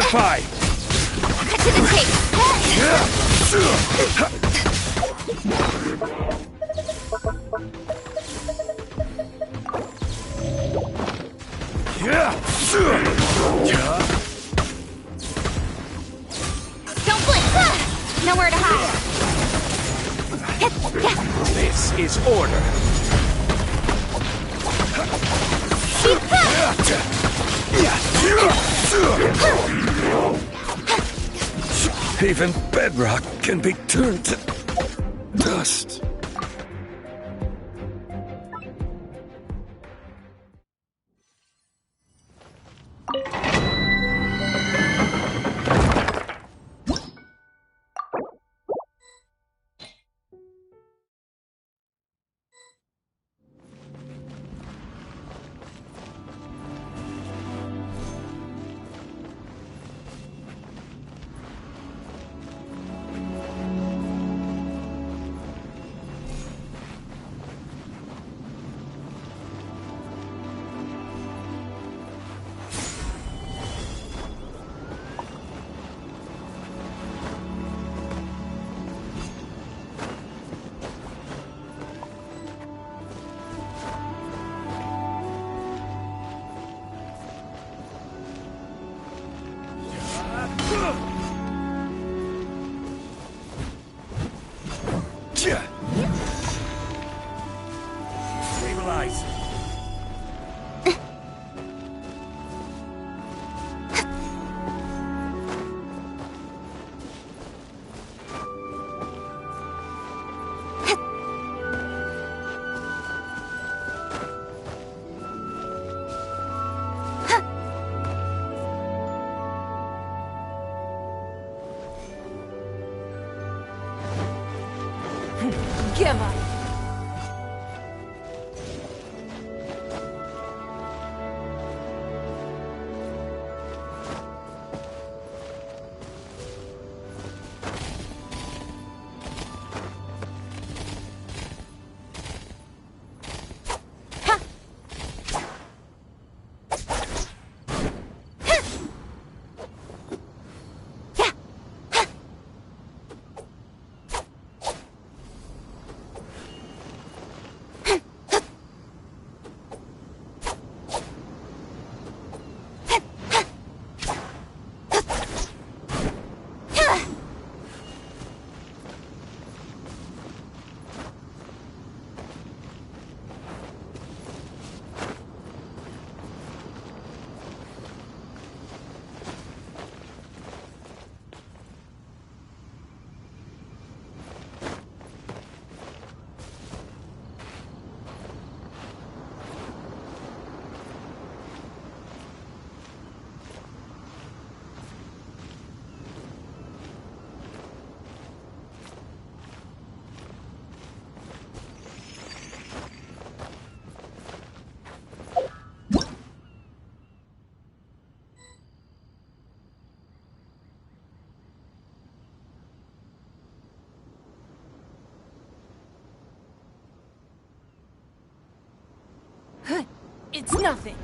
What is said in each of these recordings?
fight! Cut to the chase! Don't blink! Nowhere to hide! This is order! Even bedrock can be turned to dust. Stabilize. Gamma! It's nothing.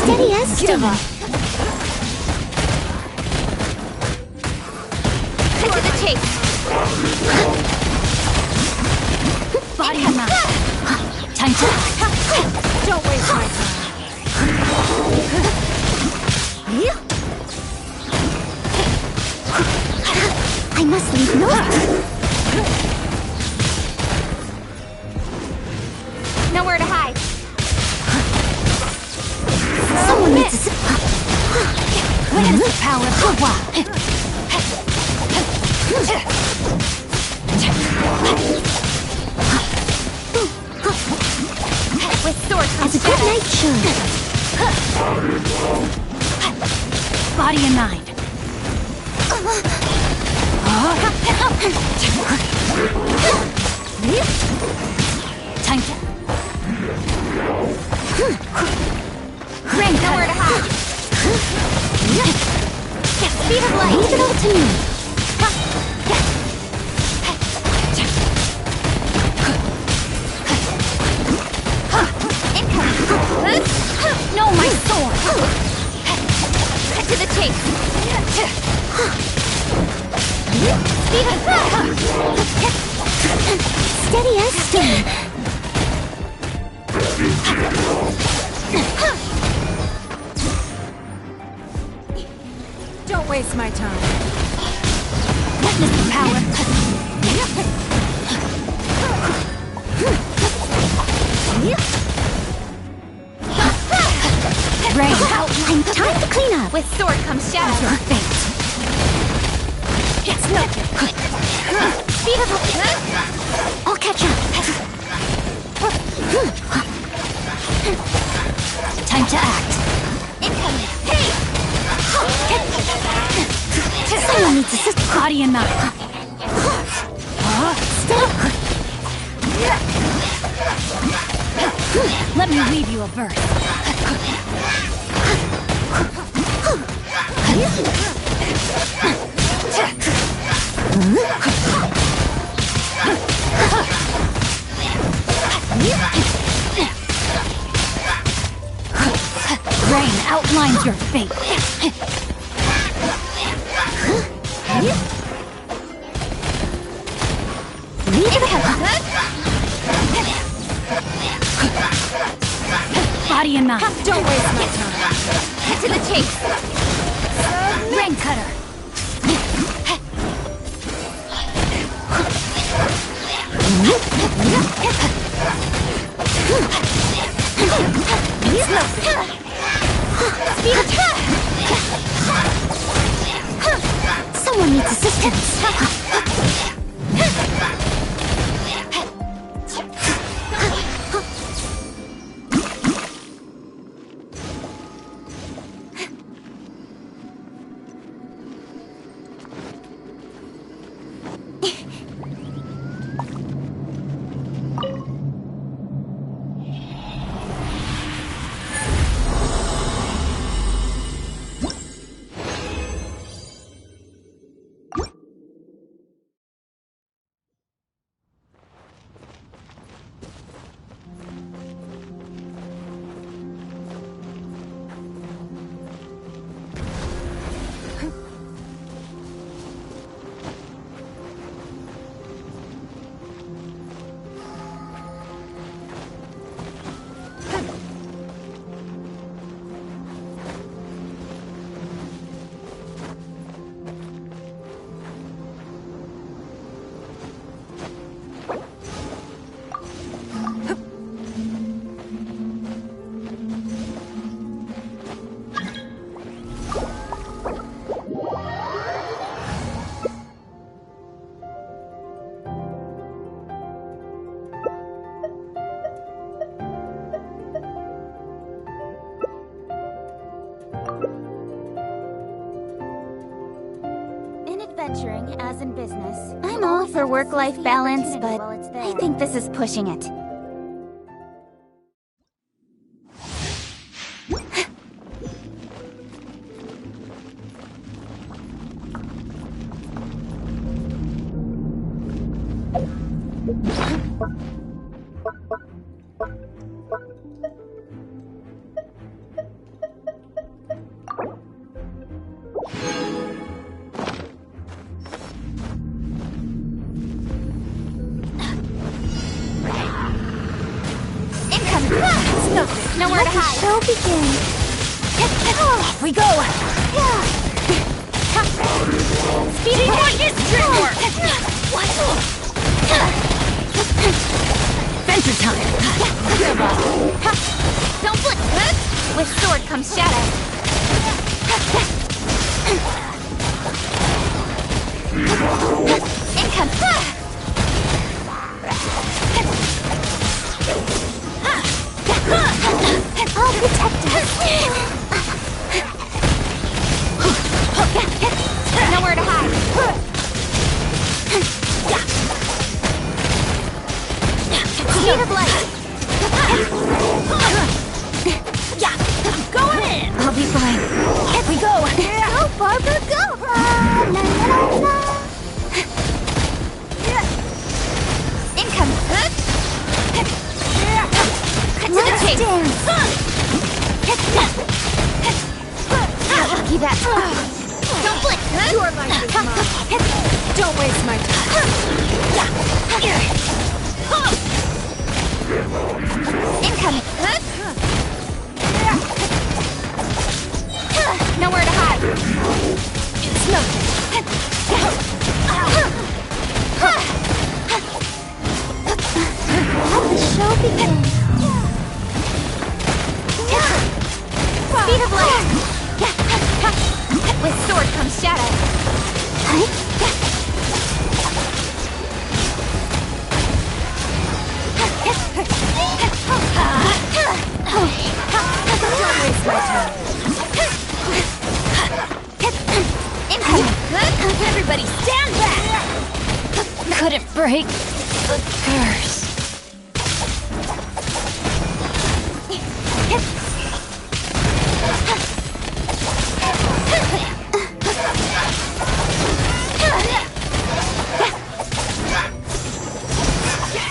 Steady as stone. Cut to the chase. Body hammer. Time to. Don't waste my time. I must leave no. Nowhere to hide. Someone needs to witness the power of Hawa. With sword As comes a good shadow. night should. Body and mind. Time to rain. Nowhere to hide. Speed of light. Leave it all to me. No, my sword. Cut to the chase. Speed of Steady as stone. Don't waste my time. Witness the power. Rain. And time to clean up. With sword comes shadow. Your fate. It's nothing. Speed of I'll catch up. Time to act. incoming. Hey! Someone needs assist. Body and mind. Let me weave you a verse. Rain outlines your fate. Body and mind. Don't waste my time. Cut to the chase. Rain cutter. Someone needs assistance. Adventuring as in business. I'm all for work-life balance, but I think this is pushing it. Nowhere to hide. Show begin. Off we go. Speedy work is dream work. What? Venture time! Don't blink! With sword comes shadow. Income! I'll protect us! Nowhere to hide. Speed of light. Going in! I'll be fine. Here we go! Go, Barbara, go! La, la, la, la. Income. Cut to the chase. Lucky that. Don't blink. Your life is mine. Don't waste my time. Income. Nowhere to hide. It's nothing. Let the show begin. Speed of light. With sword comes shadow. Don't waste my time. Everybody stand back! Couldn't break the curse.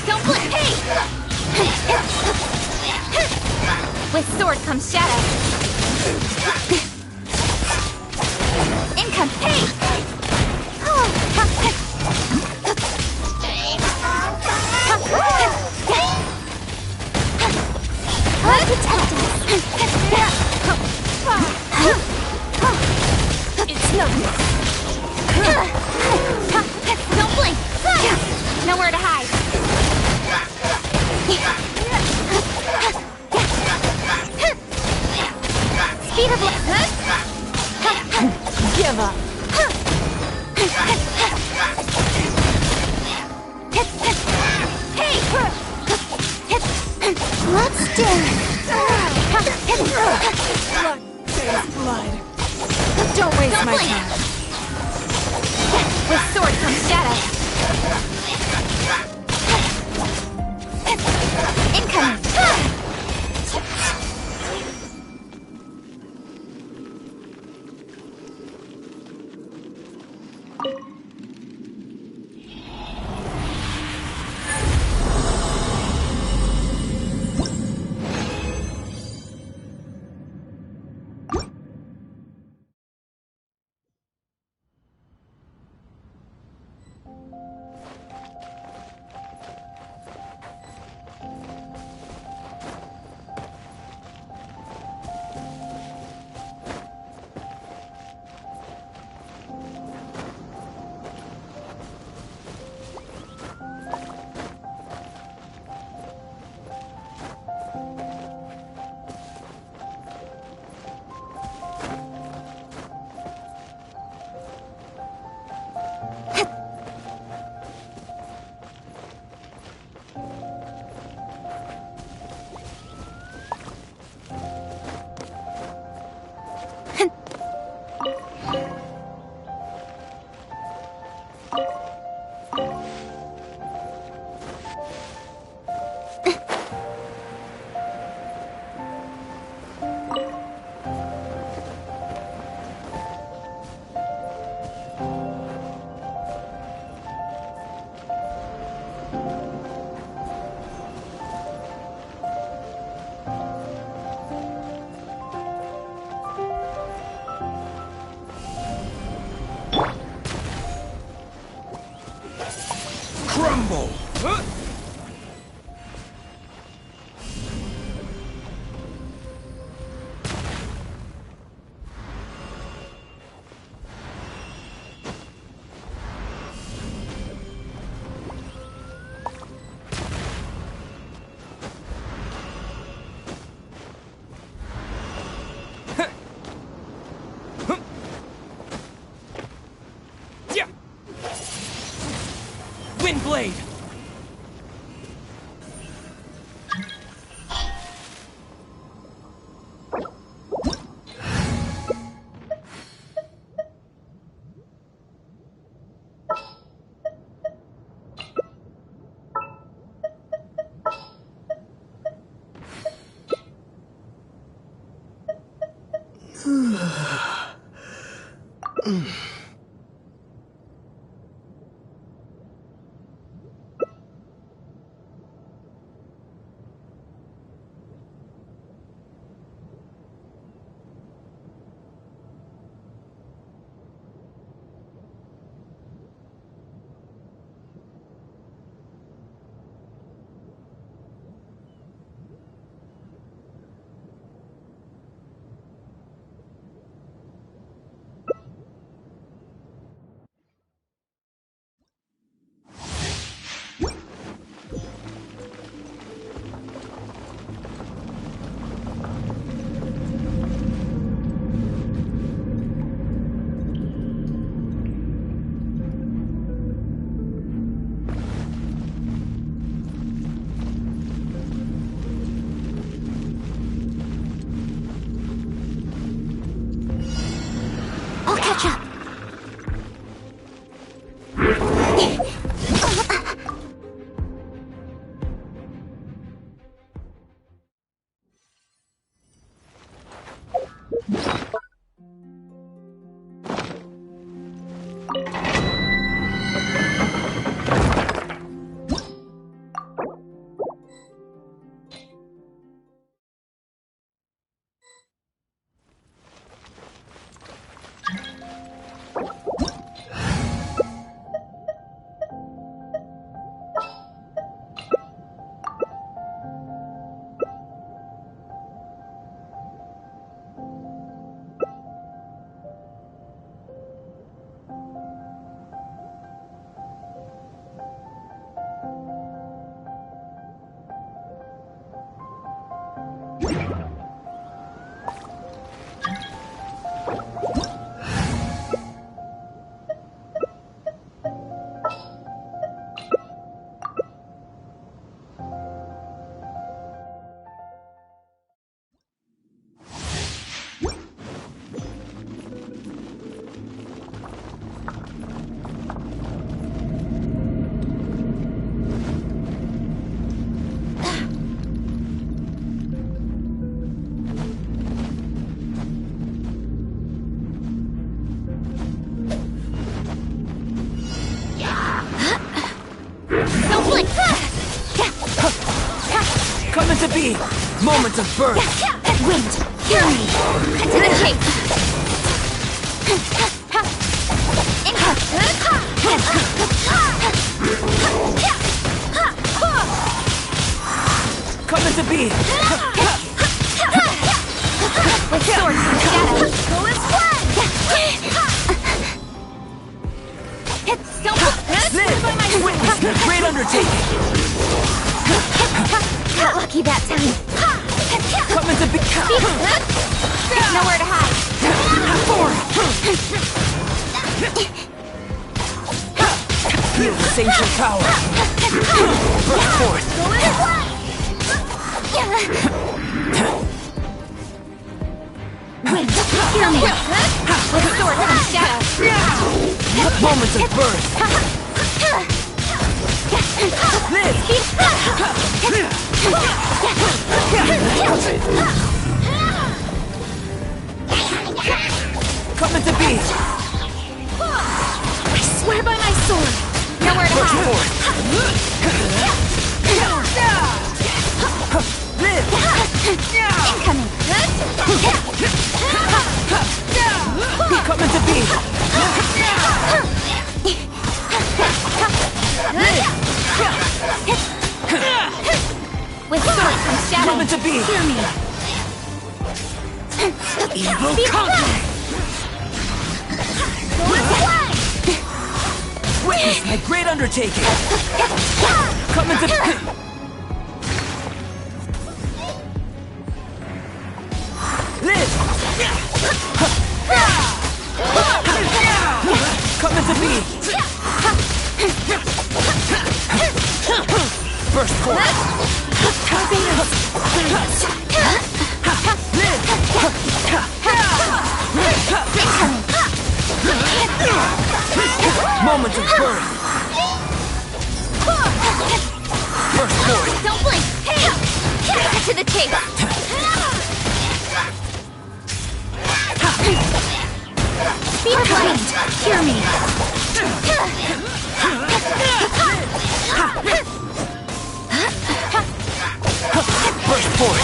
Don't blink. Hey! With sword comes shadow. Income. Hey! It's nothing. Don't blink. Nowhere to hide. Speed of light. Give up. Hey! Let's do it. Blood pays blood. Don't waste Don't my blink. time. With sword comes shadow. Incoming. Windblade! I'll catch up. Coming to be! Moment of birth! Wind, hear me! To the chase! Coming to be! With swords and shadows, go and fly! Live! Witness the great undertaking! Got lucky that time. Coming to be! There's nowhere to hide. Feel this ancient power! Burst forth! Wind, hear me. With swords and shadows. Moments of birth! Live! Coming to be! I swear by my sword. Nowhere to Burst hide. forth! Live! Incoming. Coming to be! With swords from shadows. Coming to be! Hear me. Evil conquered! Witness my great undertaking! Coming to be! Live! Coming to be! Moment of birth. First forward. Don't blink! Hey! Cut to the chase! Be kind! Hear me! First forward.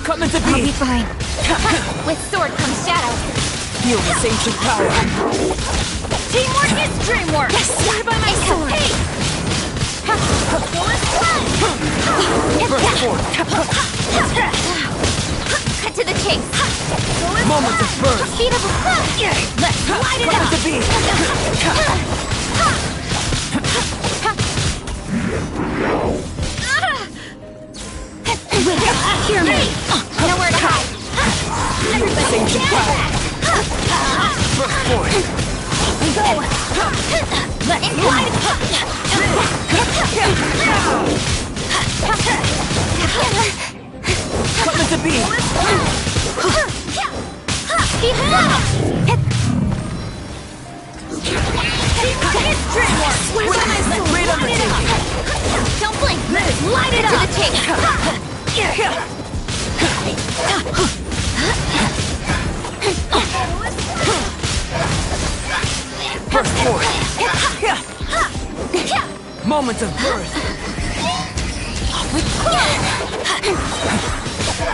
Coming to I'll be be. fine. With sword comes shadow. Feel this ancient power. Teamwork is dreamwork! Yes! By my sword! Hey! First forward. Cut to the chase! Moment of birth. Speed of a... Let's light it Coming up! to be. Hear me! Nowhere to hide! This ancient power. First forward. Go! Let's light it up! Coming to be. Keep it up! Where's my sword? Great undertaking. Don't blink! Light it up! To the chase! First forward. Moment of birth.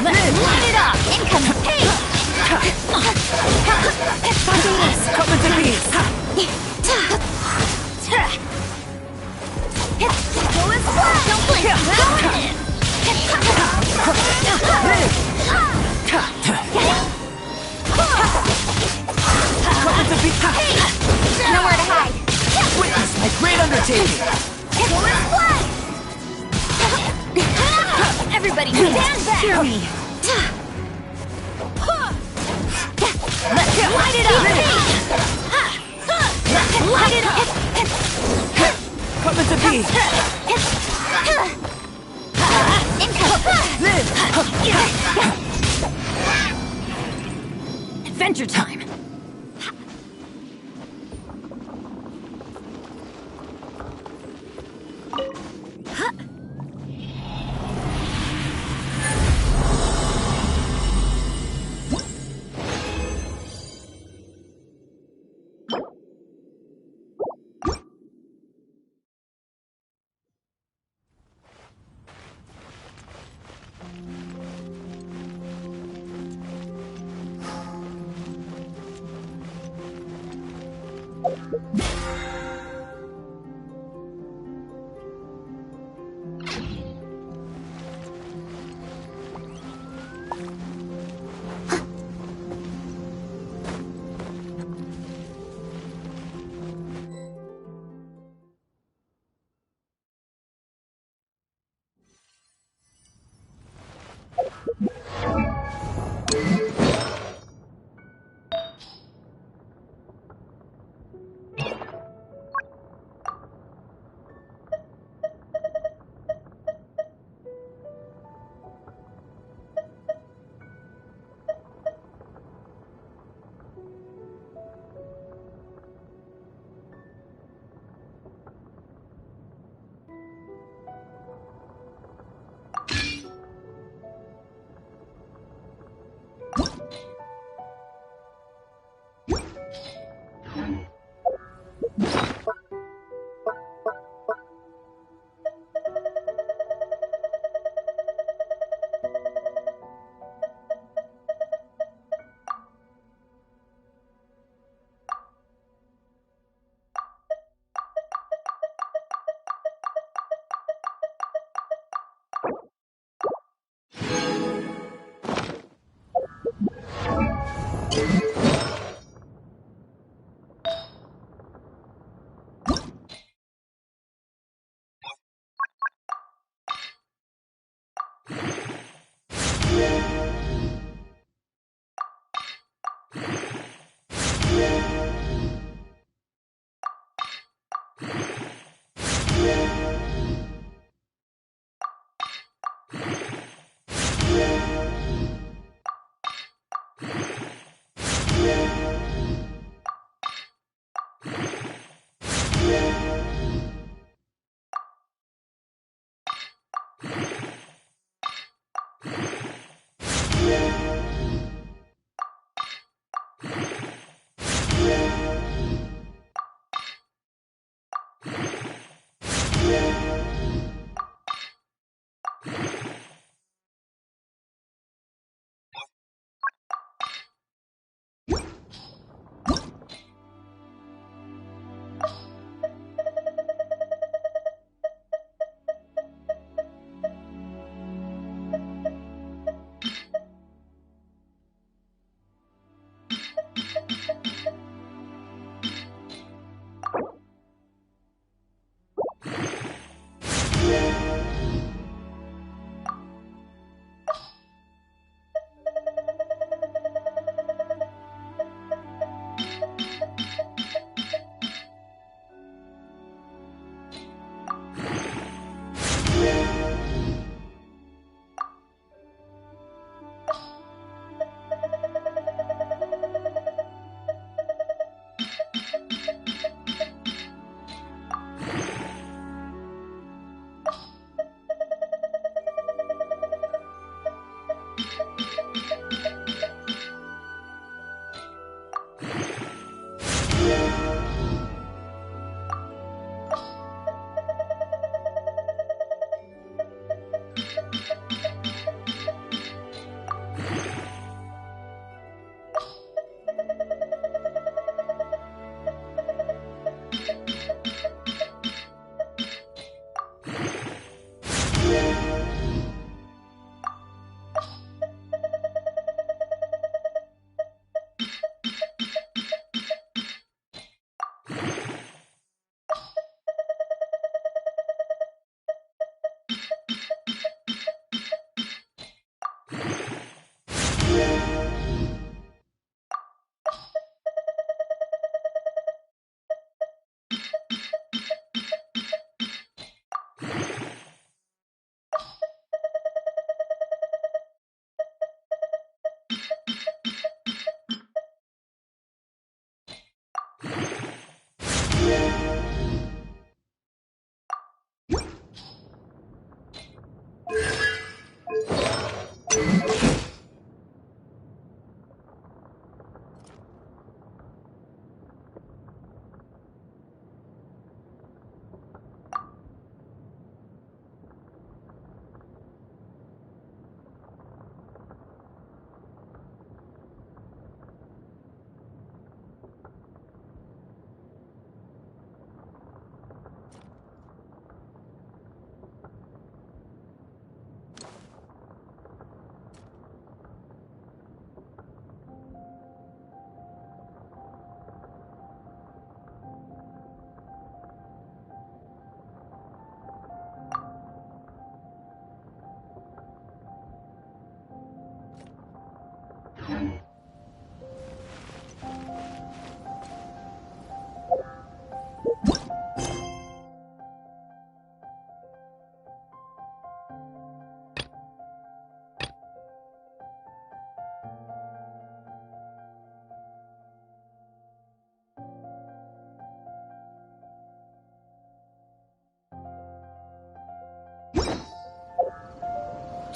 Let's light it up! Incoming! Hey! Coming to be. Don't blink! Coming to be. Nowhere to hide! Witness my great undertaking. Everybody stand back! Hear me! Let's light it up! Let's light it up! Coming to be. Adventure time!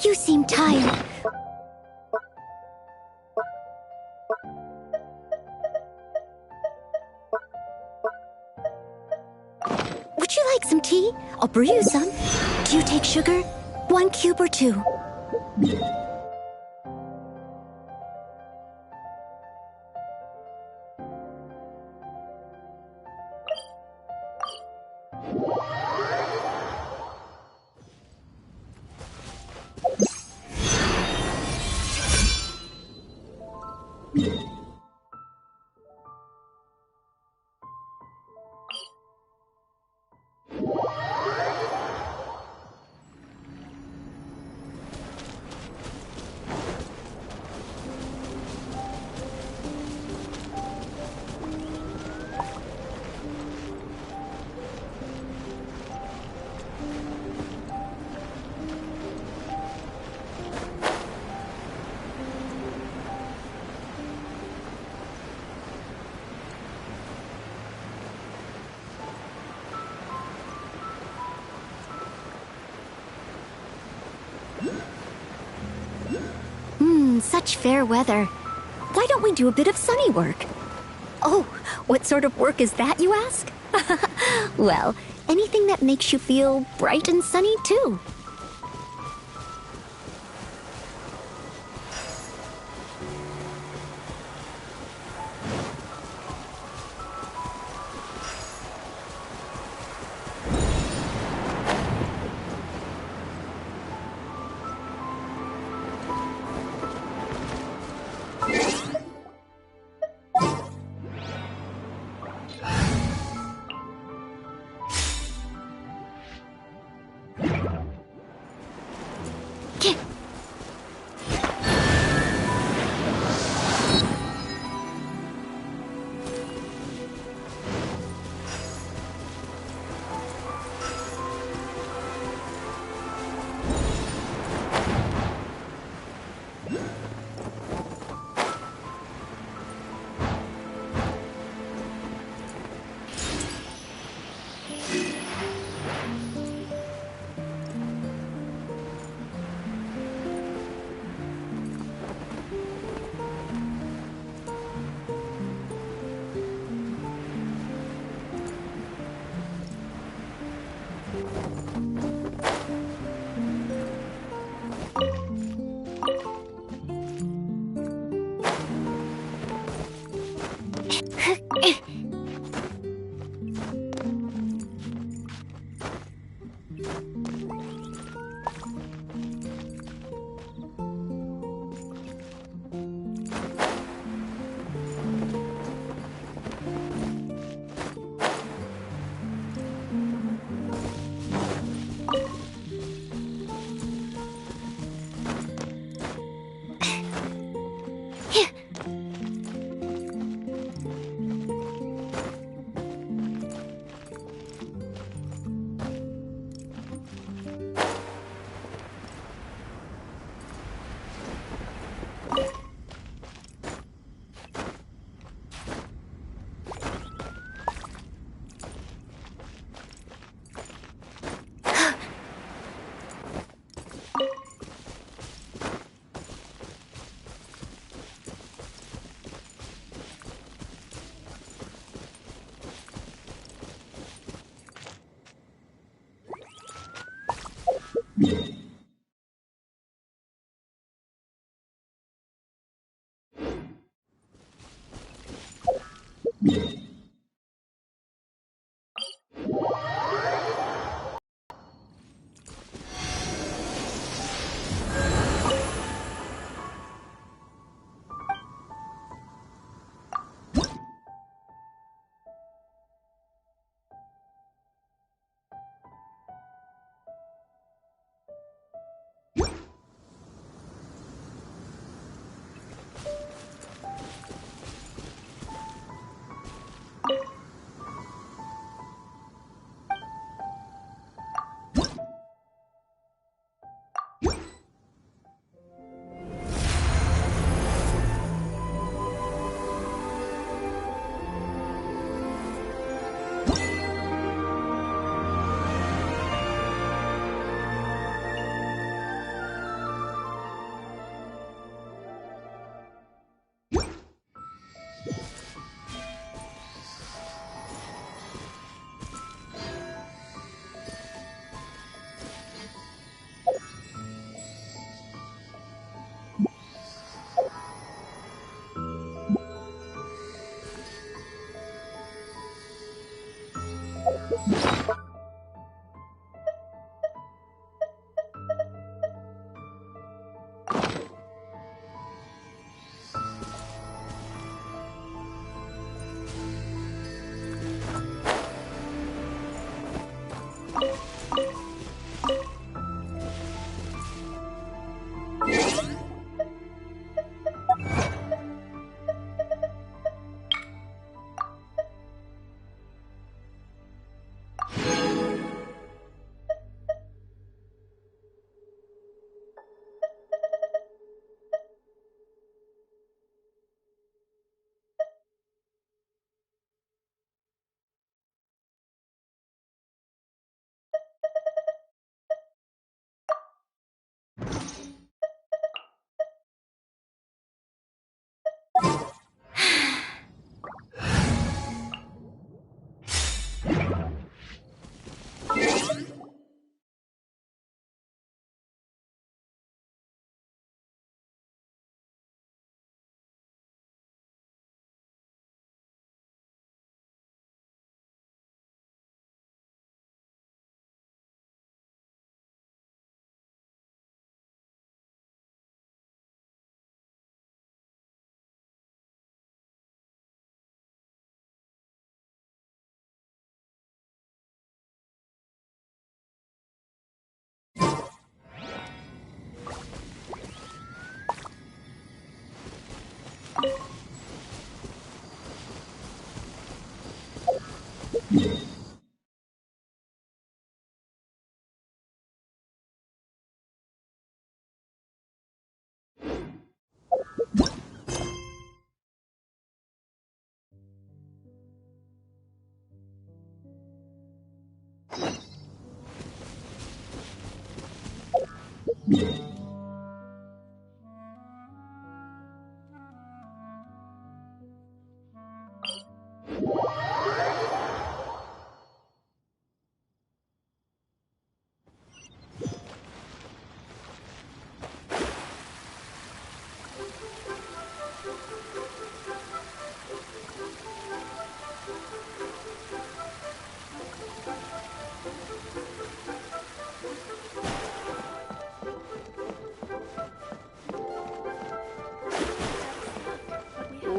You seem tired. Would you like some tea? I'll brew you some. Do you take sugar? 1 cube or 2? Such fair weather. Why don't we do a bit of sunny work? Oh, what sort of work is that, you ask? Well, anything that makes you feel bright and sunny, too.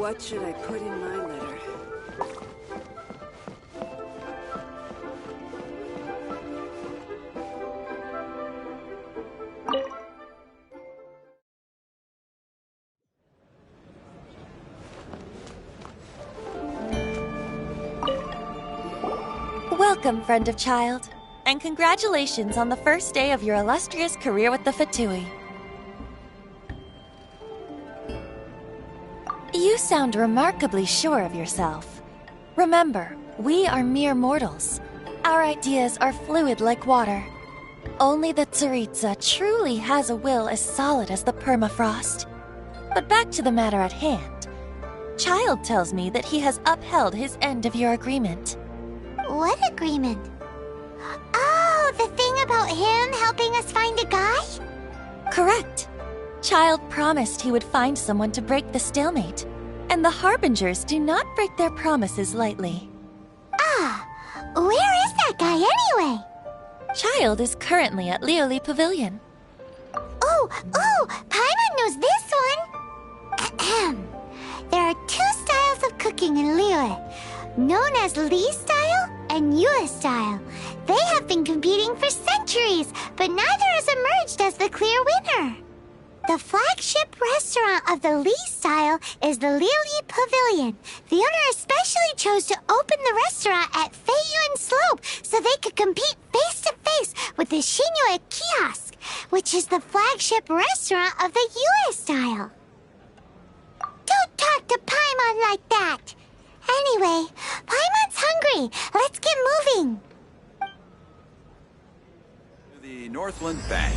What should I put in my letter? Welcome, friend of child, and congratulations on the first day of your illustrious career with the Fatui. You sound remarkably sure of yourself. Remember, we are mere mortals. Our ideas are fluid like water. Only the Tsaritsa truly has a will as solid as the permafrost. But back to the matter at hand. Child tells me that he has upheld his end of your agreement. What agreement? Oh, the thing about him helping us find a guy? Correct. Child promised he would find someone to break the stalemate, and the Harbingers do not break their promises lightly. Ah, where is that guy anyway? Child is currently at Lioli Pavilion. Oh, Paimon knows this one. Ahem. There are two styles of cooking in Liyue, known as Li style and Yue style. They have been competing for centuries, but neither has emerged as the clear winner. The flagship restaurant of the Li style is the Lioli Pavilion. The owner especially chose to open the restaurant at Feiyuan Slope so they could compete face to face with the Shinyue Kiosk, which is the flagship restaurant of the Yue style. Don't talk to Paimon like that. Anyway, Paimon's hungry. Let's get moving. To the Northland Bank.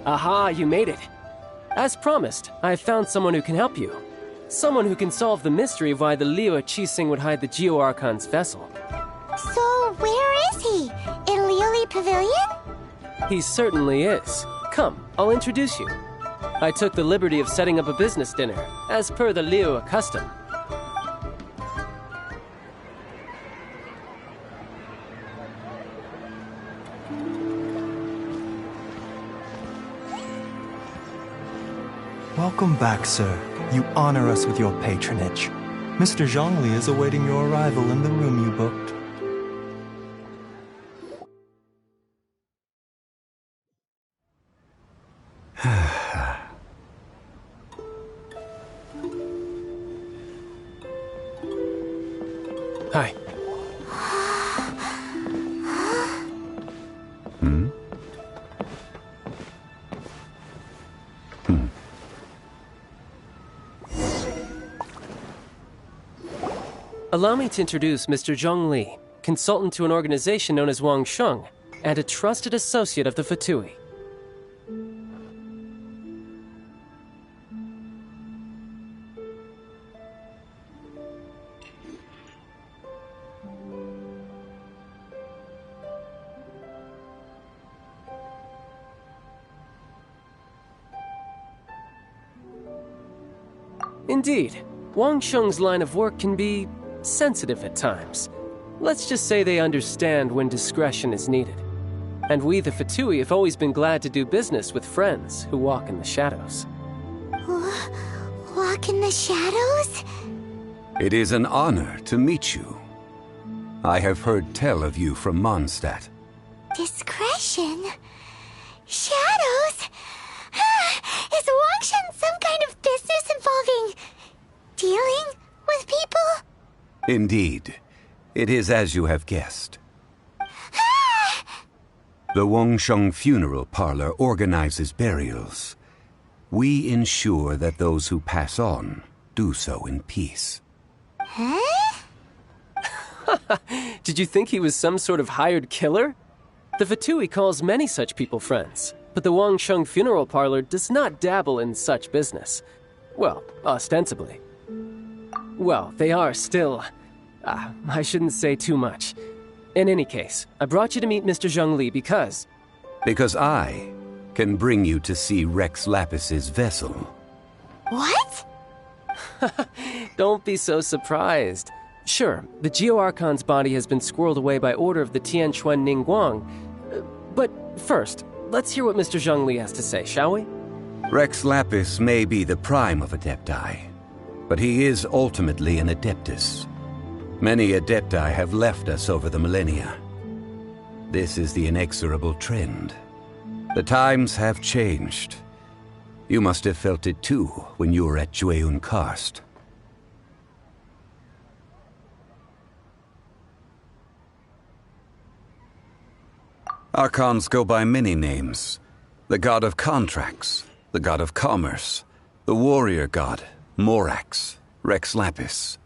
Aha, you made it. As promised, I found someone who can help you. Someone who can solve the mystery of why the Liyue Qixing would hide the Geo-Archon's vessel. So, where is he? In Lioli Pavilion? He certainly is. Come, I'll introduce you. I took the liberty of setting up a business dinner, as per the Liyue custom. Welcome back, sir. You honor us with your patronage. Mr. Zhongli is awaiting your arrival in the room you booked. Hi. Allow me to introduce Mr. Zhong Li, consultant to an organization known as Wang Sheng, and a trusted associate of the Fatui. Indeed, Wang Sheng's line of work can be sensitive at times. Let's just say they understand when discretion is needed. And we, the Fatui, have always been glad to do business with friends who walk in the shadows. Walk in the shadows? It is an honor to meet you. I have heard tell of you from Mondstadt. Discretion? Shadows? Is Wangshan some kind of business involving dealing with people? Indeed. It is as you have guessed. The Wangsheng Funeral Parlor organizes burials. We ensure that those who pass on do so in peace. Huh? Did you think he was some sort of hired killer? The Fatui calls many such people friends, but the Wangsheng Funeral Parlor does not dabble in such business. Well, ostensibly. Well, they are still... I shouldn't say too much. In any case, I brought you to meet Mr. Zhongli because... Because I can bring you to see Rex Lapis's vessel. What? Don't be so surprised. Sure, the Geo-Archon's body has been squirreled away by order of the Tianquan Ningguang. But first, let's hear what Mr. Zhongli has to say, shall we? Rex Lapis may be the prime of Adepti, but he is ultimately an Adeptus. Many Adepti have left us over the millennia. This is the inexorable trend. The times have changed. You must have felt it too when you were at Jueyun Karst. Archons go by many names. The god of contracts, the god of commerce, the warrior god, Morax, Rex Lapis.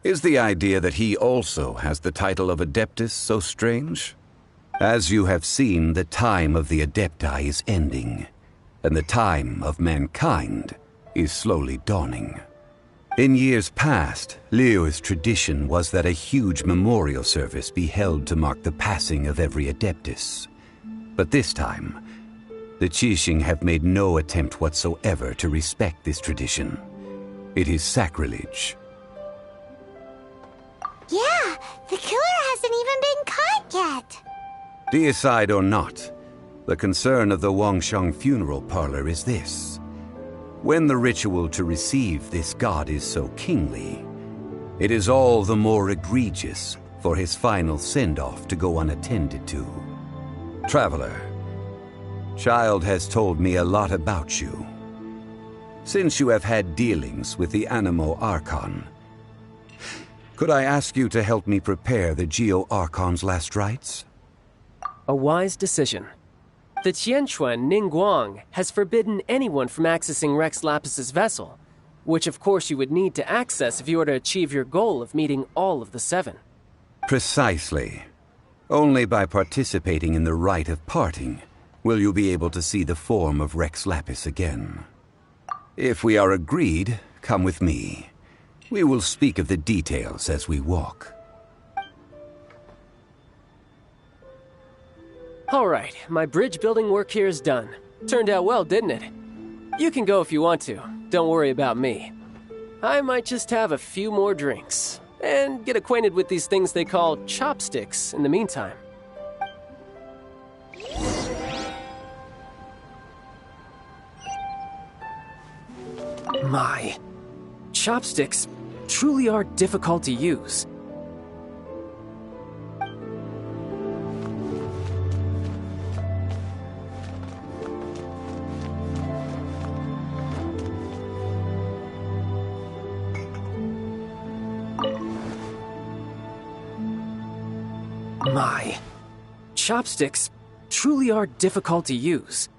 Is the idea that he also has the title of Adeptus so strange? As you have seen, the time of the Adepti is ending, and the time of mankind is slowly dawning. In years past, Liyue's tradition was that a huge memorial service be held to mark the passing of every Adeptus. But this time, the Qixing have made no attempt whatsoever to respect this tradition. It is sacrilege. Yeah, the killer hasn't even been caught yet. Deicide or not, the concern of the Wangsheng Funeral Parlor is this. When the ritual to receive this god is so kingly, it is all the more egregious for his final send-off to go unattended to. Traveler, Child has told me a lot about you. Since you have had dealings with the Animo Archon, could I ask you to help me prepare the Geo-Archon's last rites? A wise decision. The Tianquan Ningguang has forbidden anyone from accessing Rex Lapis's vessel, which of course you would need to access if you were to achieve your goal of meeting all of the seven. Precisely. Only by participating in the rite of parting will you be able to see the form of Rex Lapis again. If we are agreed, come with me. We will speak of the details as we walk. All right, my bridge building work here is done. Turned out well, didn't it? You can go if you want to. Don't worry about me. I might just have a few more drinks and get acquainted with these things they call chopsticks in the meantime. My, chopsticks truly are difficult to use. My, chopsticks truly are difficult to use.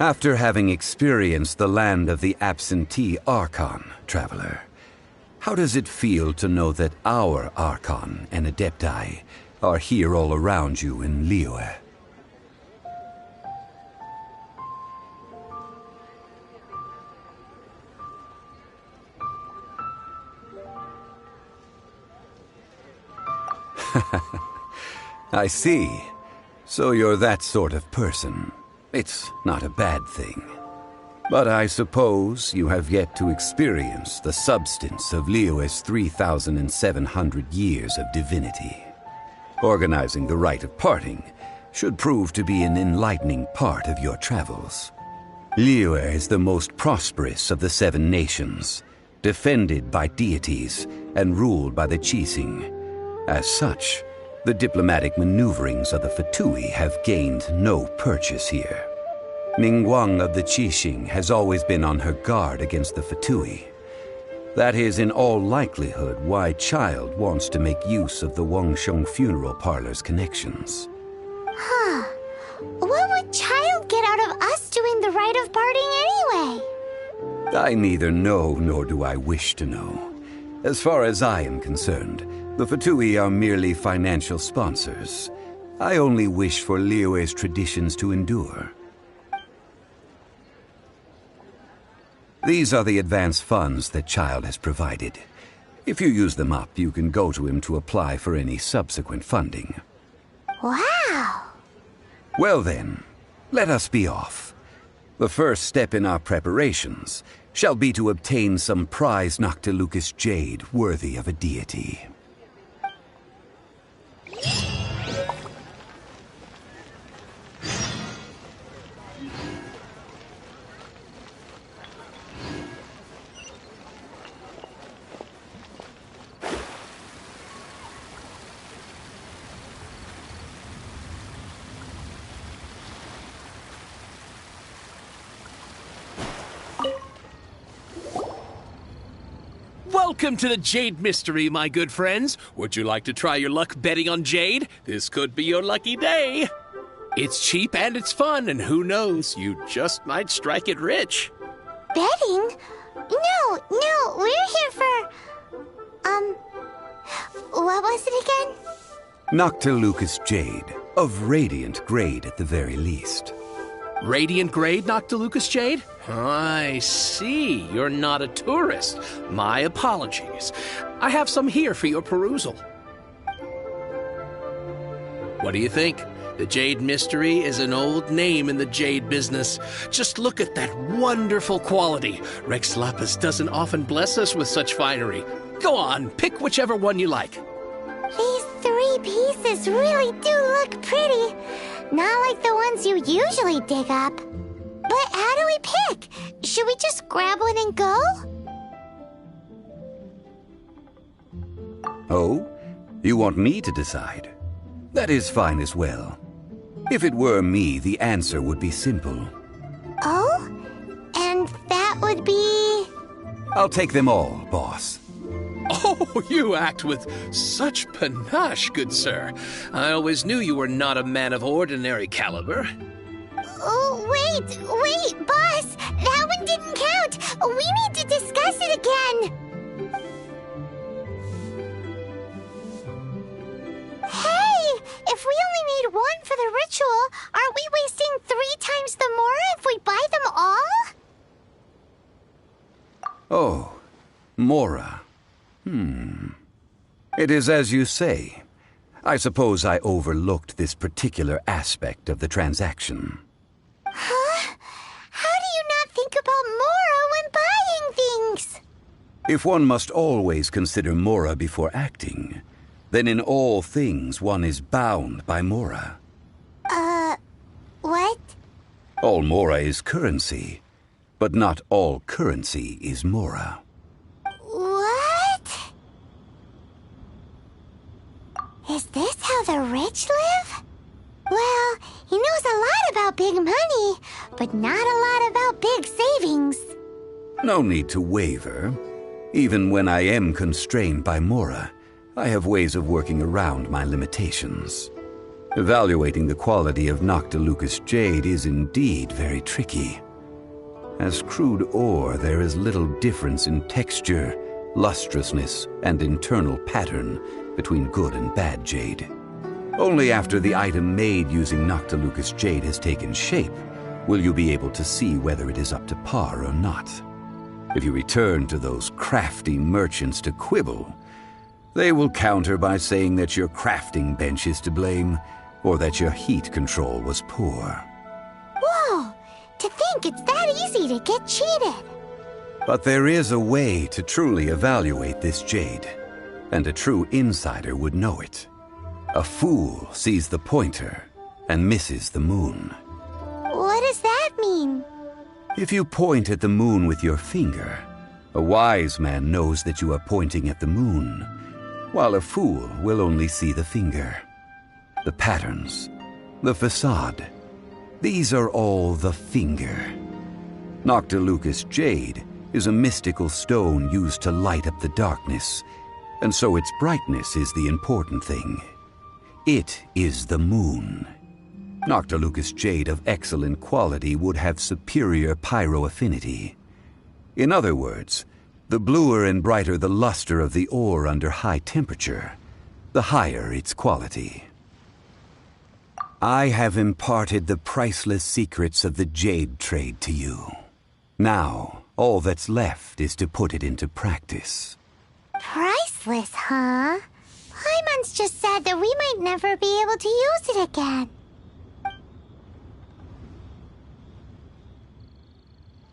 After having experienced the land of the absentee Archon, traveler, how does it feel to know that our Archon and Adepti are here all around you in Liyue? I see. So you're that sort of person. It's not a bad thing. But I suppose you have yet to experience the substance of Liyue's 3,700 years of divinity. Organizing the rite of parting should prove to be an enlightening part of your travels. Liyue is the most prosperous of the 7 nations, defended by deities and ruled by the Qixing. As such, the diplomatic maneuverings of the Fatui have gained no purchase here. Ningguang of the Qixing has always been on her guard against the Fatui. That is in all likelihood why Child wants to make use of the Wangsheng funeral parlor's connections. Huh. What would Child get out of us doing the rite of parting anyway? I neither know nor do I wish to know. As far as I am concerned, the Fatui are merely financial sponsors. I only wish for Liyue's traditions to endure. These are the advance funds that Child has provided. If you use them up, you can go to him to apply for any subsequent funding. Wow! Well then, let us be off. The first step in our preparations shall be to obtain some prized Noctilucous jade worthy of a deity. Welcome to the Jade Mystery, my good friends. Would you like to try your luck betting on Jade? This could be your lucky day. It's cheap and it's fun, and who knows, you just might strike it rich. Betting? No, we're here for... what was it again? Noctilucous jade, of radiant grade at the very least. Radiant grade Noctilucous jade? I see. You're not a tourist. My apologies. I have some here for your perusal. What do you think? The Jade Mystery is an old name in the jade business. Just look at that wonderful quality. Rex Lapis doesn't often bless us with such finery. Go on, pick whichever one you like. These 3 pieces really do look pretty. Not like the ones you usually dig up. But how do we pick? Should we just grab one and go? Oh? You want me to decide? That is fine as well. If it were me, the answer would be simple. Oh? And that would be... I'll take them all, boss. Oh, you act with such panache, good sir. I always knew you were not a man of ordinary caliber. Oh, wait, boss! That one didn't count! We need to discuss it again! Hey! If we only need one for the ritual, aren't we wasting 3 times the more if we buy them all? Oh, Mora. It is as you say. I suppose I overlooked this particular aspect of the transaction. Huh? How do you not think about Mora when buying things? If one must always consider Mora before acting, then in all things one is bound by Mora. What? All Mora is currency, but not all currency is Mora. What? Is this how the rich live? Well, he knows a lot about big money, but not a lot about big savings. No need to waver. Even when I am constrained by Mora, I have ways of working around my limitations. Evaluating the quality of Noctilucous jade is indeed very tricky. As crude ore, there is little difference in texture, lustrousness, and internal pattern between good and bad jade. Only after the item made using Noctilucous jade has taken shape will you be able to see whether it is up to par or not. If you return to those crafty merchants to quibble, they will counter by saying that your crafting bench is to blame, or that your heat control was poor. Whoa! To think it's that easy to get cheated! But there is a way to truly evaluate this jade, and a true insider would know it. A fool sees the pointer and misses the moon. What does that mean? If you point at the moon with your finger, a wise man knows that you are pointing at the moon, while a fool will only see the finger. The patterns, the facade, these are all the finger. Noctilucous jade is a mystical stone used to light up the darkness, and so its brightness is the important thing. It is the moon. Noctilucous jade of excellent quality would have superior pyroaffinity. In other words, the bluer and brighter the luster of the ore under high temperature, the higher its quality. I have imparted the priceless secrets of the jade trade to you. Now, all that's left is to put it into practice. Priceless, huh? Paimon's just sad that we might never be able to use it again.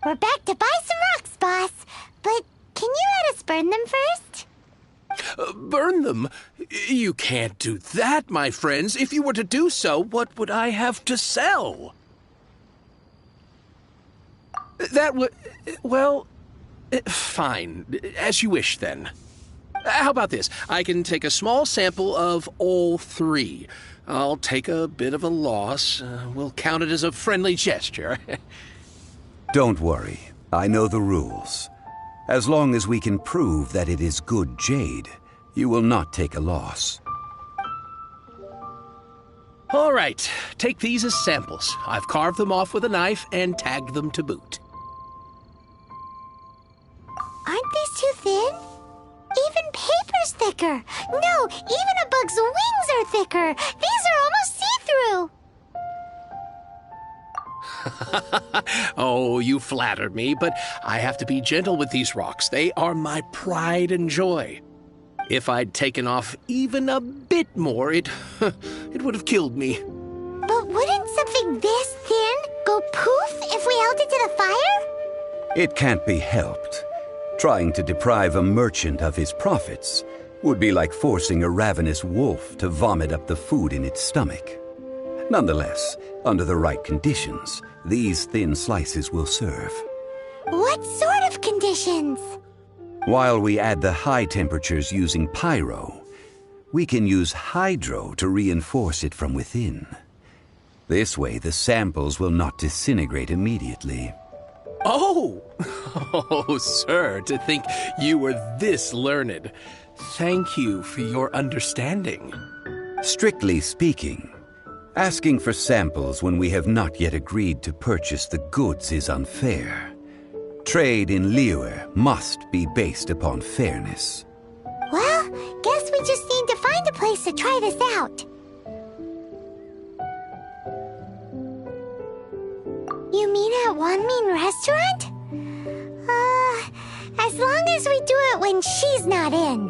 We're back to buy some rocks, boss. But can you let us burn them first? Burn them? You can't do that, my friends. If you were to do so, what would I have to sell? That would... well... fine. As you wish, then. How about this? I can take a small sample of all three. I'll take a bit of a loss. We'll count it as a friendly gesture. Don't worry. I know the rules. As long as we can prove that it is good jade, you will not take a loss. All right. Take these as samples. I've carved them off with a knife and tagged them to boot. Aren't these too thin? Even paper's thicker. No, even a bug's wings are thicker. These are almost see-through. Oh, you flatter me, but I have to be gentle with these rocks. They are my pride and joy. If I'd taken off even a bit more, it would have killed me. But wouldn't something this thin go poof if we held it to the fire? It can't be helped. Trying to deprive a merchant of his profits would be like forcing a ravenous wolf to vomit up the food in its stomach. Nonetheless, under the right conditions, these thin slices will serve. What sort of conditions? While we add the high temperatures using pyro, we can use hydro to reinforce it from within. This way, the samples will not disintegrate immediately. Oh! Oh, sir, to think you were this learned. Thank you for your understanding. Strictly speaking, asking for samples when we have not yet agreed to purchase the goods is unfair. Trade in Liyue must be based upon fairness. Well, guess we just need to find a place to try this out. You mean at Wanmin Restaurant? As long as we do it when she's not in.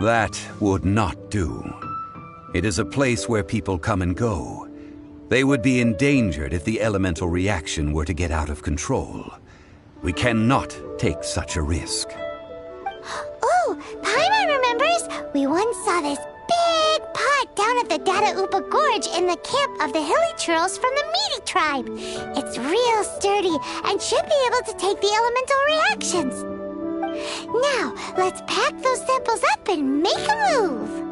That would not do. It is a place where people come and go. They would be endangered if the elemental reaction were to get out of control. We cannot take such a risk. Oh, Paimon remembers we once saw this big pot down at the Dada Upa Gorge in the camp of the Hilly Churls from the Meaty tribe. It's real sturdy and should be able to take the elemental reactions. Now, let's pack those samples up and make a move.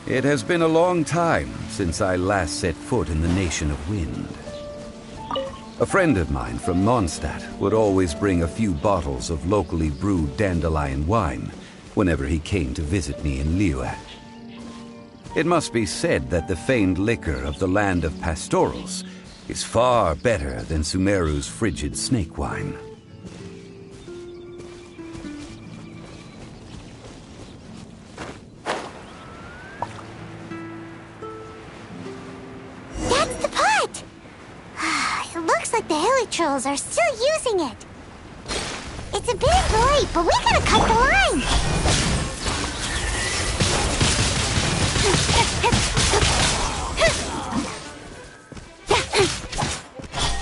It has been a long time since I last set foot in the Nation of Wind. A friend of mine from Mondstadt would always bring a few bottles of locally brewed dandelion wine whenever he came to visit me in Liyue. It must be said that the famed liquor of the land of pastorals is far better than Sumeru's frigid snake wine. That's the pot! It looks like the hilly trolls are still using it. It's a bit late, but we gotta cut the line!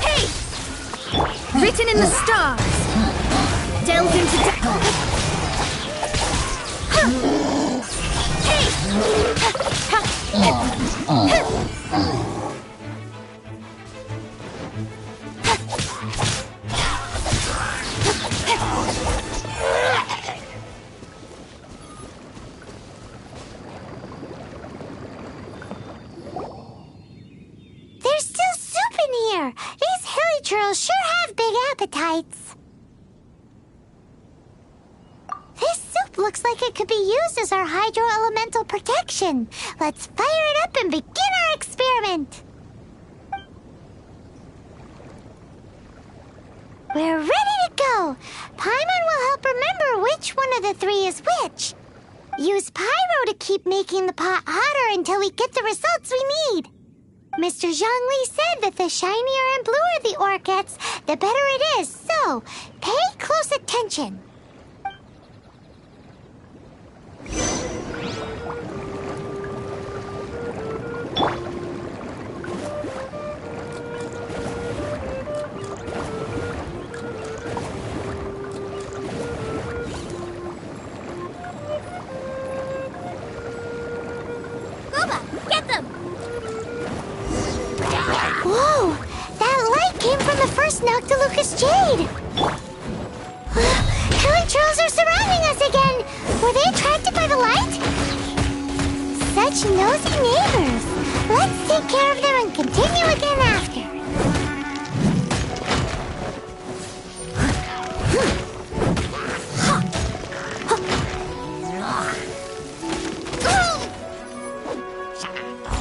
Hey! Written in the stars. Delved into There's still soup in here! These hilly trolls sure have big appetites. This soup looks like it could be used as our hydro-elemental protection. Let's fire it up and begin our experiment. We're ready to go. Paimon will help remember which one of the three is which. Use pyro to keep making the pot hotter until we get the results we need. Mr. Zhongli said that the shinier and bluer the ore gets, the better it is, so pay close attention. Get them! Whoa! That light came from the first Noctilucous Jade! Hilly trolls are surrounding us again! Were they attracted by the light? Such nosy neighbors! Let's take care of them and continue again after.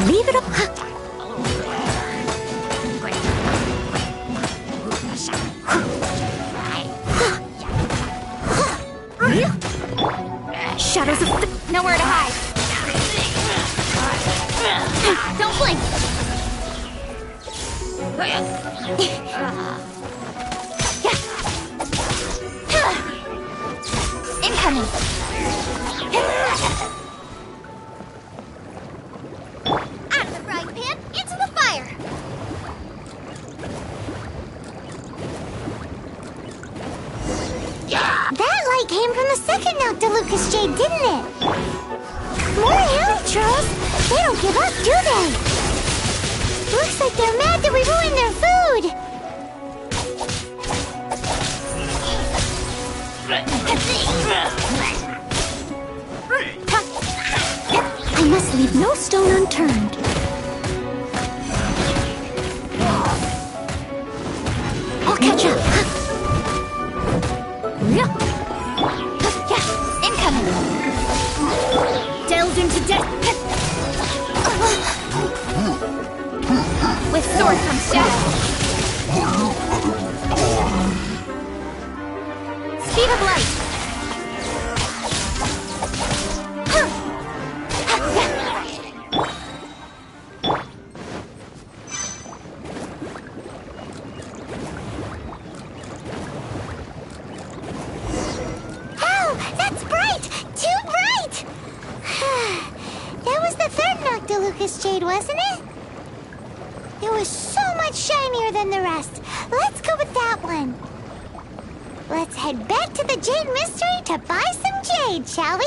Leave it up. Shadows of nowhere to hide. Don't blink. Incoming. Out of the frying pan, into the fire. That light came from the second Noctilucous Jade, didn't it? More hilly trolls! They don't give up, do they? Looks like they're mad that we ruined their food! I must leave no stone unturned. I'll catch up. Incoming! Delved into death. With sword comes shadow. Speed of light. Oh, that's bright! Too bright! That was the third Noctilucous Jade, wasn't it? It was so much shinier than the rest. Let's go with that one. Let's head back to the Jade Mystery to buy some jade, shall we?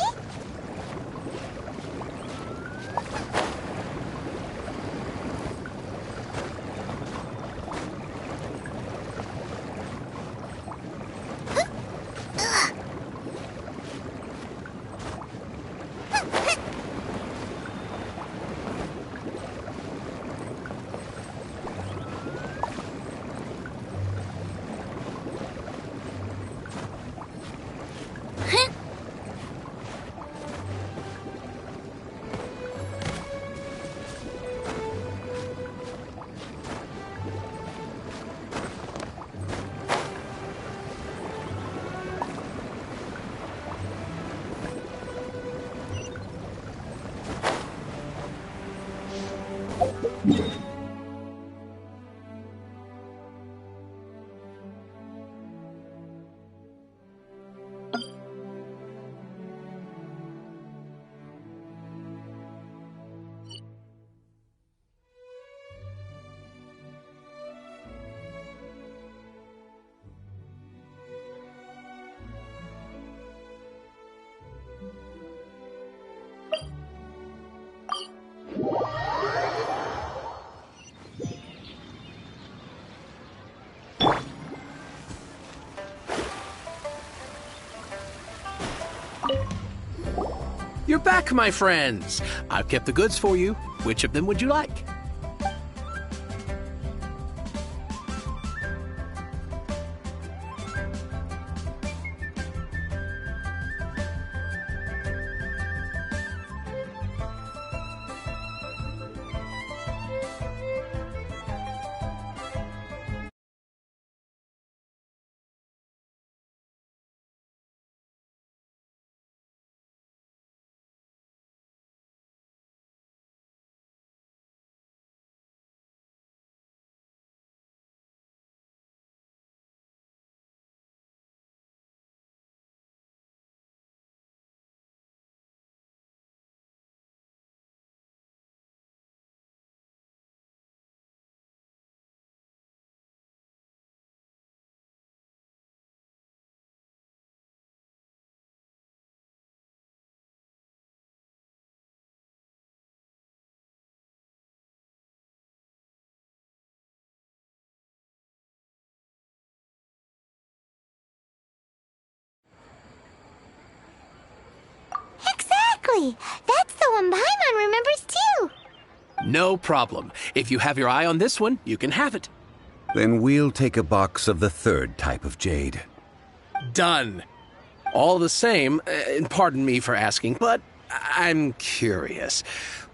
You're back, my friends. I've kept the goods for you. Which of them would you like? Exactly! That's the one Paimon remembers too! No problem. If you have your eye on this one, you can have it. Then we'll take a box of the third type of jade. Done. All the same, pardon me for asking, but I'm curious.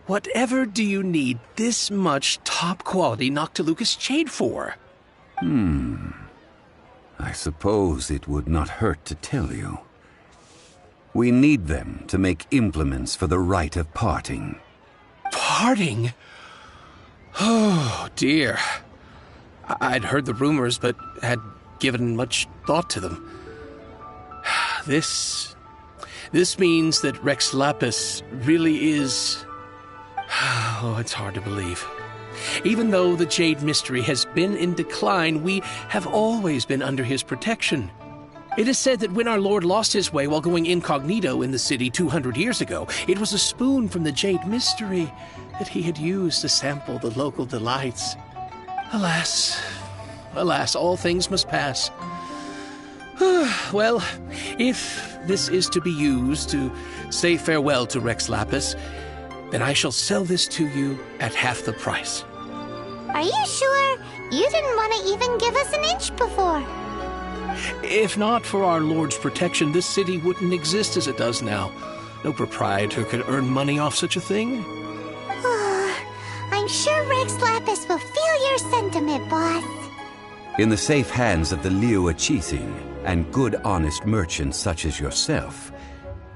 Whatever do you need this much top-quality Noctilucous jade for? I suppose it would not hurt to tell you. We need them to make implements for the rite of parting. Parting? Oh, dear. I'd heard the rumors, but had given much thought to them. This means that Rex Lapis really is... Oh, it's hard to believe. Even though the Jade Mystery has been in decline, we have always been under his protection. It is said that when our Lord lost his way while going incognito in the city 200 years ago, it was a spoon from the Jade Mystery that he had used to sample the local delights. Alas, all things must pass. Well, if this is to be used to say farewell to Rex Lapis, then I shall sell this to you at half the price. Are you sure? You didn't want to even give us an inch before. If not for our Lord's protection, this city wouldn't exist as it does now. No proprietor could earn money off such a thing. I'm sure Rex Lapis will feel your sentiment, boss. In the safe hands of the Liyue Qixing and good honest merchants such as yourself,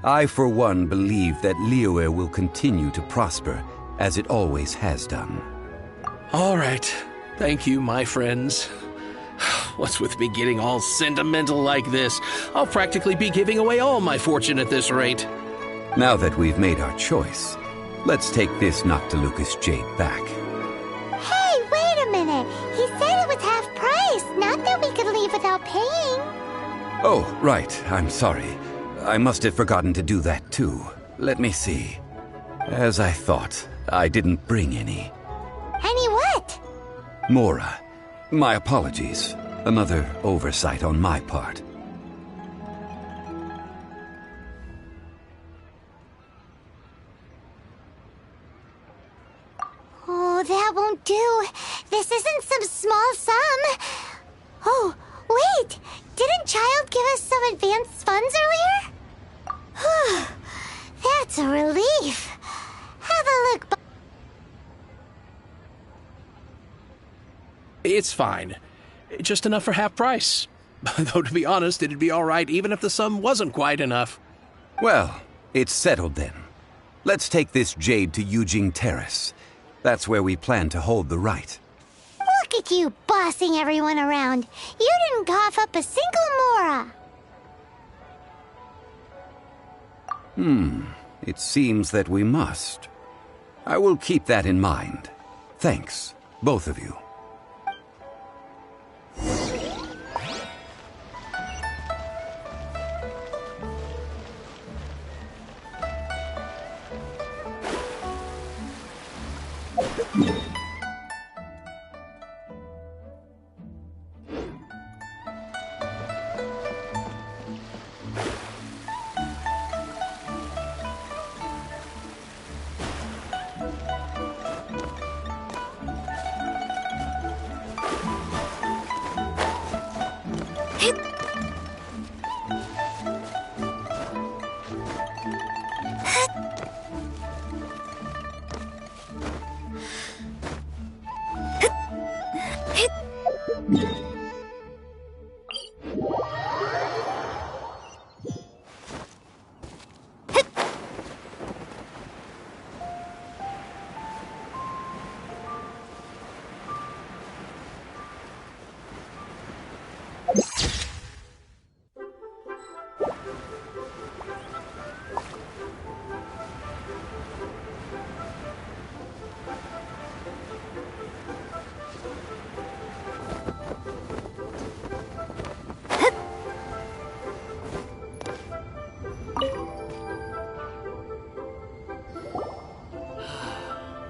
I for one believe that Liyue will continue to prosper as it always has done. All right. Thank you, my friends. What's with me getting all sentimental like this? I'll practically be giving away all my fortune at this rate. Now that we've made our choice, let's take this Noctilucous jade back. Hey, wait a minute. He said it was half price, not that we could leave without paying. Oh, right. I'm sorry. I must have forgotten to do that too. Let me see. As I thought, I didn't bring any. Any what? Mora. My apologies. Another oversight on my part. Oh, that won't do. This isn't some small sum. Oh, wait. Didn't Child give us some advanced funds earlier? That's a relief. Have a look. It's fine. Just enough for half price. Though, to be honest, it'd be all right even if the sum wasn't quite enough. Well, it's settled then. Let's take this jade to Yujing Terrace. That's where we plan to hold the rite. Look at you bossing everyone around. You didn't cough up a single mora. It seems that we must. I will keep that in mind. Thanks, both of you.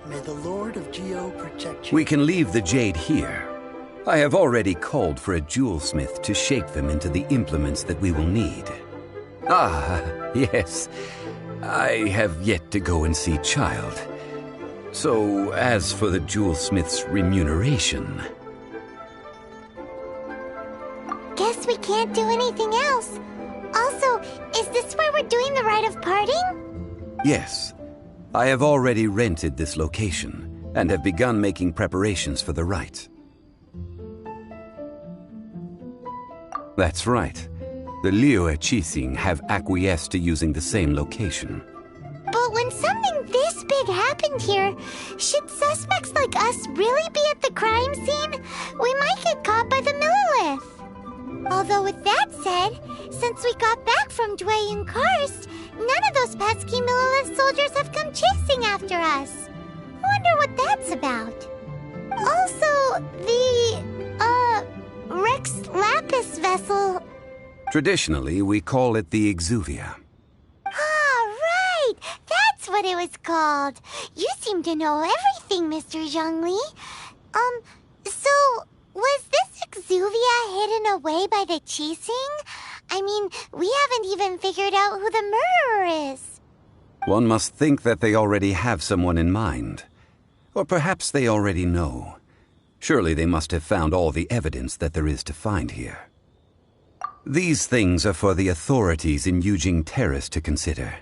May the Lord of Geo protect you. We can leave the jade here. I have already called for a jewelsmith to shape them into the implements that we will need. Ah, yes. I have yet to go and see Child. So, as for the jewelsmith's remuneration... Guess we can't do anything else. Also, is this where we're doing the rite of parting? Yes. I have already rented this location, and have begun making preparations for the rite. That's right. The Liyue Qixing have acquiesced to using the same location. But when something this big happened here, should suspects like us really be at the crime scene? We might get caught by the Millilith. Although with that said, since we got back from Dway and Karst, none of those pesky Millilith soldiers have come chasing after us. Wonder what that's about. Also, the, Rex Lapis vessel... Traditionally, we call it the Exuvia. Ah, right! That's what it was called. You seem to know everything, Mr. Zhongli. So, was this Exuvia hidden away by the Qixing? I mean, we haven't even figured out who the murderer is. One must think that they already have someone in mind. Or perhaps they already know. Surely they must have found all the evidence that there is to find here. These things are for the authorities in Yujing Terrace to consider.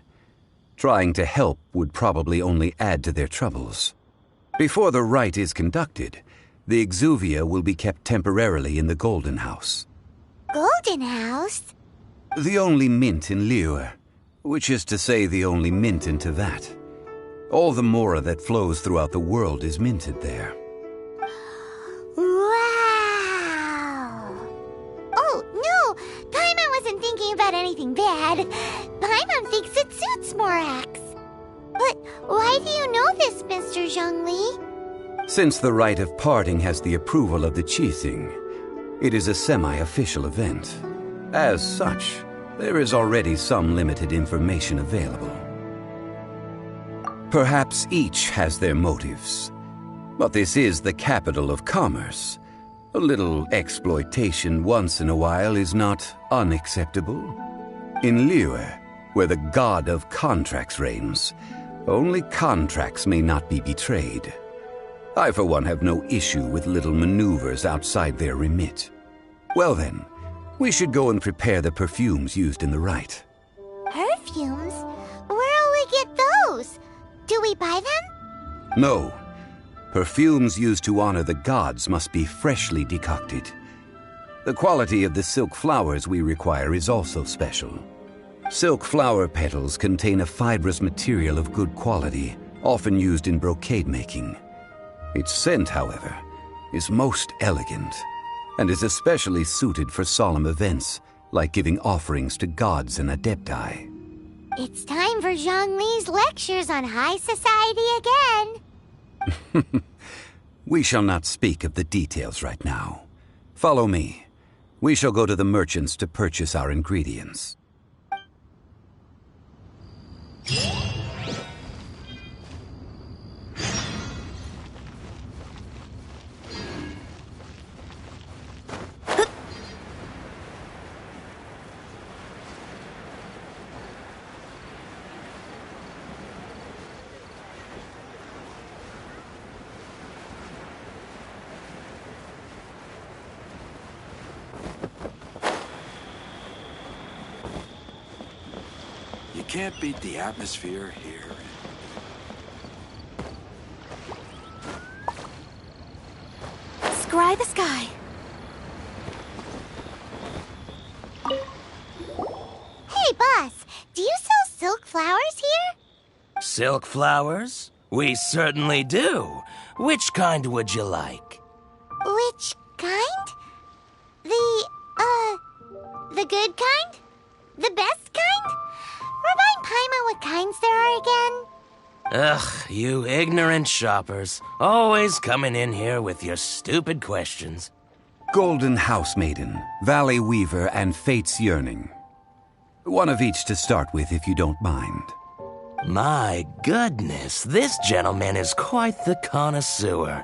Trying to help would probably only add to their troubles. Before the rite is conducted, the Exuvia will be kept temporarily in the Golden House. Golden House? The only mint in Liyue, which is to say the only mint in Tevat. All the mora that flows throughout the world is minted there. Wow! Oh, no! Paimon wasn't thinking about anything bad. Paimon thinks it suits Morax. But why do you know this, Mr. Zhongli? Since the rite of parting has the approval of the Qixing, it is a semi-official event. As such, there is already some limited information available. Perhaps each has their motives. But this is the capital of commerce. A little exploitation once in a while is not unacceptable. In Liyue, where the god of contracts reigns, only contracts may not be betrayed. I, for one, have no issue with little maneuvers outside their remit. Well then, we should go and prepare the perfumes used in the rite. Perfumes? Where'll we get those? Do we buy them? No. Perfumes used to honor the gods must be freshly decocted. The quality of the silk flowers we require is also special. Silk flower petals contain a fibrous material of good quality, often used in brocade making. Its scent, however, is most elegant, and is especially suited for solemn events, like giving offerings to gods and adepti. It's time for Zhongli's lectures on high society again. We shall not speak of the details right now. Follow me. We shall go to the merchants to purchase our ingredients. Can't beat the atmosphere here. Scry the sky. Hey, boss, do you sell silk flowers here? Silk flowers? We certainly do. Which kind would you like? Which kind? The good kind? The best kind? Remind Paimon what kinds there are again? Ugh, you ignorant shoppers. Always coming in here with your stupid questions. Golden Housemaiden, Valley Weaver, and Fate's Yearning. One of each to start with, if you don't mind. My goodness, this gentleman is quite the connoisseur.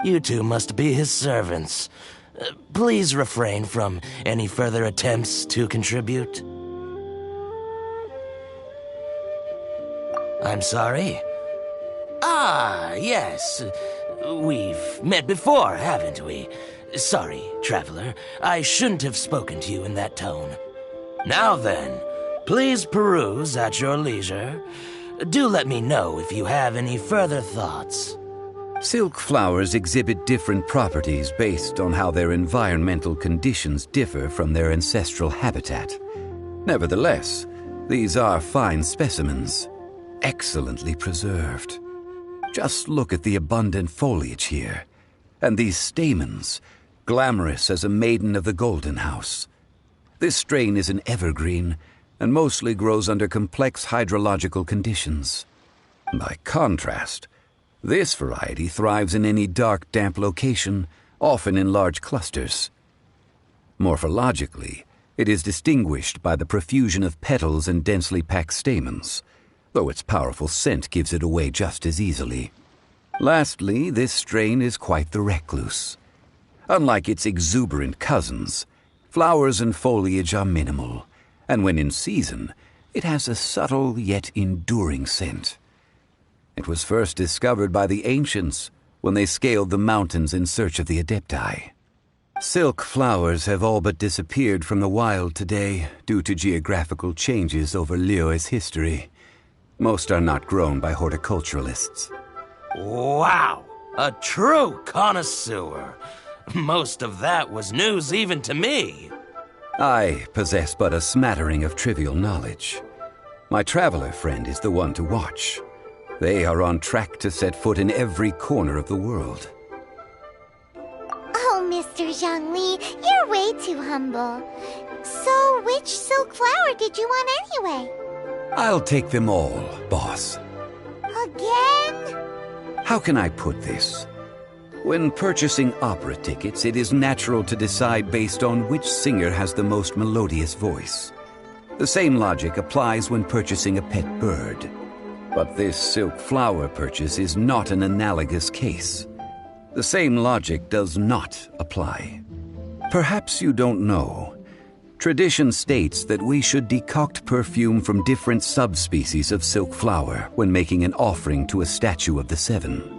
You two must be his servants. Please refrain from any further attempts to contribute. I'm sorry? Ah, yes. We've met before, haven't we? Sorry, traveler. I shouldn't have spoken to you in that tone. Now then, please peruse at your leisure. Do let me know if you have any further thoughts. Silk flowers exhibit different properties based on how their environmental conditions differ from their ancestral habitat. Nevertheless, these are fine specimens, excellently preserved. Just look at the abundant foliage here, and these stamens, glamorous as a maiden of the Golden House. This strain is an evergreen, and mostly grows under complex hydrological conditions. By contrast, this variety thrives in any dark, damp location, often in large clusters. Morphologically, it is distinguished by the profusion of petals and densely packed stamens, though its powerful scent gives it away just as easily. Lastly, this strain is quite the recluse. Unlike its exuberant cousins, flowers and foliage are minimal, and when in season, it has a subtle yet enduring scent. It was first discovered by the ancients when they scaled the mountains in search of the adepti. Silk flowers have all but disappeared from the wild today due to geographical changes over Liyue's history. Most are not grown by horticulturalists. Wow! A true connoisseur! Most of that was news even to me. I possess but a smattering of trivial knowledge. My traveler friend is the one to watch. They are on track to set foot in every corner of the world. Oh, Mr. Zhongli, you're way too humble. So, which silk flower did you want anyway? I'll take them all, boss. Again? How can I put this? When purchasing opera tickets, it is natural to decide based on which singer has the most melodious voice. The same logic applies when purchasing a pet bird. But this silk flower purchase is not an analogous case. The same logic does not apply. Perhaps you don't know. Tradition states that we should decoct perfume from different subspecies of silk flower when making an offering to a statue of the seven.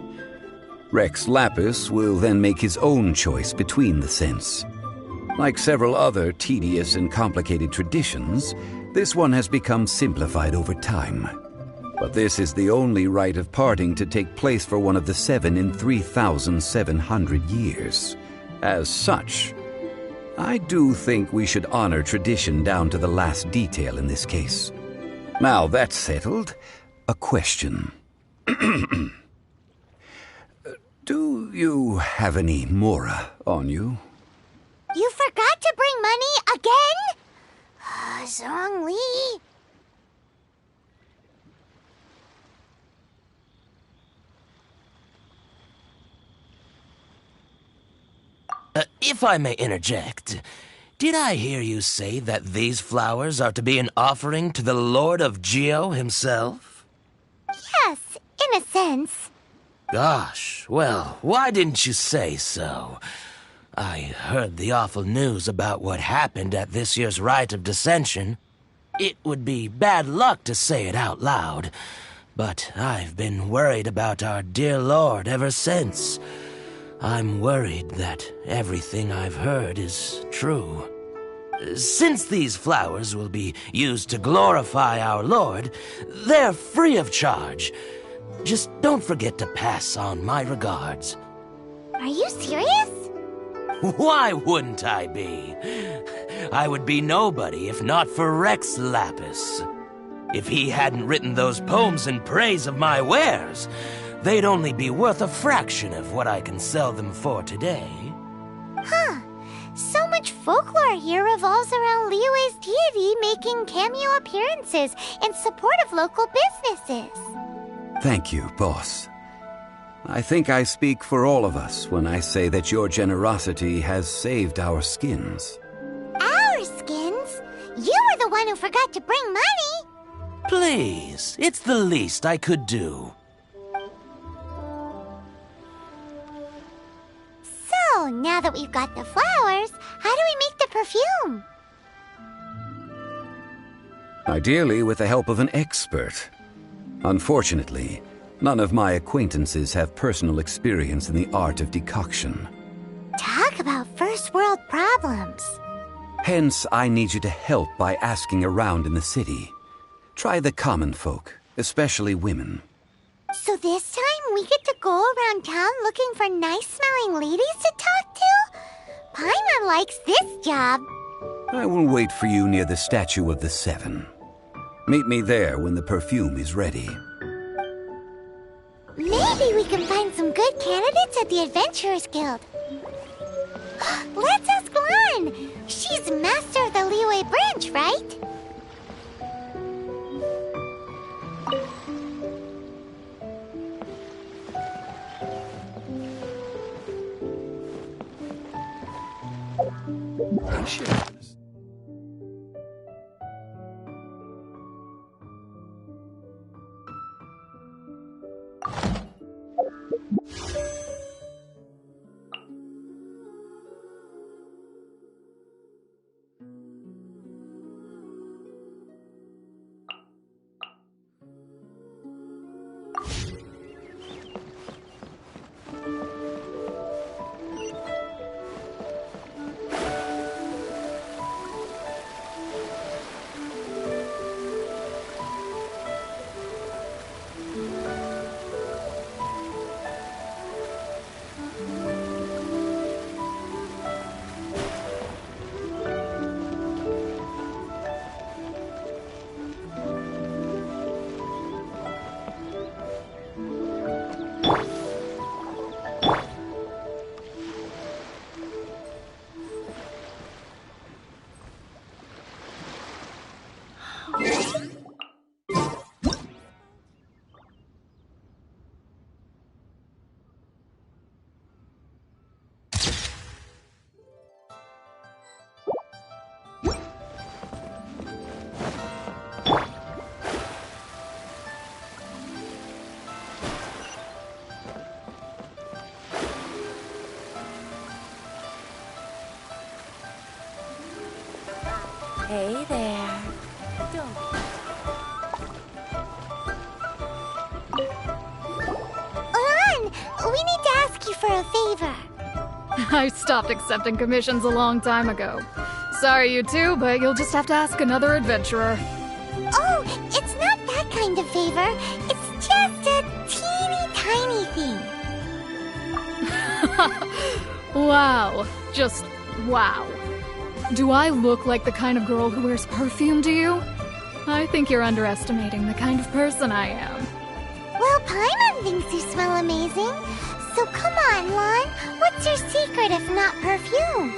Rex Lapis will then make his own choice between the scents. Like several other tedious and complicated traditions, this one has become simplified over time. But this is the only rite of parting to take place for one of the seven in 3,700 years. As such, I do think we should honor tradition down to the last detail in this case. Now that's settled, a question. Do you have any mora on you? You forgot to bring money again? Zhongli. If I may interject, did I hear you say that these flowers are to be an offering to the Lord of Geo himself? Yes, in a sense. Gosh, well, why didn't you say so? I heard the awful news about what happened at this year's Rite of Dissension. It would be bad luck to say it out loud, but I've been worried about our dear Lord ever since. I'm worried that everything I've heard is true. Since these flowers will be used to glorify our Lord, they're free of charge. Just don't forget to pass on my regards. Are you serious? Why wouldn't I be? I would be nobody if not for Rex Lapis. If he hadn't written those poems in praise of my wares, they'd only be worth a fraction of what I can sell them for today. Huh. So much folklore here revolves around Liyue's deity making cameo appearances in support of local businesses. Thank you, boss. I think I speak for all of us when I say that your generosity has saved our skins. Our skins? You were the one who forgot to bring money. Please, it's the least I could do. So, now that we've got the flowers, how do we make the perfume? Ideally with the help of an expert. Unfortunately, none of my acquaintances have personal experience in the art of decoction. Talk about first world problems. Hence, I need you to help by asking around in the city. Try the common folk, especially women. So this time we get to go around town looking for nice-smelling ladies to talk to? Paimon likes this job. I will wait for you near the Statue of the Seven. Meet me there when the perfume is ready. Maybe we can find some good candidates at the Adventurers Guild. Let's ask Lan. She's master of the Liyue branch, right? Hey there. Lan, we need to ask you for a favor. I stopped accepting commissions a long time ago. Sorry, you two, but you'll just have to ask another adventurer. Oh, it's not that kind of favor. It's just a teeny tiny thing. Wow. Just wow. Do I look like the kind of girl who wears perfume to you? I think you're underestimating the kind of person I am. Well, Paimon thinks you smell amazing, So come on, Lon. What's your secret if not perfume?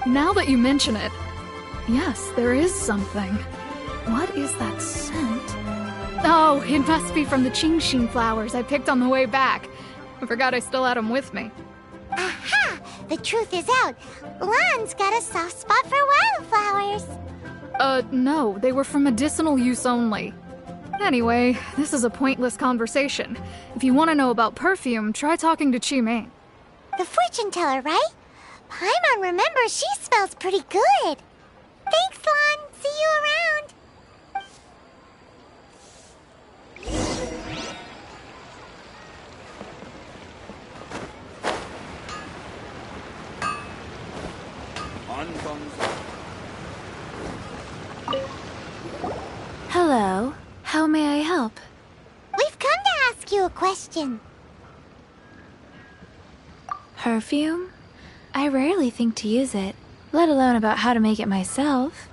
Now that you mention it, yes, there is something. What is that scent? Oh, it must be from the Qingxin flowers I picked on the way back. I forgot I still had them with me. Aha! The truth is out. Lon's got a soft spot for wildflowers. No, they were for medicinal use only. Anyway, this is a pointless conversation. If you want to know about perfume, try talking to Chi Ming. The fortune teller, right? Paimon remembers she smells pretty good. Thanks, Lon. See you around. Hello. How may I help? We've come to ask you a question. Perfume? I rarely think to use it, let alone about how to make it myself.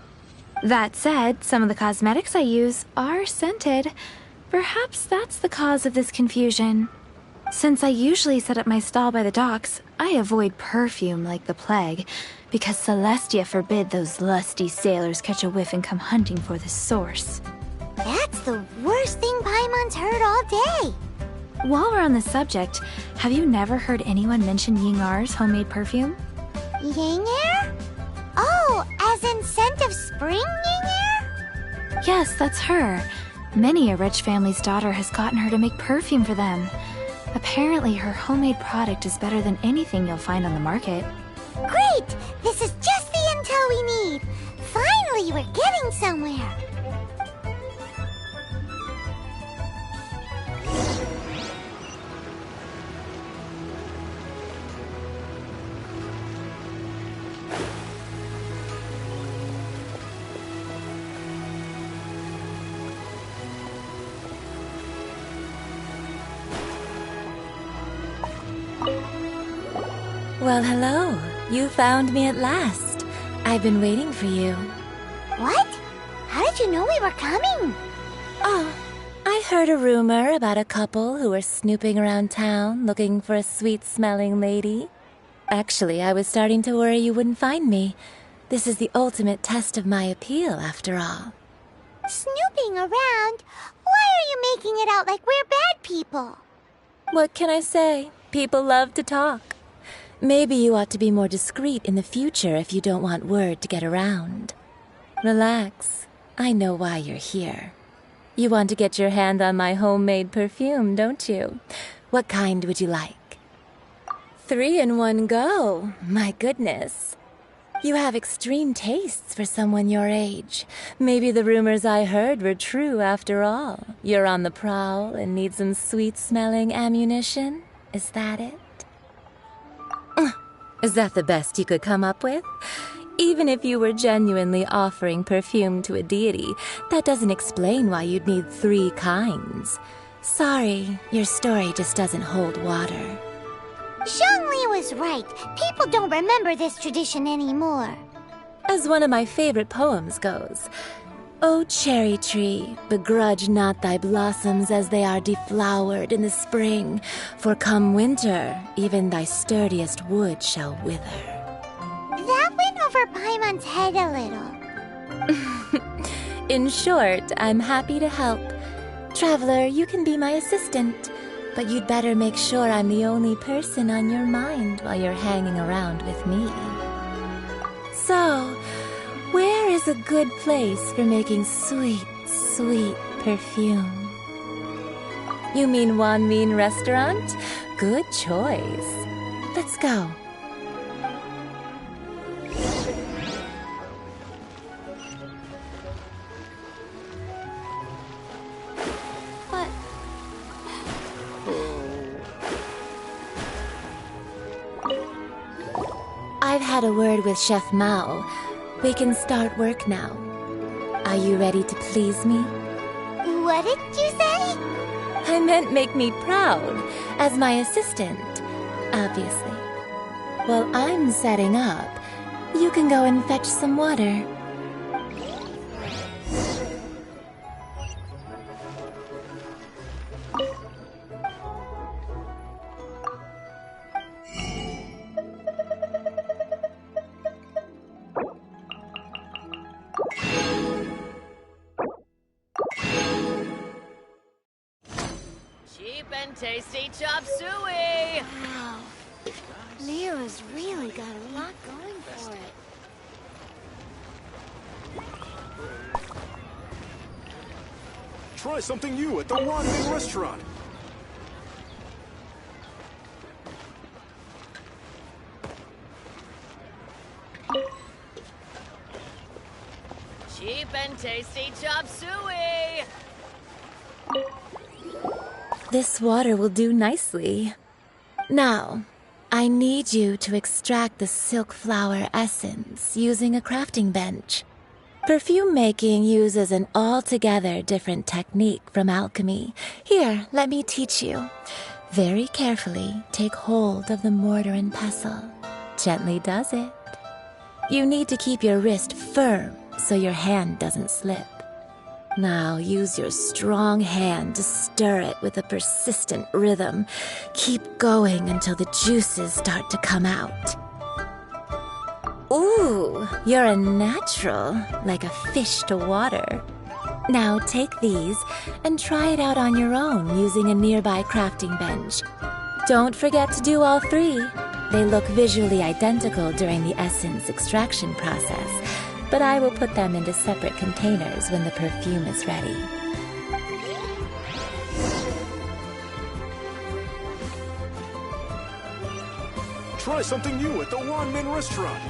That said, some of the cosmetics I use are scented. Perhaps that's the cause of this confusion. Since I usually set up my stall by the docks, I avoid perfume like the plague, because Celestia forbid those lusty sailors catch a whiff and come hunting for the source. That's the worst thing Paimon's heard all day. While we're on the subject, have you never heard anyone mention Ying'ar's homemade perfume? Ying'er? Oh, as in scent of spring Ying'er? Yes, that's her. Many a rich family's daughter has gotten her to make perfume for them. Apparently, her homemade product is better than anything you'll find on the market. Great! This is just the intel we need. Finally, we're getting somewhere. Well, hello. You found me at last. I've been waiting for you. What? How did you know we were coming? Oh, I heard a rumor about a couple who were snooping around town looking for a sweet-smelling lady. Actually, I was starting to worry you wouldn't find me. This is the ultimate test of my appeal, after all. Snooping around? Why are you making it out like we're bad people? What can I say? People love to talk. Maybe you ought to be more discreet in the future if you don't want word to get around. Relax. I know why you're here. You want to get your hand on my homemade perfume, don't you? What kind would you like? 3 in one go. My goodness. You have extreme tastes for someone your age. Maybe the rumors I heard were true after all. You're on the prowl and need some sweet-smelling ammunition? Is that it? Is that the best you could come up with? Even if you were genuinely offering perfume to a deity, that doesn't explain why you'd need 3 kinds. Sorry, your story just doesn't hold water. Zhongli was right. People don't remember this tradition anymore. As one of my favorite poems goes, O cherry tree, begrudge not thy blossoms as they are deflowered in the spring, for come winter, even thy sturdiest wood shall wither. That went over Paimon's head a little. In short, I'm happy to help. Traveler, you can be my assistant, but you'd better make sure I'm the only person on your mind while you're hanging around with me. So, where is a good place for making sweet, sweet perfume? You mean Wanmin Restaurant? Good choice. Let's go. But... I've had a word with Chef Mao. We can start work now. Are you ready to please me? What did you say? I meant make me proud, as my assistant, obviously. While I'm setting up, you can go and fetch some water. tasty chop suey! Wow. Lyra's really got a lot going for it. Try something new at the Ramen restaurant. Cheap and tasty chop suey! This water will do nicely. Now, I need you to extract the silk flower essence using a crafting bench. Perfume making uses an altogether different technique from alchemy. Here, let me teach you. Very carefully, take hold of the mortar and pestle. Gently does it. You need to keep your wrist firm so your hand doesn't slip. Now use your strong hand to stir it with a persistent rhythm. Keep going until the juices start to come out. Ooh, you're a natural, like a fish to water. Now take these and try it out on your own using a nearby crafting bench. Don't forget to do all three. They look visually identical during the essence extraction process, but I will put them into separate containers when the perfume is ready. Try something new at the Ramen restaurant.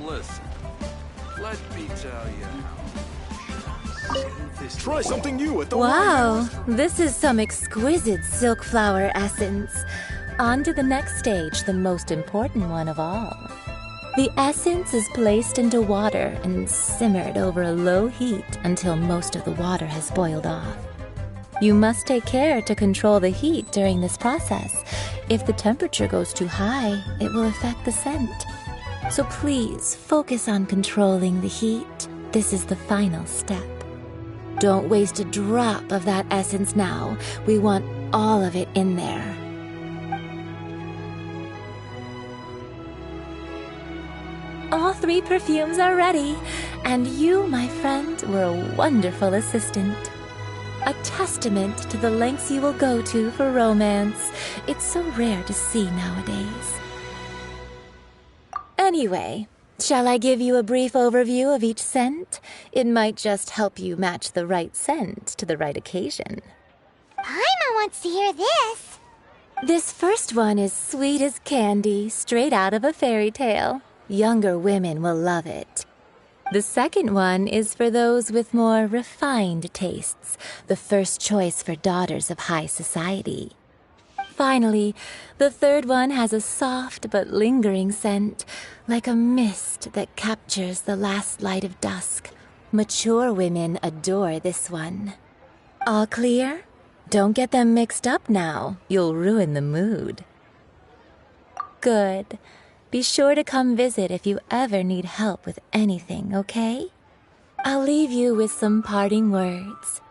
Listen, let me tell you how. Try something new at the Wow, this is some exquisite silk flower essence. On to the next stage, the most important one of all. The essence is placed into water and simmered over a low heat until most of the water has boiled off. You must take care to control the heat during this process. If the temperature goes too high, it will affect the scent. So please focus on controlling the heat. This is the final step. Don't waste a drop of that essence now. We want all of it in there. All three perfumes are ready, and you, my friend, were a wonderful assistant. A testament to the lengths you will go to for romance. It's so rare to see nowadays. Anyway, shall I give you a brief overview of each scent? It might just help you match the right scent to the right occasion. Paimon wants to hear this. This first one is sweet as candy, straight out of a fairy tale. Younger women will love it. The second one is for those with more refined tastes, the first choice for daughters of high society. Finally, the third one has a soft but lingering scent, like a mist that captures the last light of dusk. Mature women adore this one. All clear? Don't get them mixed up now. You'll ruin the mood. Good. Be sure to come visit if you ever need help with anything, okay? I'll leave you with some parting words.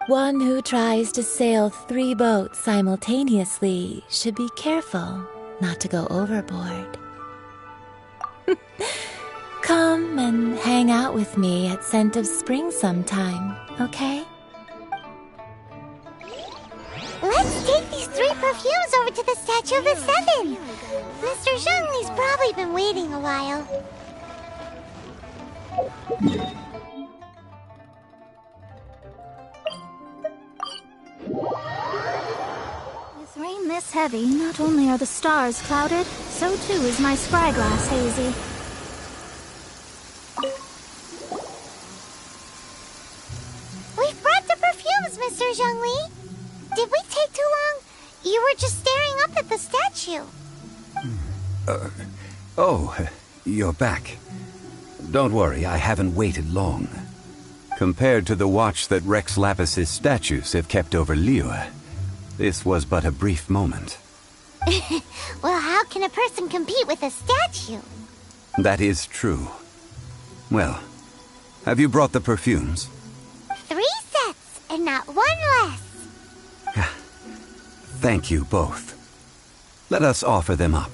One who tries to sail 3 boats simultaneously should be careful not to go overboard. Come and hang out with me at Scent of Spring sometime, okay? Let's take these 3 perfumes over to the Statue of the Seven. Mr. Zhongli's probably been waiting a while. With rain this heavy, not only are the stars clouded, so too is my scryglass hazy. We've brought the perfumes, Mr. Zhongli. Did we take too long? You were just staring up at the statue. You're back. Don't worry, I haven't waited long. Compared to the watch that Rex Lapis's statues have kept over Liyue, this was but a brief moment. Well, how can a person compete with a statue? That is true. Well, have you brought the perfumes? 3 sets, and not 1 less. Thank you both. Let us offer them up.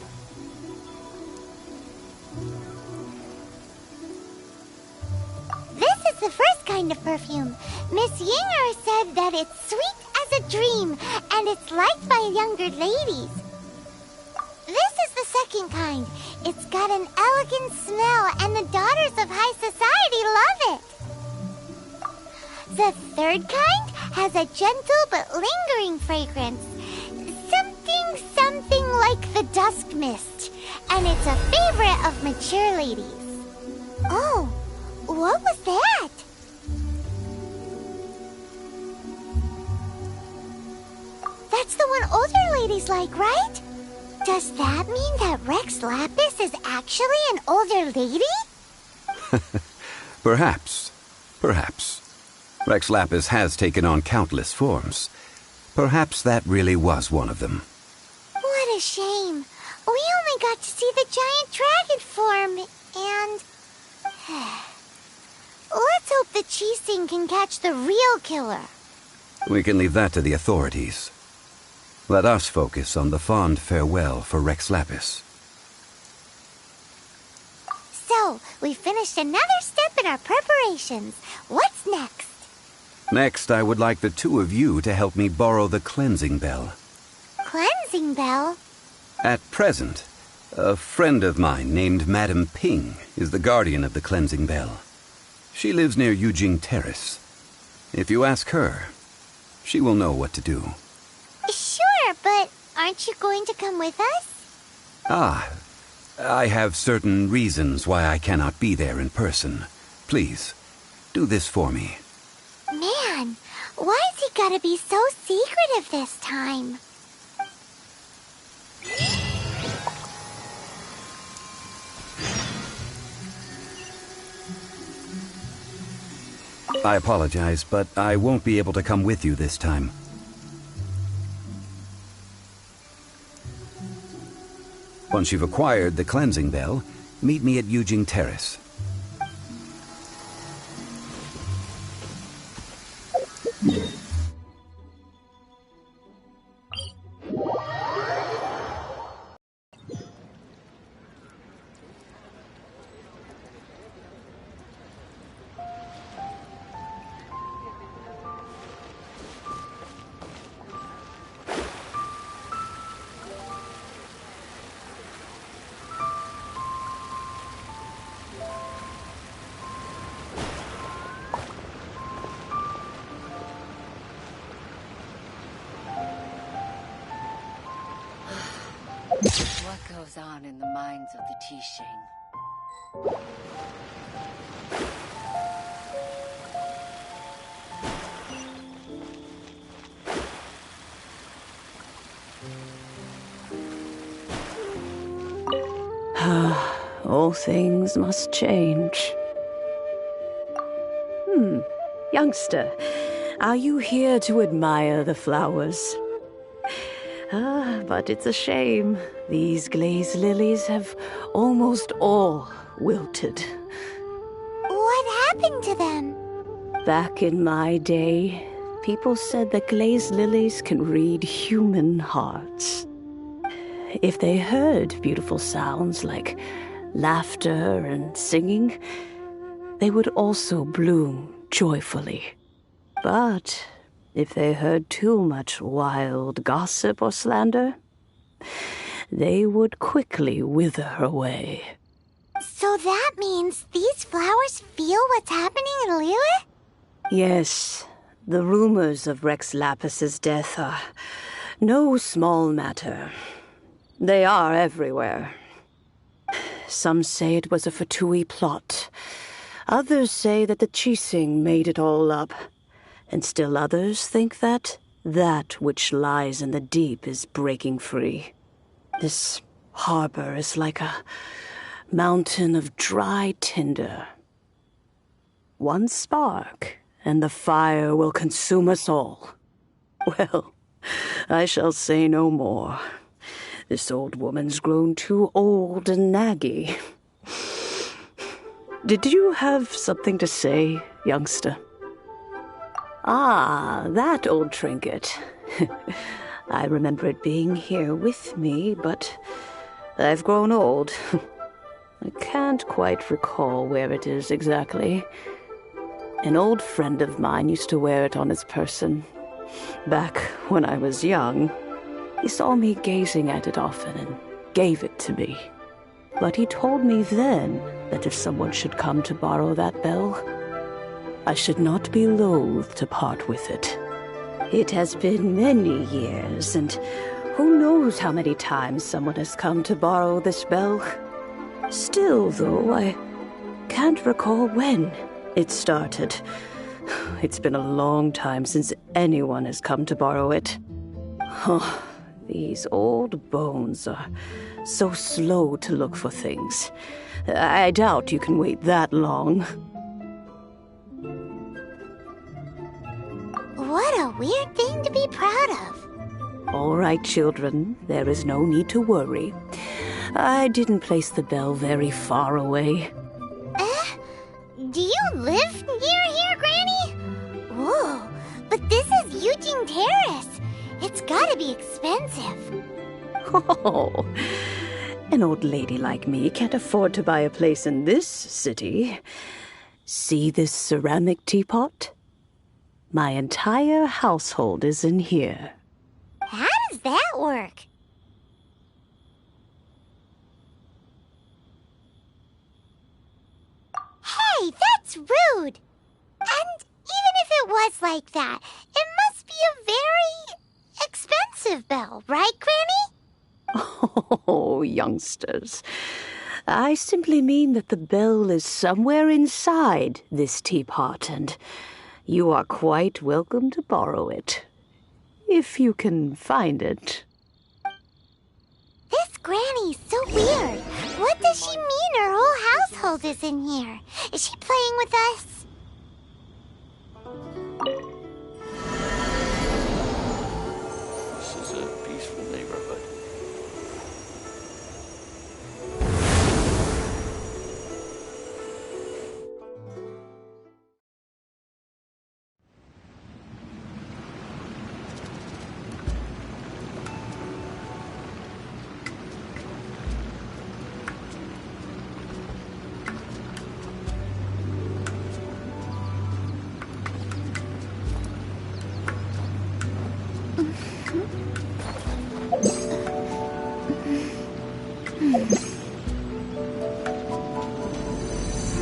This is the first kind of perfume. Miss Yinger said that it's sweet as a dream, and it's liked by younger ladies. This is the second kind. It's got an elegant smell, and the daughters of high society love it. The third kind has a gentle but lingering fragrance. Something like the dusk mist, and it's a favorite of mature ladies. Oh, what was that? That's the one older ladies like, right? Does that mean that Rex Lapis is actually an older lady? Perhaps. Rex Lapis has taken on countless forms. Perhaps that really was one of them. What a shame. We only got to see the giant dragon form, and... Let's hope that Qixing can catch the real killer. We can leave that to the authorities. Let us focus on the fond farewell for Rex Lapis. So, we finished another step in our preparations. What's next? Next, I would like the 2 of you to help me borrow the cleansing bell. Cleansing bell? At present, a friend of mine named Madame Ping is the guardian of the cleansing bell. She lives near Yujing Terrace. If you ask her, she will know what to do. Sure, but aren't you going to come with us? I have certain reasons why I cannot be there in person. Please, do this for me. Man, why's he gotta be so secretive this time? I apologize, but I won't be able to come with you this time. Once you've acquired the cleansing bell, meet me at Yujing Terrace. What goes on in the minds of the Tixing? All things must change. Youngster, are you here to admire the flowers? But it's a shame. These glazed lilies have almost all wilted. What happened to them? Back in my day, people said that glazed lilies can read human hearts. If they heard beautiful sounds like laughter and singing, they would also bloom joyfully. But if they heard too much wild gossip or slander, they would quickly wither away. So that means these flowers feel what's happening in Liyue? Yes, the rumors of Rex Lapis's death are no small matter. They are everywhere. Some say it was a Fatui plot. Others say that the Qixing made it all up. And still others think that which lies in the deep is breaking free. This harbor is like a mountain of dry tinder. One spark, and the fire will consume us all. Well, I shall say no more. This old woman's grown too old and naggy. Did you have something to say, youngster? Ah, that old trinket. I remember it being here with me, but I've grown old. I can't quite recall where it is exactly. An old friend of mine used to wear it on his person. Back when I was young, he saw me gazing at it often and gave it to me. But he told me then that if someone should come to borrow that bell, I should not be loath to part with it. It has been many years, and who knows how many times someone has come to borrow this bell. Still, though, I can't recall when it started. It's been a long time since anyone has come to borrow it. Oh, these old bones are so slow to look for things. I doubt you can wait that long. What a weird thing to be proud of. All right, children, there is no need to worry. I didn't place the bell very far away. Do you live near here, Granny? Whoa, but this is Eugene Terrace. It's gotta be expensive. Oh, an old lady like me can't afford to buy a place in this city. See this ceramic teapot? My entire household is in here. How does that work? Hey, that's rude! And even if it was like that, it must be a very expensive bell, right, Granny? Oh, youngsters. I simply mean that the bell is somewhere inside this teapot, and you are quite welcome to borrow it, if you can find it. This Granny's so weird. What does she mean her whole household is in here? Is she playing with us? This is a peaceful neighborhood.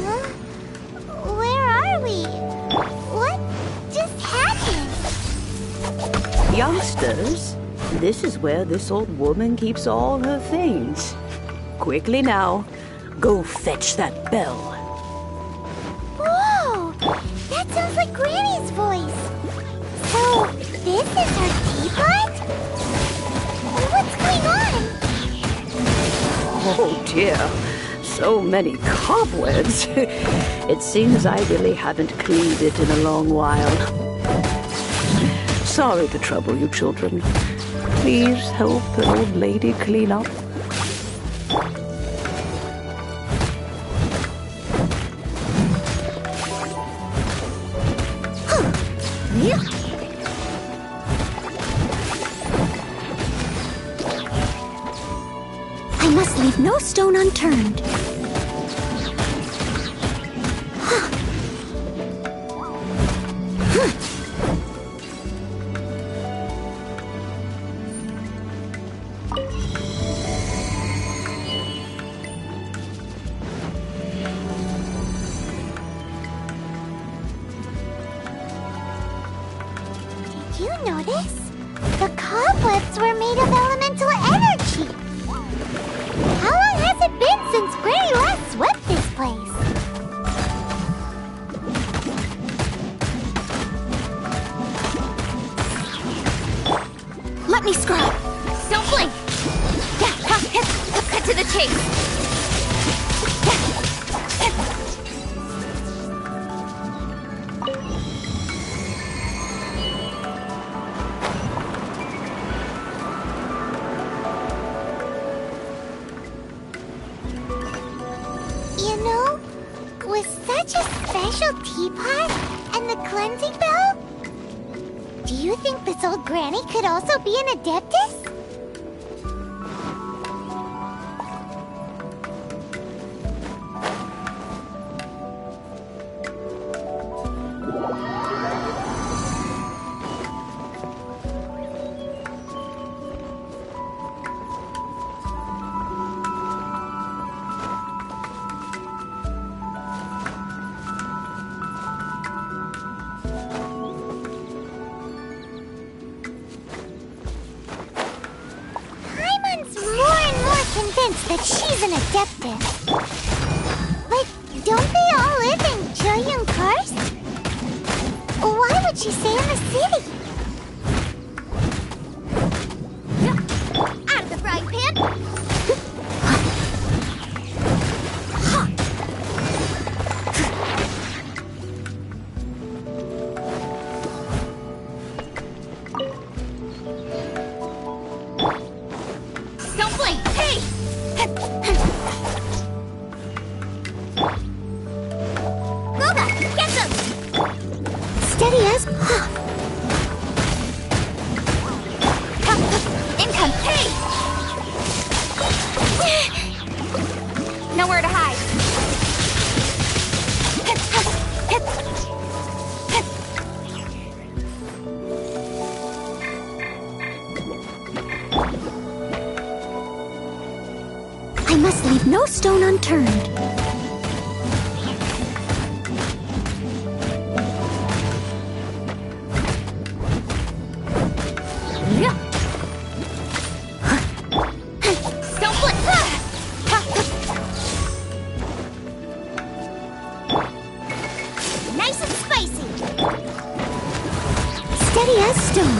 Huh? Where are we? What just happened? Youngsters, this is where this old woman keeps all her things. Quickly now, go fetch that bell. Whoa! That sounds like Granny's voice. So, this is her teapot? What's going on? Oh dear, so many cobwebs. It seems I really haven't cleaned it in a long while. Sorry to trouble you, children. Please help an old lady clean up. must leave no stone unturned. Did you notice? The cobwebs were made of elemental energy. How long has it been since Granny last swept this place? Let me scrub. Don't blink. Cut to the chase. You know, with such a special teapot and the cleansing bell, do you think this old granny could also be an adeptus? Convinced that she's an adeptus. But don't they all live in Jueyun Karst? Why would she stay in the city? Out of the frying pan! Don't blink! Hey! Roga, get them! Steady as... Income! Hey! Nowhere to hide. I must leave no stone unturned. Don't blink! Nice and spicy! Steady as stone.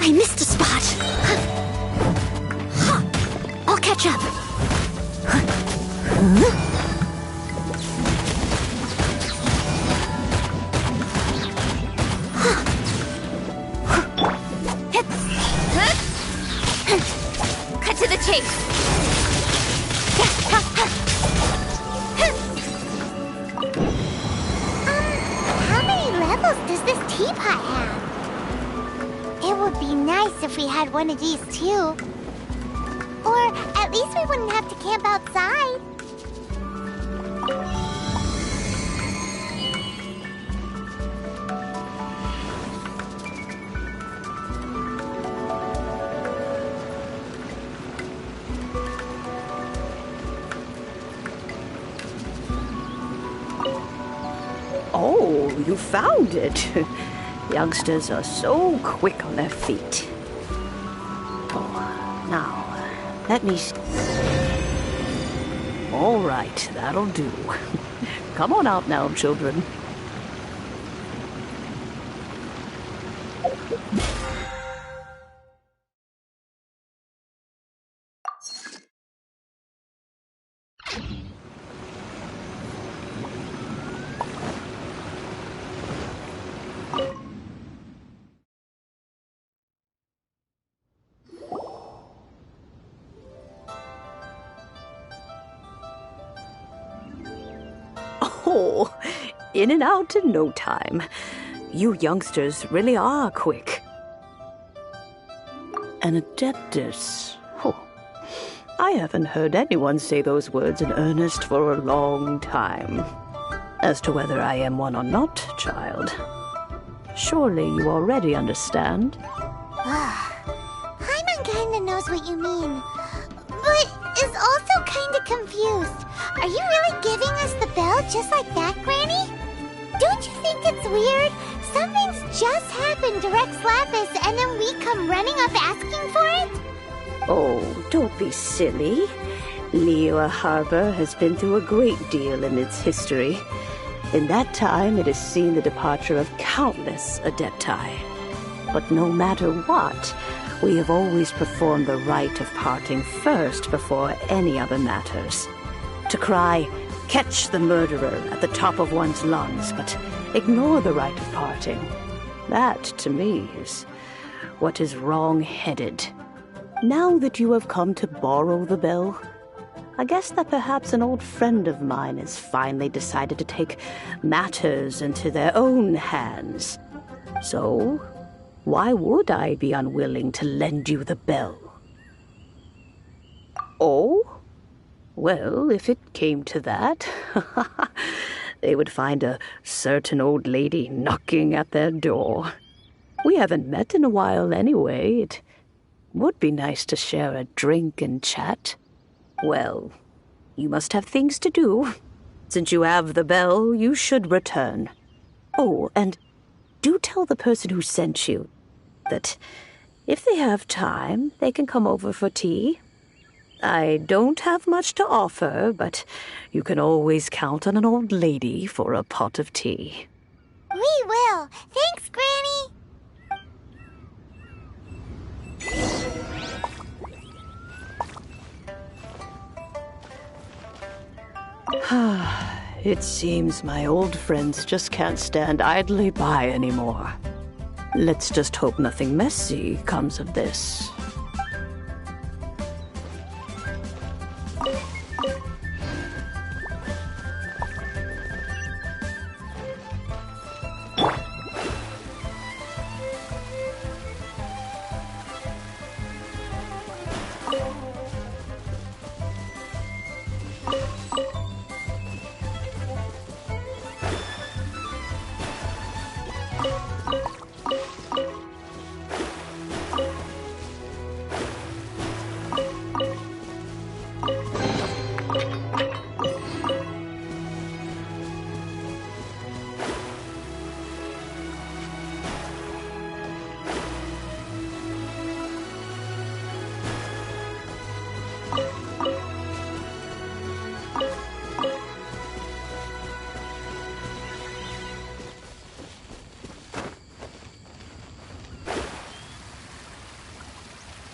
I missed a spot. I'll catch up. Cut to the chase! How many levels does this teapot have? It would be nice if we had one of these too. Or at least we wouldn't have to camp outside. Oh, you found it. Youngsters are so quick on their feet. Oh, now, let me... All right, that'll do. Come on out now, children. Oh, in and out in no time. You youngsters really are quick. An adeptus. Oh, I haven't heard anyone say those words in earnest for a long time. As to whether I am one or not, child, surely you already understand. Paimon kinda knows what you mean, but is also kinda confused. Are you really giving us the bell just like that, Granny? Don't you think it's weird? Something's just happened to Rex Lapis and then we come running up asking for it? Oh, don't be silly. Liyue Harbor has been through a great deal in its history. In that time, it has seen the departure of countless adepti. But no matter what, we have always performed the rite of parting first before any other matters. To cry, "Catch the murderer," at the top of one's lungs, but ignore the rite of parting. That, to me, is what is wrong-headed. Now that you have come to borrow the bell, I guess that perhaps an old friend of mine has finally decided to take matters into their own hands. So, why would I be unwilling to lend you the bell? Oh? Well, if it came to that, they would find a certain old lady knocking at their door. We haven't met in a while anyway. It would be nice to share a drink and chat. Well, you must have things to do. Since you have the bell, you should return. Oh, and do tell the person who sent you that if they have time, they can come over for tea. I don't have much to offer, but you can always count on an old lady for a pot of tea. We will. Thanks, Granny. It seems my old friends just can't stand idly by anymore. Let's just hope nothing messy comes of this.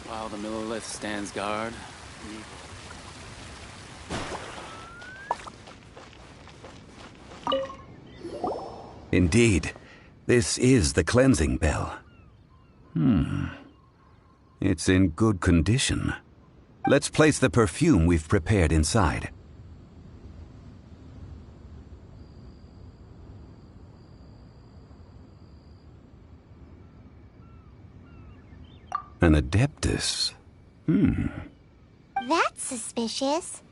While the Millilith stands guard. Indeed, this is the cleansing bell. It's in good condition. Let's place the perfume we've prepared inside. An adeptus. That's suspicious.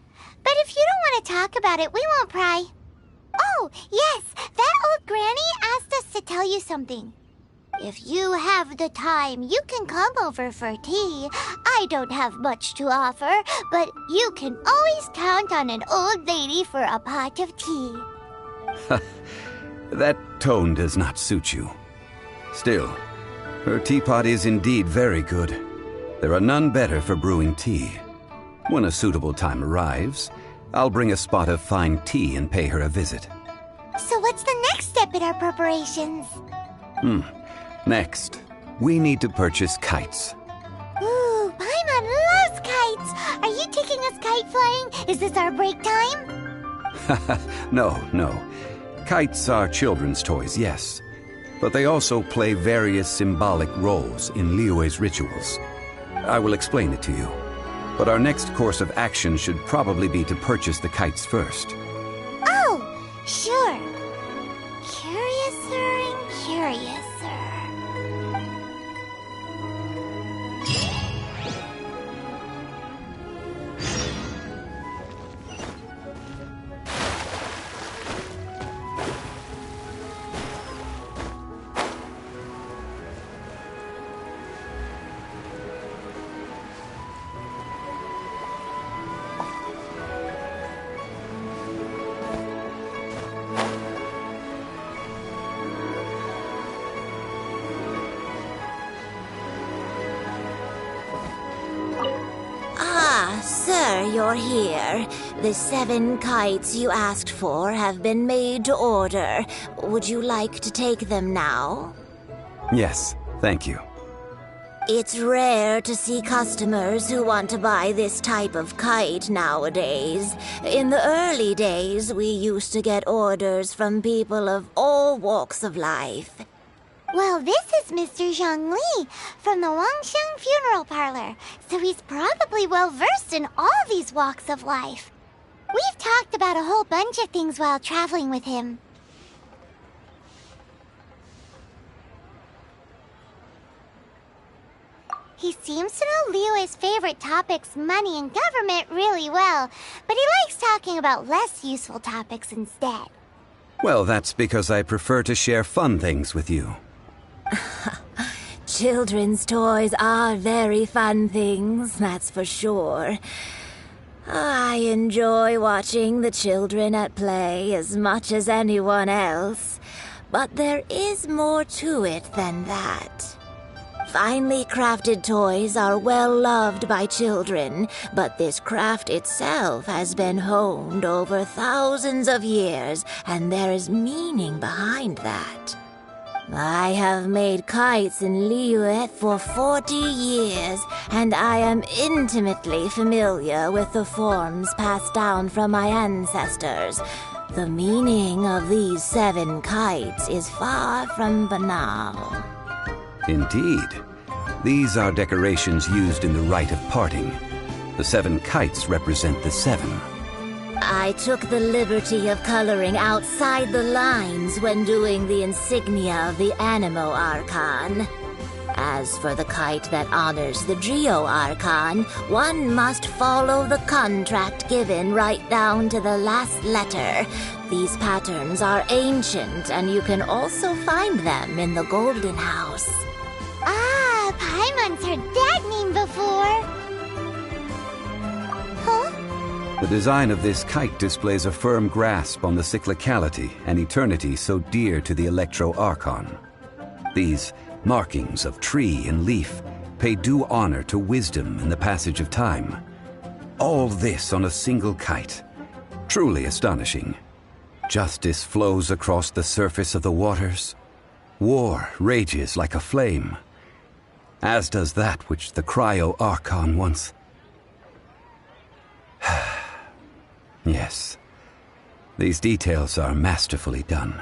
But if you don't want to talk about it, we won't pry. Oh, yes, that old granny asked us to tell you something. If you have the time, you can come over for tea. I don't have much to offer, but you can always count on an old lady for a pot of tea. That tone does not suit you. Still, her teapot is indeed very good. There are none better for brewing tea. When a suitable time arrives, I'll bring a spot of fine tea and pay her a visit. So what's the next step in our preparations? Next, we need to purchase kites. Ooh, Paimon loves kites! Are you taking us kite flying? Is this our break time? No. Kites are children's toys, yes. But they also play various symbolic roles in Liyue's rituals. I will explain it to you. But our next course of action should probably be to purchase the kites first. Oh, Sure. Curiouser and curiouser. Sir, you're here. The 7 kites you asked for have been made to order. Would you like to take them now? Yes, thank you. It's rare to see customers who want to buy this type of kite nowadays. In the early days, we used to get orders from people of all walks of life. Well, this is Mr. Zhongli from the Wangsheng Funeral Parlor, so he's probably well-versed in all these walks of life. We've talked about a whole bunch of things while traveling with him. He seems to know Liyue's favorite topics, money and government, really well, but he likes talking about less useful topics instead. Well, that's because I prefer to share fun things with you. Children's toys are very fun things, that's for sure. I enjoy watching the children at play as much as anyone else, but there is more to it than that. Finely crafted toys are well loved by children, but this craft itself has been honed over thousands of years, and there is meaning behind that. I have made kites in Liyue for 40 years, and I am intimately familiar with the forms passed down from my ancestors. The meaning of these 7 kites is far from banal. Indeed. These are decorations used in the rite of parting. The 7 kites represent the 7. I took the liberty of coloring outside the lines when doing the insignia of the Animo Archon. As for the kite that honors the Geo Archon, one must follow the contract given right down to the last letter. These patterns are ancient, and you can also find them in the Golden House. Ah, Paimon's heard that name before. Huh? The design of this kite displays a firm grasp on the cyclicality and eternity so dear to the Electro Archon. These markings of tree and leaf pay due honor to wisdom and the passage of time. All this on a single kite. Truly astonishing. Justice flows across the surface of the waters. War rages like a flame. As does that which the Cryo Archon once... Yes, these details are masterfully done.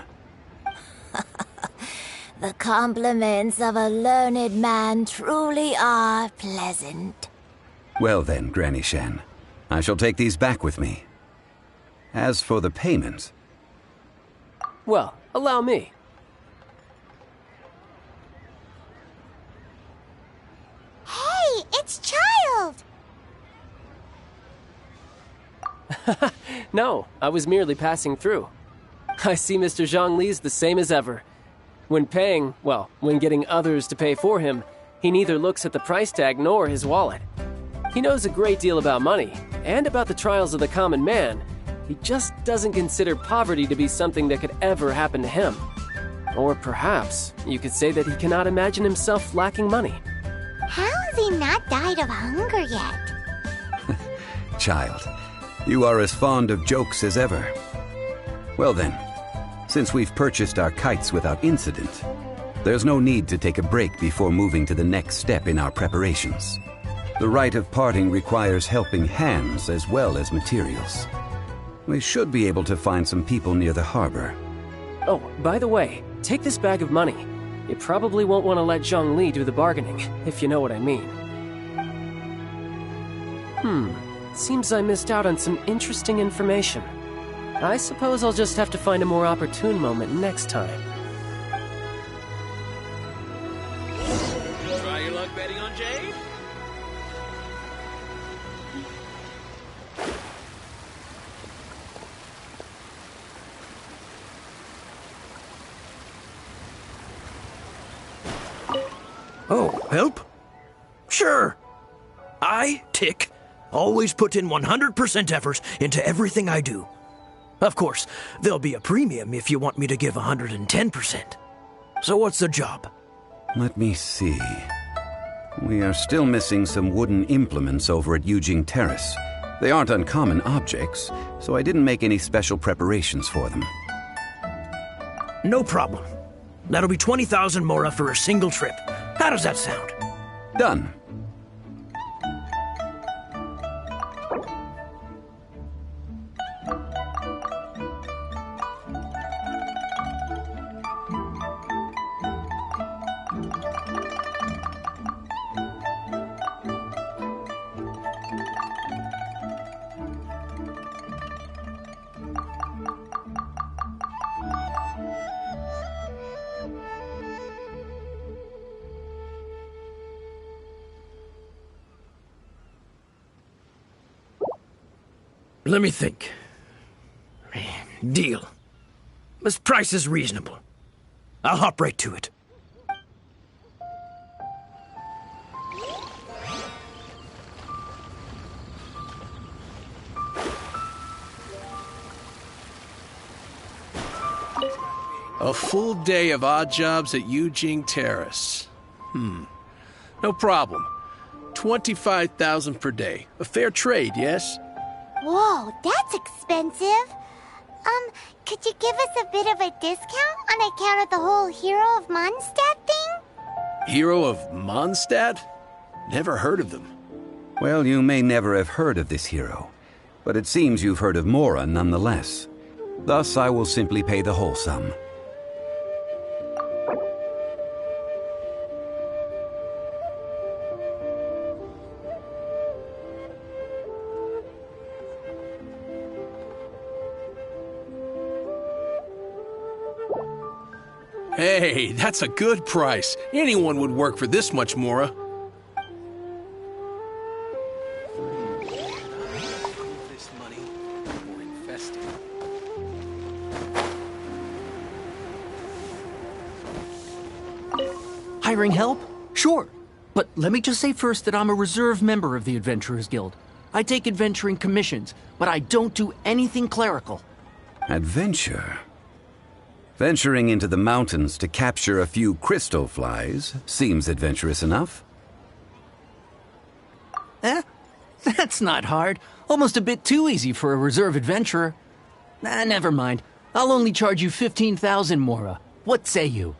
The compliments of a learned man truly are pleasant. Well then, Granny Shan, I shall take these back with me. As for the payment... Well, allow me. Hey, it's Child! No, I was merely passing through. I see Mr. Zhongli's the same as ever. When paying, well, when getting others to pay for him, he neither looks at the price tag nor his wallet. He knows a great deal about money, and about the trials of the common man. He just doesn't consider poverty to be something that could ever happen to him. Or perhaps you could say that he cannot imagine himself lacking money. How has he not died of hunger yet? Child, you are as fond of jokes as ever. Well then, since we've purchased our kites without incident, there's no need to take a break before moving to the next step in our preparations. The rite of parting requires helping hands as well as materials. We should be able to find some people near the harbor. Oh, by the way, take this bag of money. You probably won't want to let Zhongli do the bargaining, if you know what I mean. Seems I missed out on some interesting information. I suppose I'll just have to find a more opportune moment next time. Try your luck betting on Jade? Oh, help? Sure. I, Tick, always put in 100% effort into everything I do. Of course, there'll be a premium if you want me to give 110%. So what's the job? Let me see. We are still missing some wooden implements over at Yujing Terrace. They aren't uncommon objects, so I didn't make any special preparations for them. No problem. That'll be 20,000 mora for a single trip. How does that sound? Done. Let me think. Deal. This price is reasonable. I'll hop right to it. A full day of odd jobs at Yujing Terrace. No problem. 25,000 per day. A fair trade, yes? Whoa, that's expensive. Could you give us a bit of a discount on account of the whole Hero of Mondstadt thing? Hero of Mondstadt? Never heard of them. Well, you may never have heard of this hero, but it seems you've heard of Mora nonetheless. Thus, I will simply pay the whole sum. Hey, that's a good price. Anyone would work for this much, Mora. This money or invest it. Hiring help? Sure. But let me just say first that I'm a reserve member of the Adventurers Guild. I take adventuring commissions, but I don't do anything clerical. Adventure? Venturing into the mountains to capture a few crystal flies seems adventurous enough. That's not hard. Almost a bit too easy for a reserve adventurer. Never mind. I'll only charge you 15,000 mora. What say you?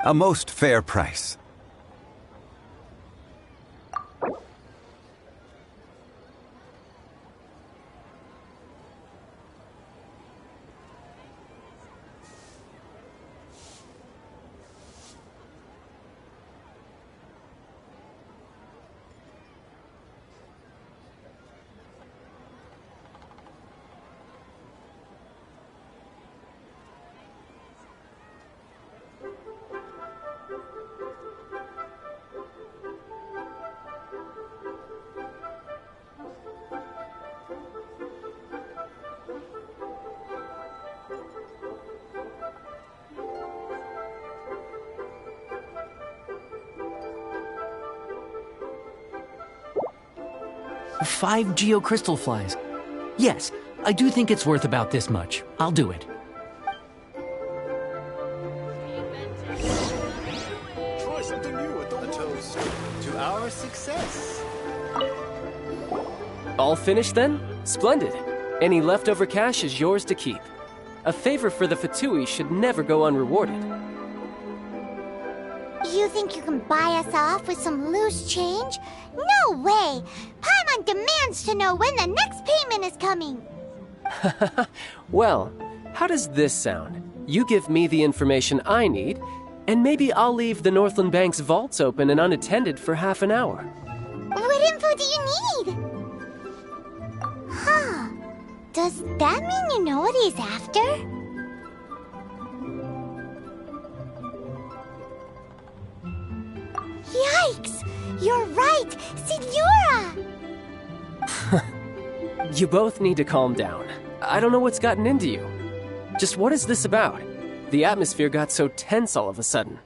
A most fair price. Five geocrystal flies. Yes, I do think it's worth about this much. I'll do it. Try something new at the A toast to our success. All finished then? Splendid. Any leftover cash is yours to keep. A favor for the Fatui should never go unrewarded. You think you can buy us off with some loose change? No way! Paimon demands to know when the next payment is coming! Well, how does this sound? You give me the information I need, and maybe I'll leave the Northland Bank's vaults open and unattended for half an hour. What info do you need? Huh. Does that mean you know what he's after? Yikes! You're right! Signora! You both need to calm down. I don't know what's gotten into you. Just what is this about? The atmosphere got so tense all of a sudden.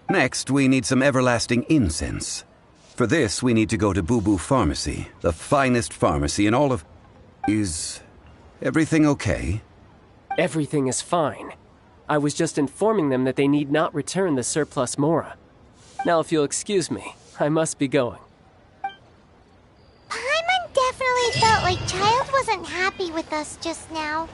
Next, we need some everlasting incense. For this, we need to go to Boo Boo Pharmacy, the finest pharmacy in all of... Is everything okay? Everything is fine. I was just informing them that they need not return the surplus Mora. Now, if you'll excuse me, I must be going. Paimon definitely felt like Child wasn't happy with us just now.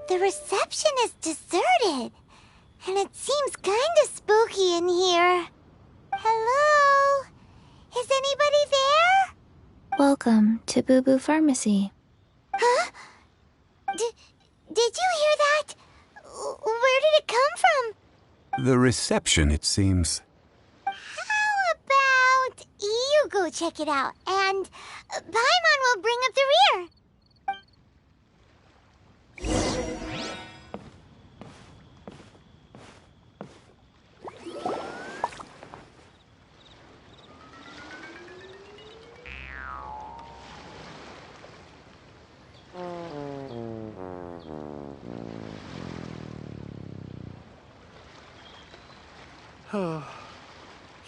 The reception is deserted, and it seems kinda spooky in here. Hello? Is anybody there? Welcome to Boo Boo Pharmacy. Huh? Did you hear that? Where did it come from? The reception, it seems. How about you go check it out, and Paimon will bring up the rear.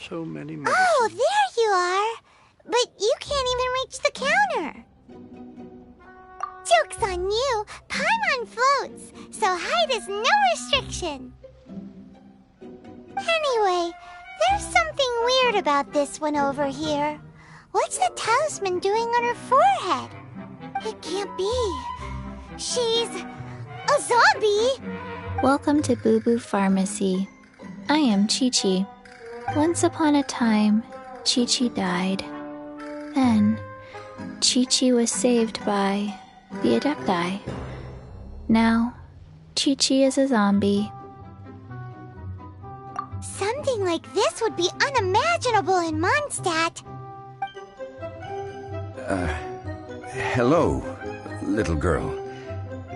So many medicines. Oh, there you are! But you can't even reach the counter. Joke's on you! Paimon floats, so height is no restriction. Anyway, there's something weird about this one over here. What's the talisman doing on her forehead? It can't be. She's a zombie! Welcome to Boo Boo Pharmacy. I am Chi-Chi. Once upon a time, Chi-Chi died. Then, Chi-Chi was saved by the Adepti. Now, Chi-Chi is a zombie. Something like this would be unimaginable in Mondstadt. Hello, little girl.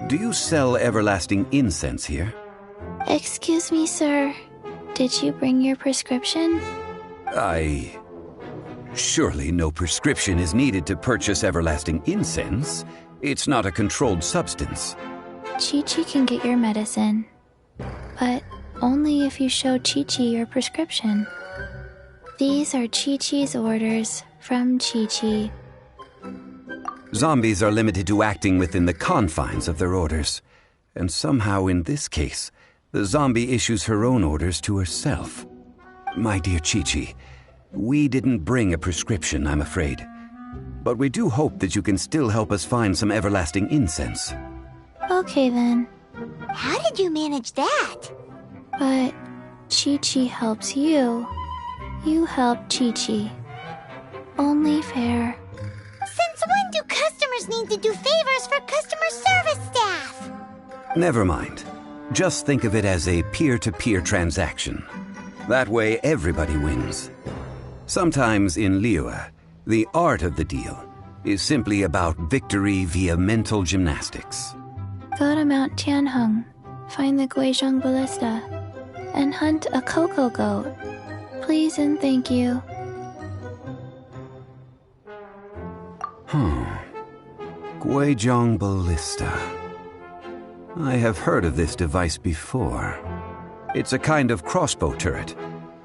Do you sell everlasting incense here? Excuse me, sir. Did you bring your prescription? Surely no prescription is needed to purchase everlasting incense. It's not a controlled substance. Chi-Chi can get your medicine, but only if you show Chi-Chi your prescription. These are Chi-Chi's orders from Chi-Chi. Zombies are limited to acting within the confines of their orders. And somehow in this case, the zombie issues her own orders to herself. My dear Chi-Chi, we didn't bring a prescription, I'm afraid. But we do hope that you can still help us find some everlasting incense. Okay then. How did you manage that? But Chi-Chi helps you. You help Chi-Chi. Only fair. Since when do customers need to do favors for customer service staff? Never mind. Just think of it as a peer-to-peer transaction. That way, everybody wins. Sometimes in Liyue, the art of the deal is simply about victory via mental gymnastics. Go to Mount Tianheng, find the Guizhong Ballista, and hunt a cocoa goat. Please and thank you. Guizhong Ballista. I have heard of this device before. It's a kind of crossbow turret,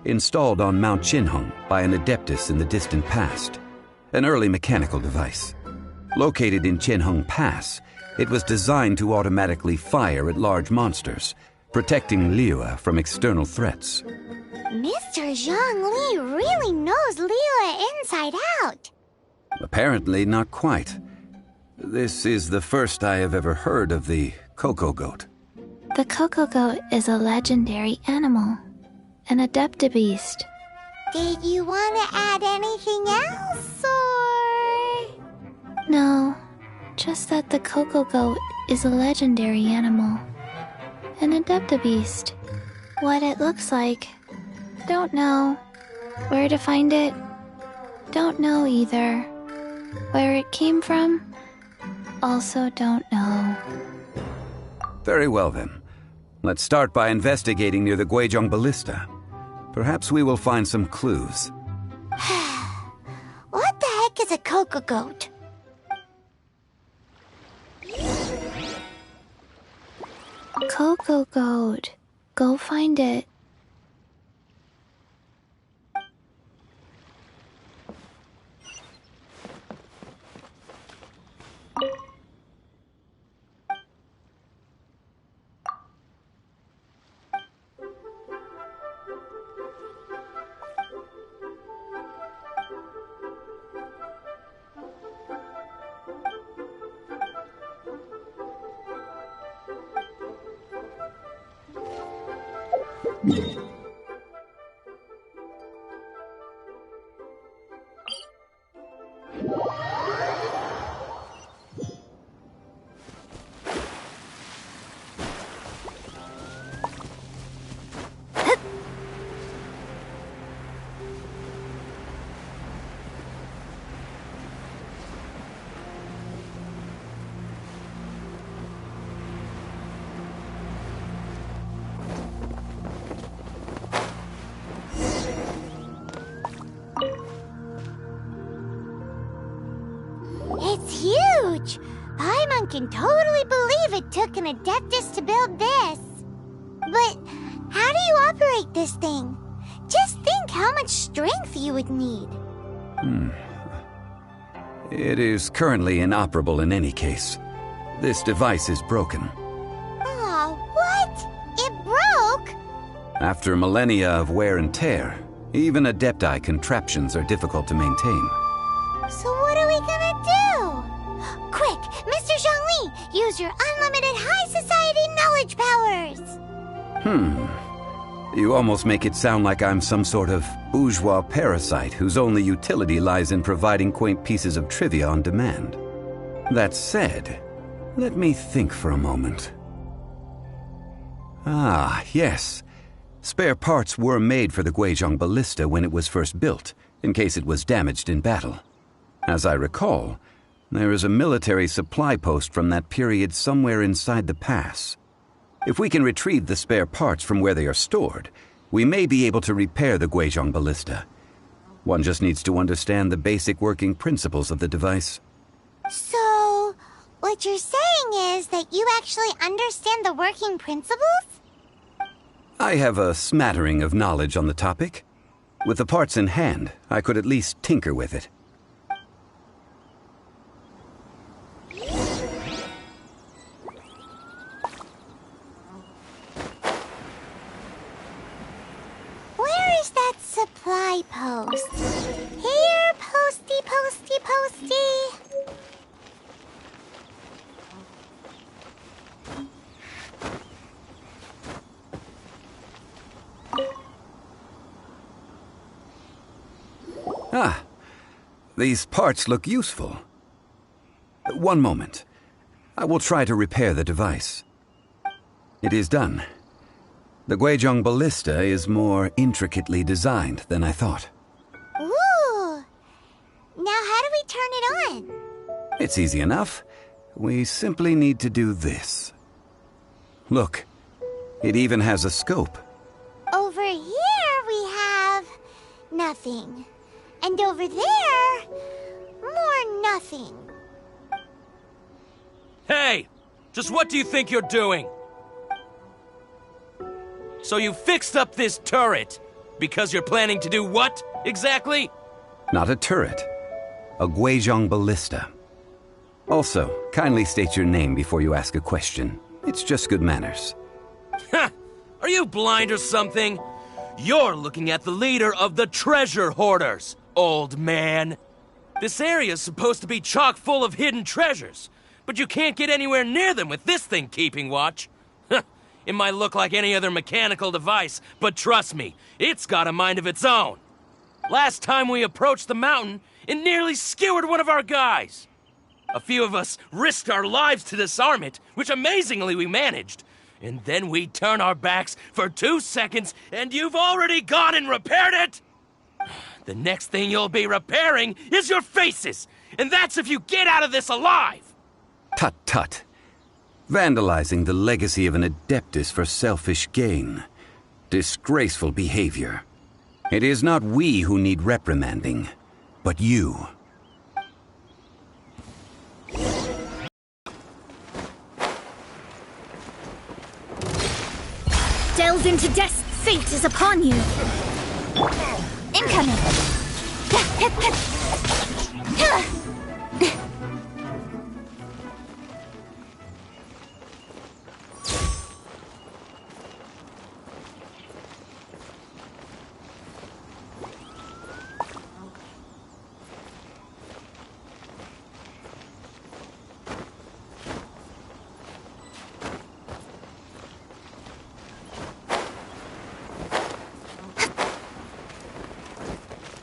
installed on Mount Qinheng by an adeptus in the distant past. An early mechanical device. Located in Qinheng Pass, it was designed to automatically fire at large monsters, protecting Liyue from external threats. Mr. Zhongli really knows Liyue inside out. Apparently not quite. This is the first I have ever heard of the cocoa goat. The cocoa goat is a legendary animal, an adeptabeast. Did you want to add anything else, or...? No, just that the cocoa goat is a legendary animal, an adeptabeast. What it looks like, don't know. Where to find it, don't know either. Where it came from, also don't know. Very well then. Let's start by investigating near the Guizhong Ballista. Perhaps we will find some clues. What the heck is a cocoa goat? Cocoa goat. Go find it. It's huge! Paimon can totally believe it took an adeptus to build this. But how do you operate this thing? Just think how much strength you would need. It is currently inoperable in any case. This device is broken. Aw, what? It broke? After millennia of wear and tear, even adepti contraptions are difficult to maintain. So what are we gonna do? Quick, Mr. Zhongli, use your unlimited high society knowledge powers! You almost make it sound like I'm some sort of bourgeois parasite whose only utility lies in providing quaint pieces of trivia on demand. That said, let me think for a moment. Ah, yes. Spare parts were made for the Guizhong Ballista when it was first built, in case it was damaged in battle. As I recall, there is a military supply post from that period somewhere inside the pass. If we can retrieve the spare parts from where they are stored, we may be able to repair the Guizhong Ballista. One just needs to understand the basic working principles of the device. So, what you're saying is that you actually understand the working principles? I have a smattering of knowledge on the topic. With the parts in hand, I could at least tinker with it. Where is that supply post? Here, posty, posty, posty. Ah, these parts look useful. One moment. I will try to repair the device. It is done. The Guizhong Ballista is more intricately designed than I thought. Ooh, Now how do we turn it on? It's easy enough. We simply need to do this. Look, it even has a scope. Over here we have nothing. And over there, more nothing. Hey! Just what do you think you're doing? So you fixed up this turret because you're planning to do what, exactly? Not a turret. A Guizhong ballista. Also, kindly state your name before you ask a question. It's just good manners. Ha! Are you blind or something? You're looking at the leader of the treasure hoarders, old man. This area's supposed to be chock full of hidden treasures, but you can't get anywhere near them with this thing keeping watch. It might look like any other mechanical device, but trust me, it's got a mind of its own. Last time we approached the mountain, it nearly skewered one of our guys. A few of us risked our lives to disarm it, which amazingly we managed. And then we turn our backs for 2 seconds, and you've already gone and repaired it? The next thing you'll be repairing is your faces, and that's if you get out of this alive! Tut tut. Vandalizing the legacy of an Adeptus for selfish gain. Disgraceful behavior. It is not we who need reprimanding, but you. Delves into death's fate is upon you. Incoming.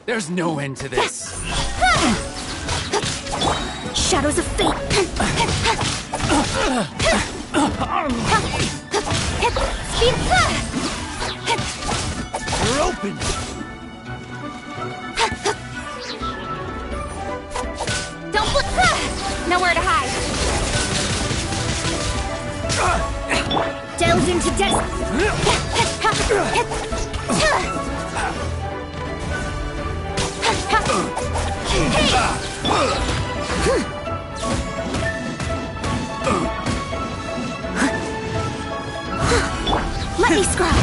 There's no end to this. Shadows of fate. You're open. Don't look. Nowhere to hide. Delves into death. Let me scry.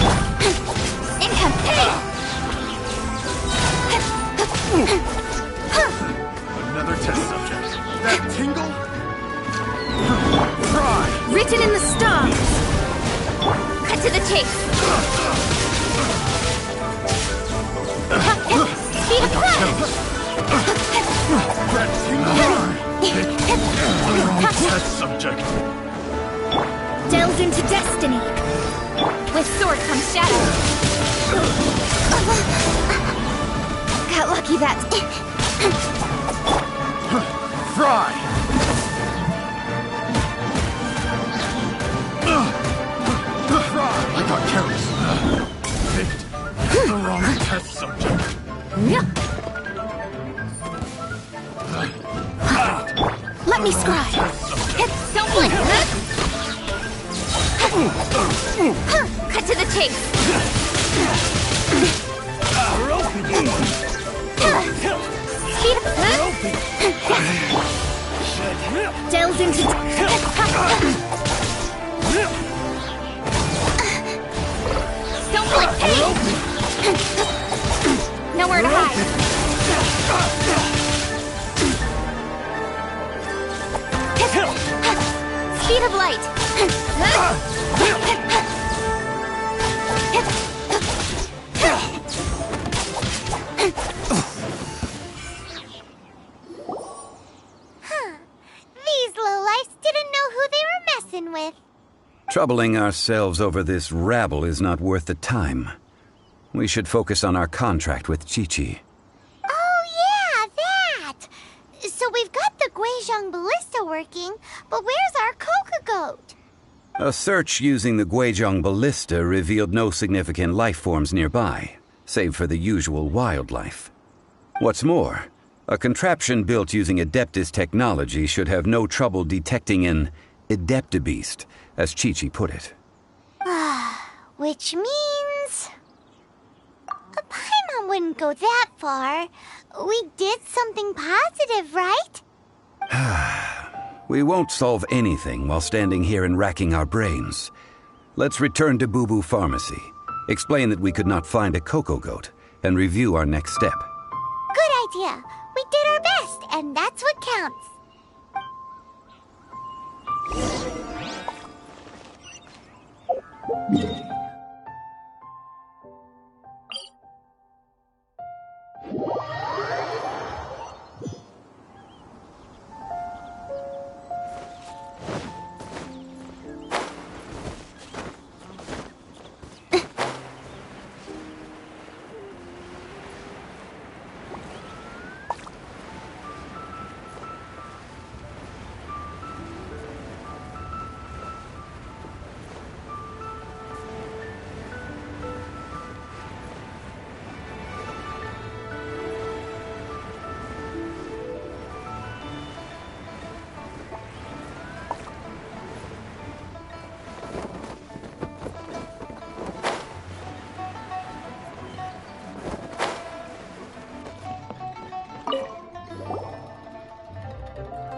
Income. Another test subject. That tingle? Try. Written in the stars. Cut to the chase. Speed of play. That tingle? Wrong test subject. Delves into destiny. With sword comes shadow. Got lucky that. Fry. I got careless. Picked the wrong test subject. Let me scry. Don't blink. Cut to the chase. Speed up. Delves into. Don't blink. Nowhere to hide. Speed of light. These lowlifes didn't know who they were messing with. Troubling ourselves over this rabble is not worth the time. We should focus on our contract with Chi-Chi. Oh yeah, that! So we've got the Guizhong ballista working, but where's our Coca goat? A search using the Guizhong ballista revealed no significant life forms nearby, save for the usual wildlife. What's more, A contraption built using Adeptus technology should have no trouble detecting an Adeptabeast, as Chi-Chi put it. Which means... Paimon wouldn't go that far. We did something positive, right? We won't solve anything while standing here and racking our brains. Let's return to Boo Boo Pharmacy, explain that we could not find a Coco Goat, and review our next step. Good idea. We did our best, and that's what counts.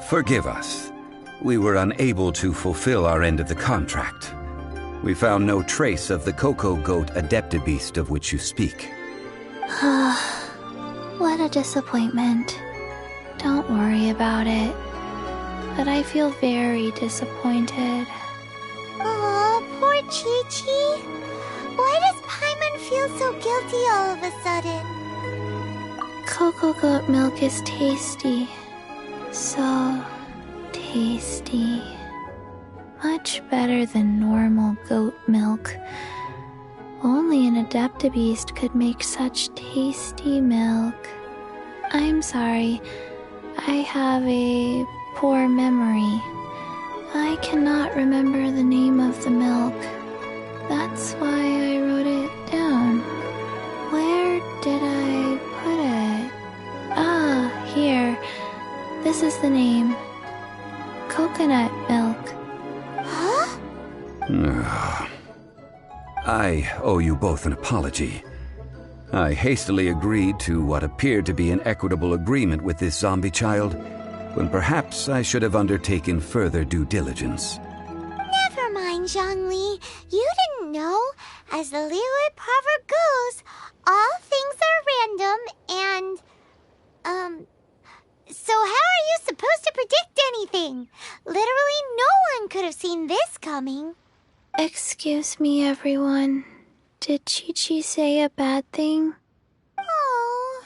Forgive us. We were unable to fulfill our end of the contract. We found no trace of the Coco Goat Adeptabeast of which you speak. What a disappointment. Don't worry about it. But I feel very disappointed. Oh, poor Chi-Chi. Why does Paimon feel so guilty all of a sudden? Coco Goat milk is tasty. So tasty. Much better than normal goat milk. Only an Adeptabeast could make such tasty milk. I'm sorry. I have a poor memory. I cannot remember the name of the milk. That's why I wrote it down. Where did I put it? Ah, here. This is the name. Coconut milk. Huh? I owe you both an apology. I hastily agreed to what appeared to be an equitable agreement with this zombie child, when perhaps I should have undertaken further due diligence. Never mind, Zhongli. You didn't know. As the Liyue proverb goes, all things are random and, so how are you supposed to predict anything? Literally no one could have seen this coming. Excuse me, everyone. Did Chi-Chi say a bad thing? Oh,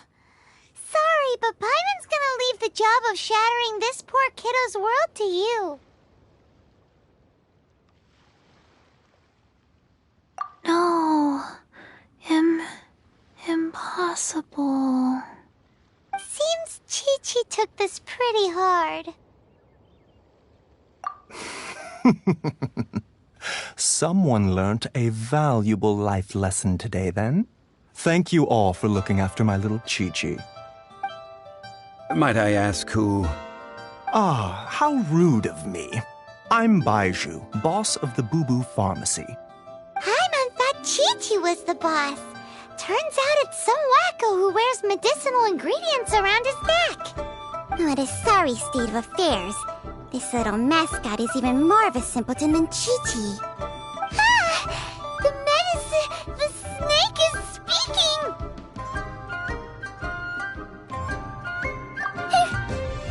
sorry, but Paimon's gonna leave the job of shattering this poor kiddo's world to you. No. Impossible. Seems Chi-Chi took this pretty hard. Someone learnt a valuable life lesson today, then. Thank you all for looking after my little Chi-Chi. Might I ask who... Ah, how rude of me. I'm Baiju, boss of the Boo Boo Pharmacy. Paimon thought Chi-Chi was the boss. Turns out it's some wacko who wears medicinal ingredients around his neck. What a sorry state of affairs. This little mascot is even more of a simpleton than Chi-Chi. Ah! The snake is speaking!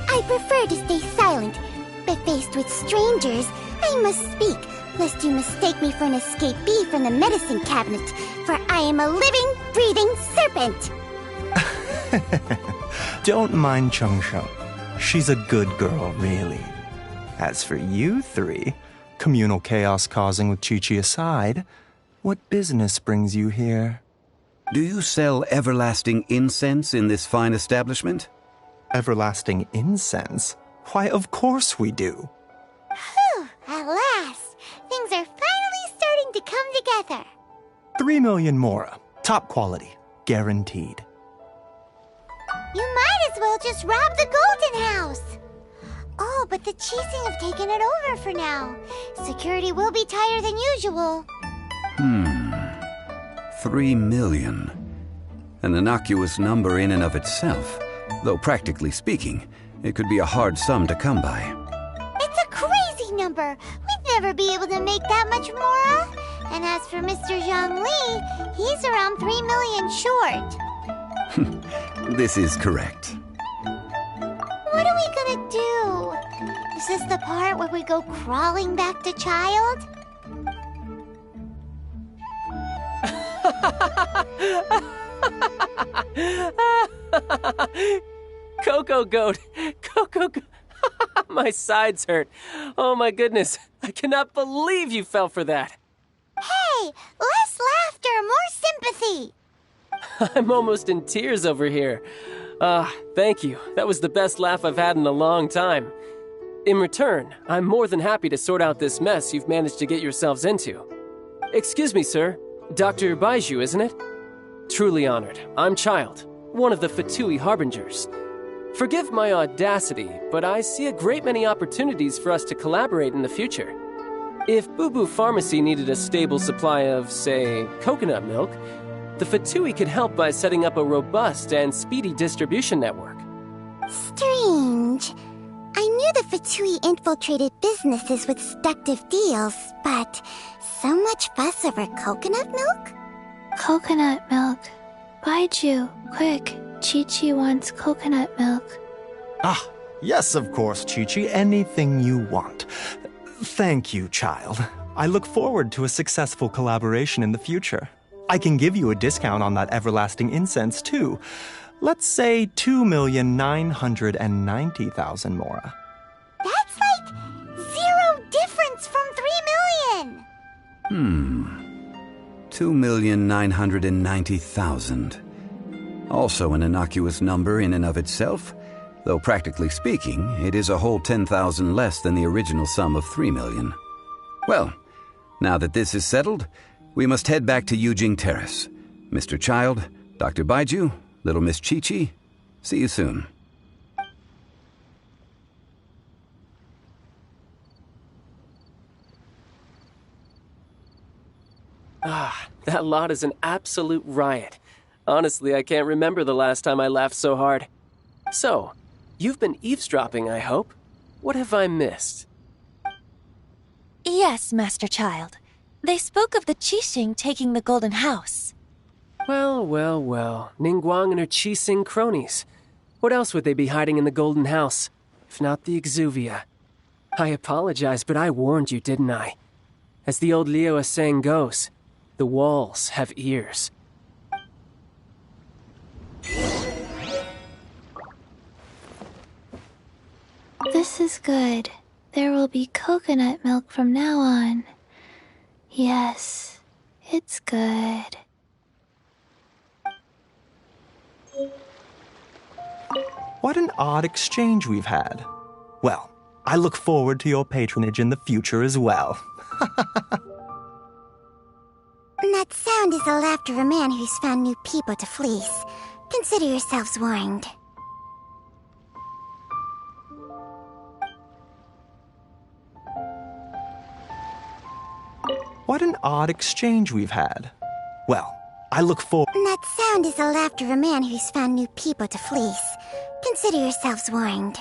I prefer to stay silent, but faced with strangers, I must speak, lest you mistake me for an escapee from the medicine cabinet, for I am a living, breathing serpent! Don't mind Chung Sheng. She's a good girl, really. As for you three, communal chaos causing with Chi-Chi aside, what business brings you here? Do you sell everlasting incense in this fine establishment? Everlasting incense? Why, of course we do. Whew, at last! Things are finally starting to come together. 3 million mora. Top quality. Guaranteed. You might as well just rob the Golden House. Oh, but the Cheesing have taken it over for now. Security will be tighter than usual. 3 million. An innocuous number in and of itself, though practically speaking, it could be a hard sum to come by. It's a crazy number. We'd never be able to make that much, Mora. And as for Mr. Zhongli, he's around 3 million short. This is correct. What are we gonna do? Is this the part where we go crawling back to Child? Coco Goat! Coco Goat! My sides hurt. Oh my goodness. I cannot believe you fell for that. Hey, less laughter, more sympathy. I'm almost in tears over here. Thank you. That was the best laugh I've had in a long time. In return, I'm more than happy to sort out this mess you've managed to get yourselves into. Excuse me, sir. Dr. Baiju, isn't it? Truly honored. I'm Child, one of the Fatui Harbingers. Forgive my audacity, but I see a great many opportunities for us to collaborate in the future. If Boo Boo Pharmacy needed a stable supply of, say, coconut milk, the Fatui could help by setting up a robust and speedy distribution network. Strange. I knew the Fatui infiltrated businesses with seductive deals, but so much fuss over coconut milk? Coconut milk. Baiju, quick. Chi-Chi wants coconut milk. Ah, yes, of course, Chi-Chi. Anything you want. Thank you, Child. I look forward to a successful collaboration in the future. I can give you a discount on that everlasting incense, too. Let's say 2,990,000 Mora. That's like 0 difference from 3 million. 2,990,000. Also an innocuous number in and of itself, though practically speaking, it is a whole 10,000 less than the original sum of 3 million. Well, now that this is settled, we must head back to Yujing Terrace. Mr. Child, Dr. Baiju, Little Miss Chi-Chi, see you soon. That lot is an absolute riot. Honestly, I can't remember the last time I laughed so hard. So, you've been eavesdropping, I hope? What have I missed? Yes, Master Child. They spoke of the Qixing taking the Golden House. Well. Ningguang and her Qixing cronies. What else would they be hiding in the Golden House, if not the Exuvia? I apologize, but I warned you, didn't I? As the old Liu saying goes, the walls have ears. This is good. There will be coconut milk from now on. Yes, it's good. What an odd exchange we've had. Well, I look forward to your patronage in the future as well. That sound is the laughter of a man who's found new people to fleece. Consider yourselves warned. What an odd exchange we've had. Well, I look forward. That sound is the laughter of a man who's found new people to fleece. Consider yourselves warned.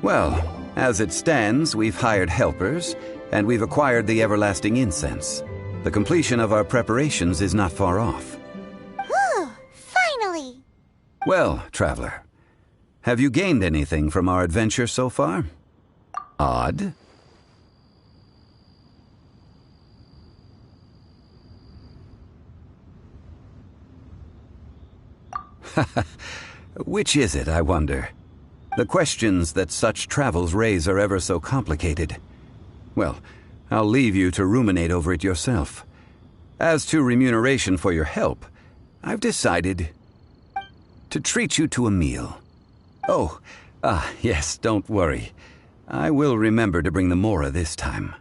Well, as it stands, we've hired helpers, and we've acquired the everlasting incense. The completion of our preparations is not far off. Whew, finally! Well, traveler, have you gained anything from our adventure so far? Odd. Which is it, I wonder? The questions that such travels raise are ever so complicated. Well, I'll leave you to ruminate over it yourself. As to remuneration for your help, I've decided to treat you to a meal. Oh, yes, don't worry. I will remember to bring the Mora this time.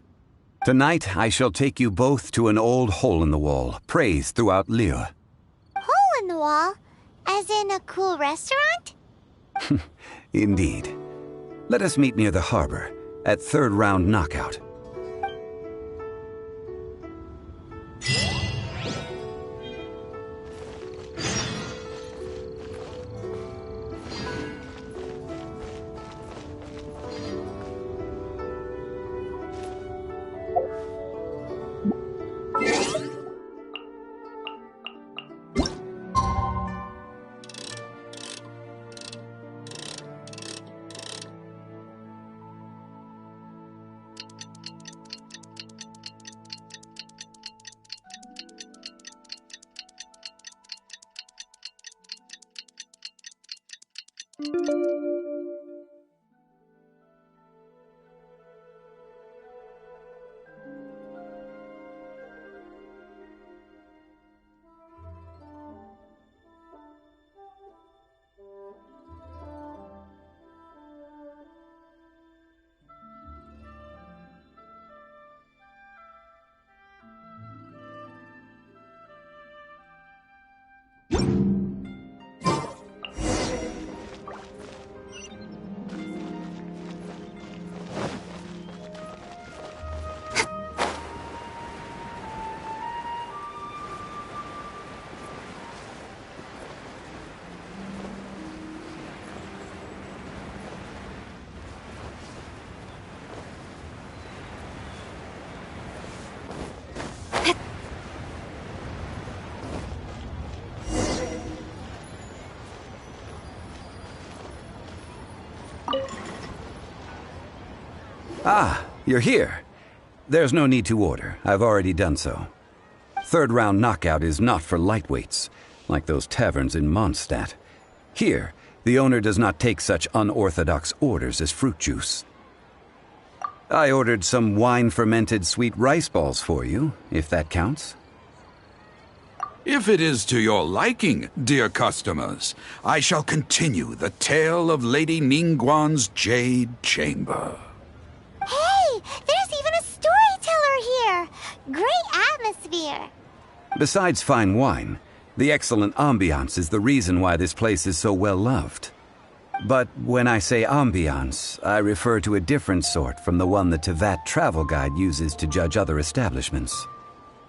Tonight, I shall take you both to an old hole-in-the-wall, praised throughout Liyue. Hole in the wall? As in a cool restaurant? Indeed. Let us meet near the harbor, at third round knockout. Ah, you're here. There's no need to order. I've already done so. Third round knockout is not for lightweights, like those taverns in Mondstadt. Here, the owner does not take such unorthodox orders as fruit juice. I ordered some wine-fermented sweet rice balls for you, if that counts. If it is to your liking, dear customers, I shall continue the tale of Lady Ningguang's Jade Chamber. Hey, there's even a storyteller here! Great atmosphere! Besides fine wine, the excellent ambiance is the reason why this place is so well loved. But when I say ambiance, I refer to a different sort from the one the Tevat travel guide uses to judge other establishments.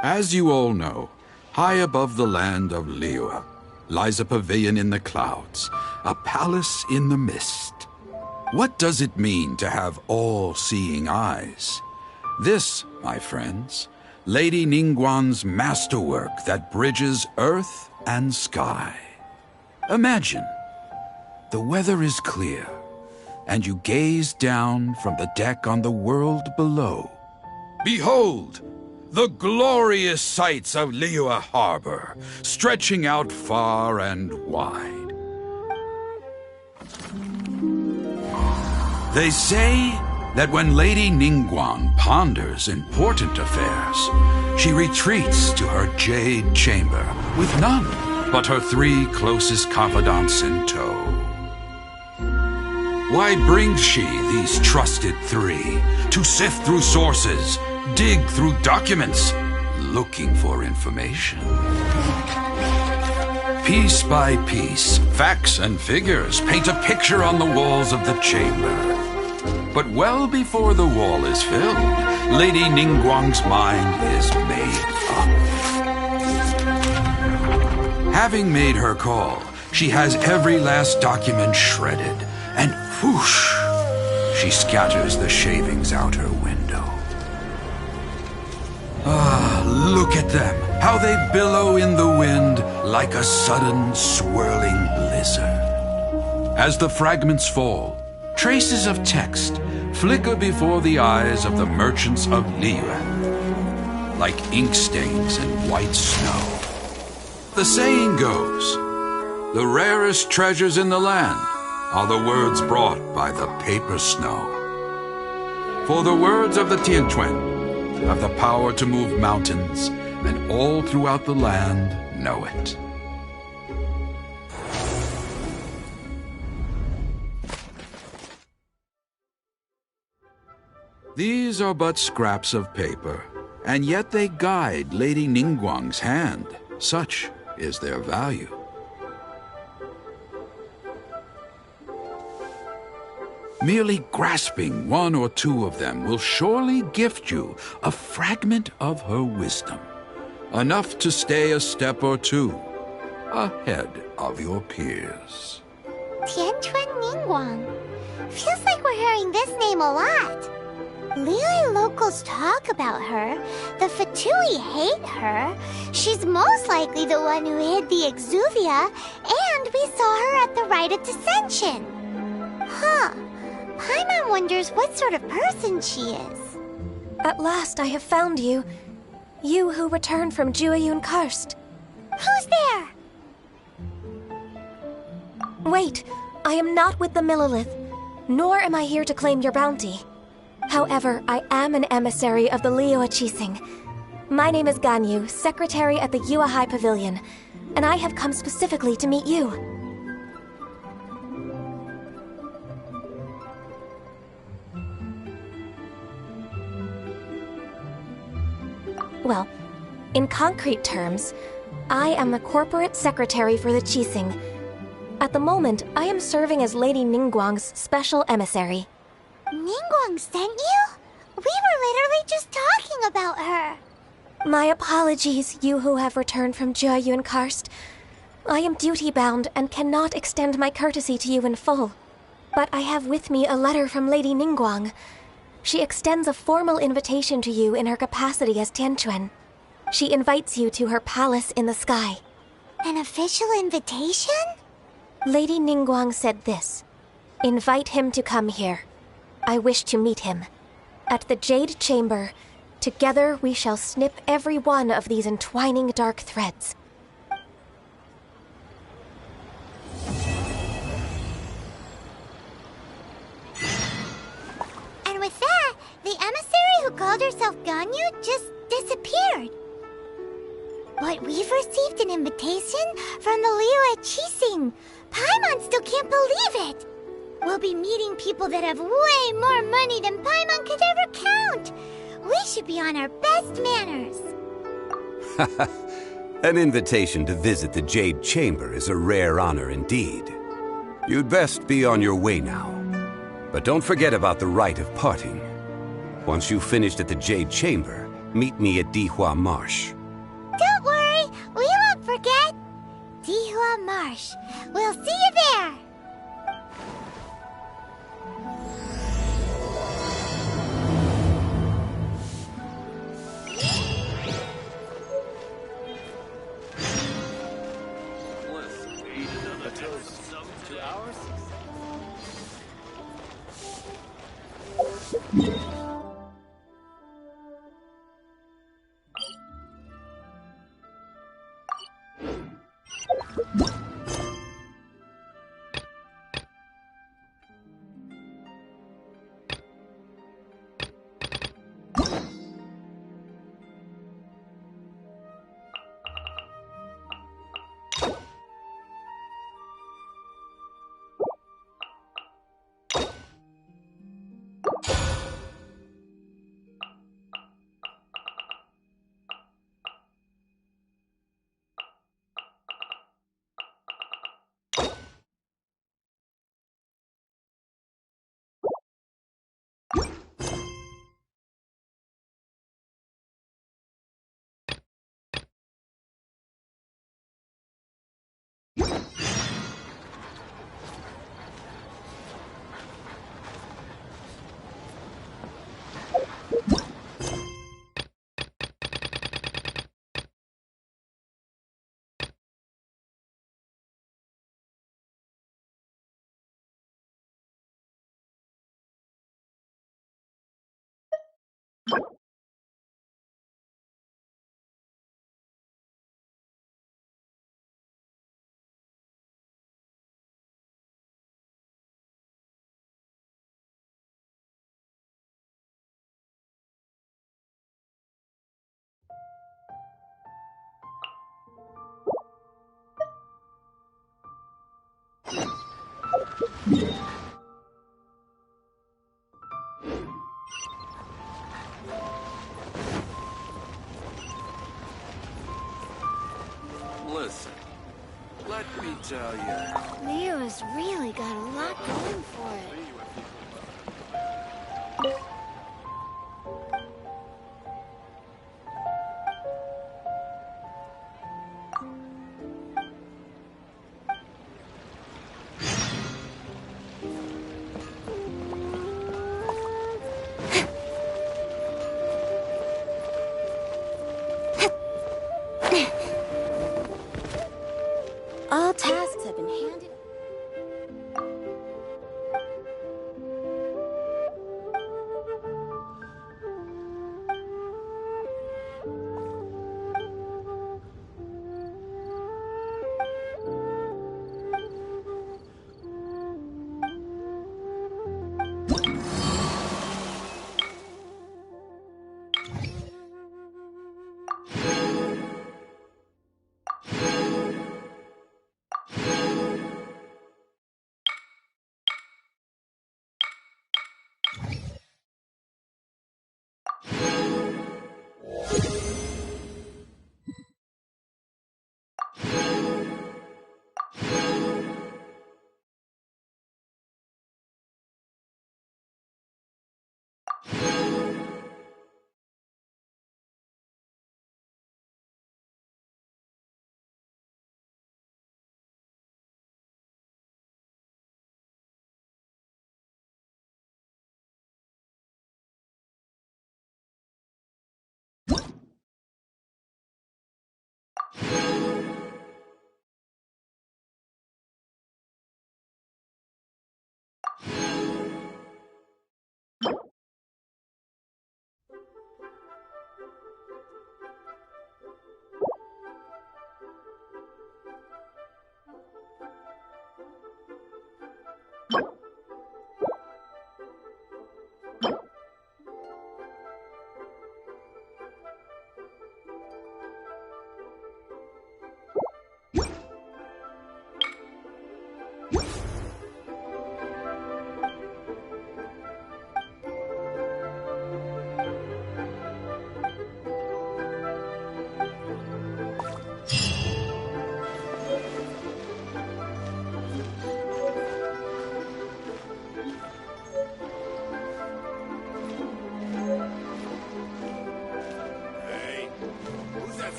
As you all know, high above the land of Liyue lies a pavilion in the clouds, a palace in the mist. What does it mean to have all-seeing eyes? This, my friends, Lady Ningguang's masterwork that bridges earth and sky. Imagine, the weather is clear, and you gaze down from the deck on the world below. Behold, the glorious sights of Liyue Harbor, stretching out far and wide. They say that when Lady Ningguang ponders important affairs, she retreats to her jade chamber with none but her 3 closest confidants in tow. Why brings she these trusted 3 to sift through sources, dig through documents, looking for information? Piece by piece, facts and figures paint a picture on the walls of the chamber. But well before the wall is filled, Lady Ningguang's mind is made up. Having made her call, she has every last document shredded, and whoosh, she scatters the shavings out her window. Ah, look at them, how they billow in the wind like a sudden swirling blizzard. As the fragments fall, traces of text flicker before the eyes of the merchants of Liyue, like ink stains in white snow. The saying goes, the rarest treasures in the land are the words brought by the paper snow. For the words of the Tianquan have the power to move mountains, and all throughout the land know it. These are but scraps of paper, and yet they guide Lady Ningguang's hand. Such is their value. Merely grasping one or two of them will surely gift you a fragment of her wisdom, enough to stay a step or two ahead of your peers. Tianquan Ningguang. Feels like we're hearing this name a lot. Liyue locals talk about her. The Fatui hate her. She's most likely the one who hid the exuvia, and we saw her at the rite of dissension. Huh. Paimon wonders what sort of person she is. At last I have found you. You who returned from Jueyun Karst. Who's there? Wait, I am not with the Millelith, nor am I here to claim your bounty. However, I am an emissary of the Liyue Qixing. My name is Ganyu, secretary at the Yuehai Pavilion, and I have come specifically to meet you. Well, in concrete terms, I am the corporate secretary for the Qixing. At the moment, I am serving as Lady Ningguang's special emissary. Ningguang sent you? We were literally just talking about her. My apologies, you who have returned from Jueyun Karst. I am duty-bound and cannot extend my courtesy to you in full. But I have with me a letter from Lady Ningguang. She extends a formal invitation to you in her capacity as Tianquan. She invites you to her palace in the sky. An official invitation? Lady Ningguang said this. Invite him to come here. I wish to meet him. At the Jade Chamber, together we shall snip every one of these entwining dark threads. And with that, the emissary who called herself Ganyu just disappeared. But we've received an invitation from the Liyue Qixing. Paimon still can't believe it. We'll be meeting people that have way more money than Paimon could ever count. We should be on our best manners. An invitation to visit the Jade Chamber is a rare honor indeed. You'd best be on your way now. But don't forget about the rite of parting. Once you've finished at the Jade Chamber, meet me at Dihua Marsh. Don't worry, we won't forget. Dihua Marsh. We'll see you there. Listen, let me tell you. Leo's really got a lot going for it. All tasks have been handed.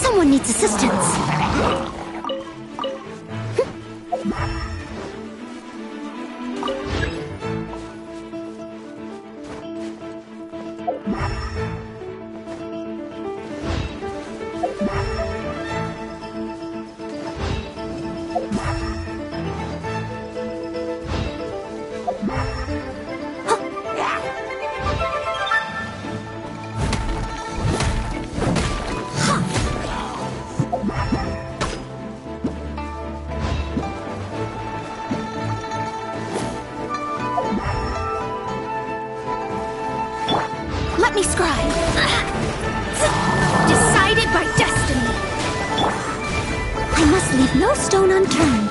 Someone needs assistance. Let me scribe. Decided by destiny. I must leave no stone unturned.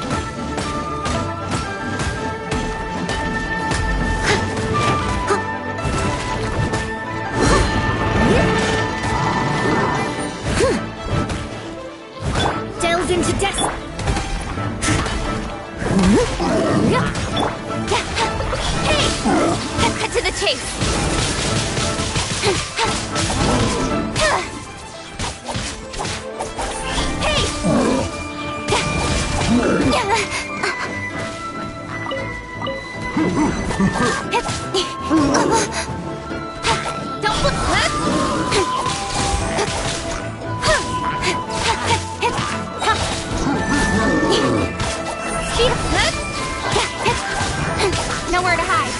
Delves into destiny. Hey! Cut to the chase. Don't look. Nowhere to hide.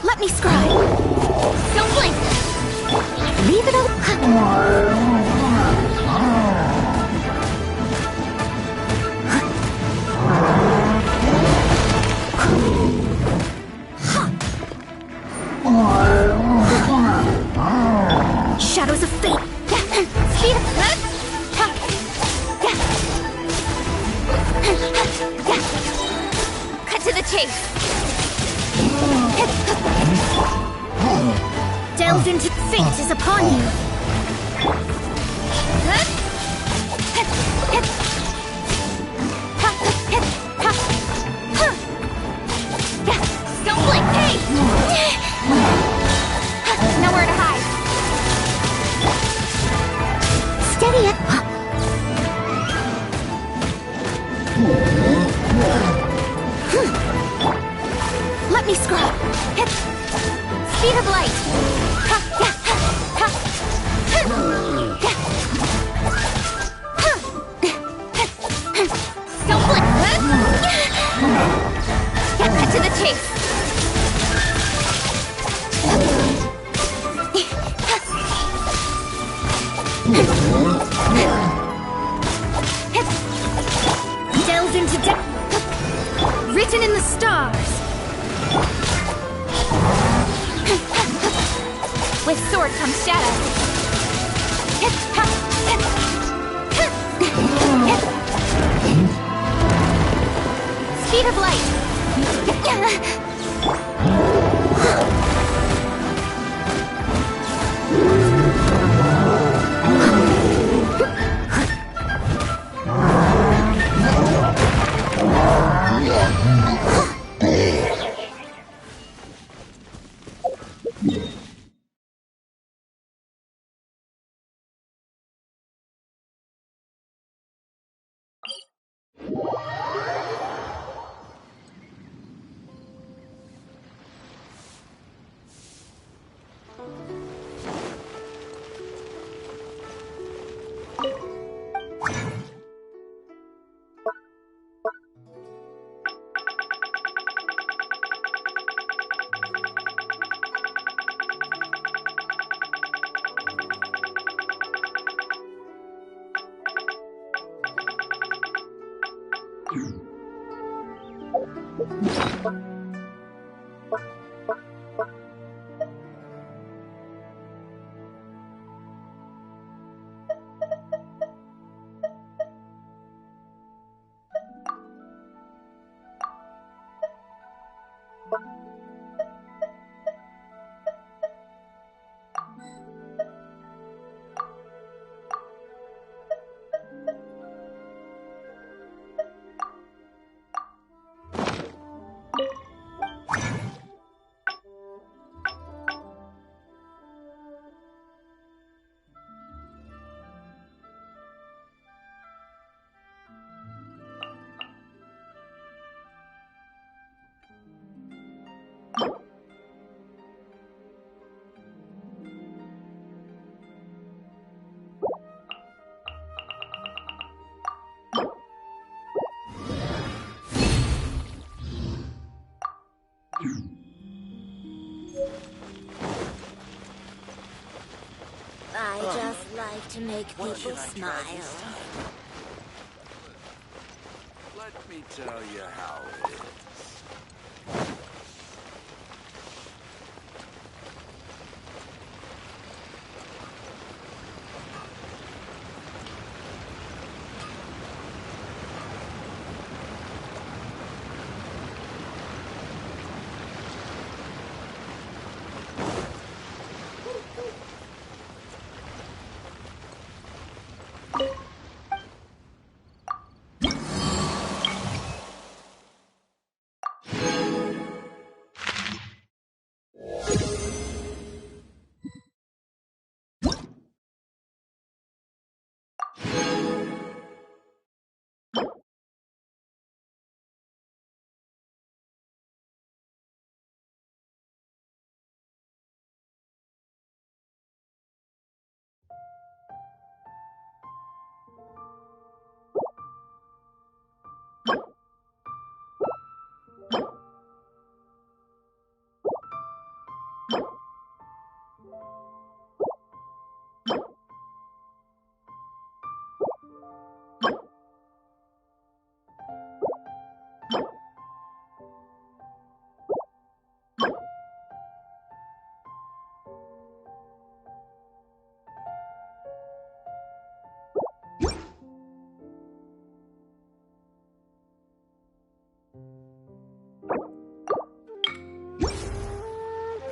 Let me scribe. Don't blink. Leave it Shadows of fate. Speed Cut to the chase. Delved into fate is upon you. Don't blink, hey! Nowhere to hide. Steady it. Let me scrub. Speed of light. Don't blink. Cut to the chase. Delved into depth. Written in the stars. With sword comes shadow. Speed of light. I just like to make people smile. Let me tell you how it is.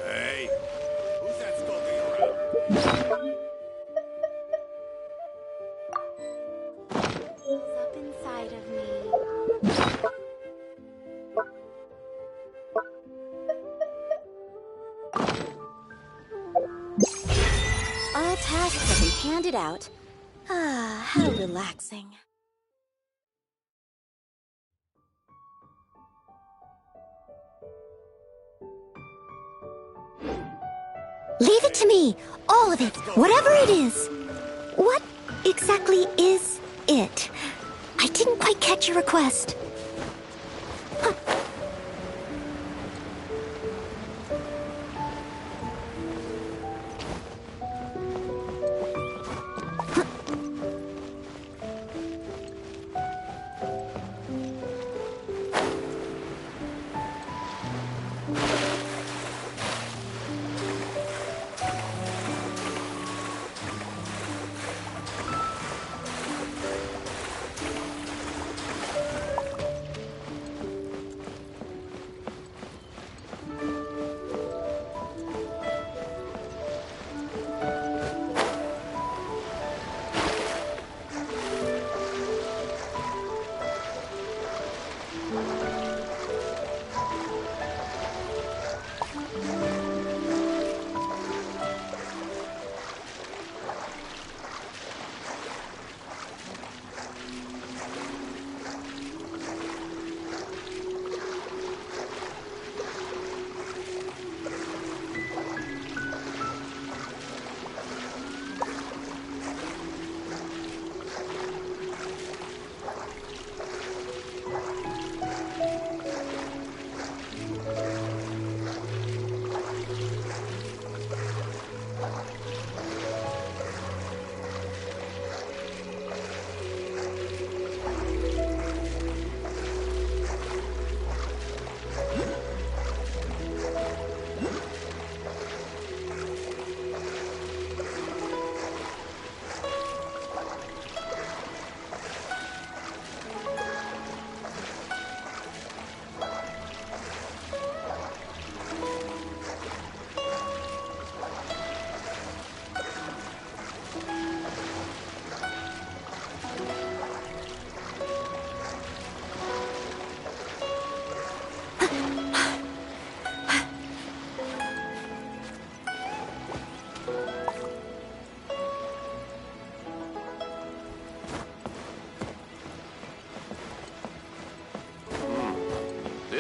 Hey, who's that skulking around? Up inside of me. All tasks have been handed out. Ah, how relaxing. Leave it to me! All of it! Whatever it is! What exactly is it? I didn't quite catch your request.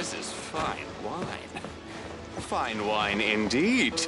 This is fine wine. Fine wine indeed.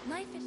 Life is...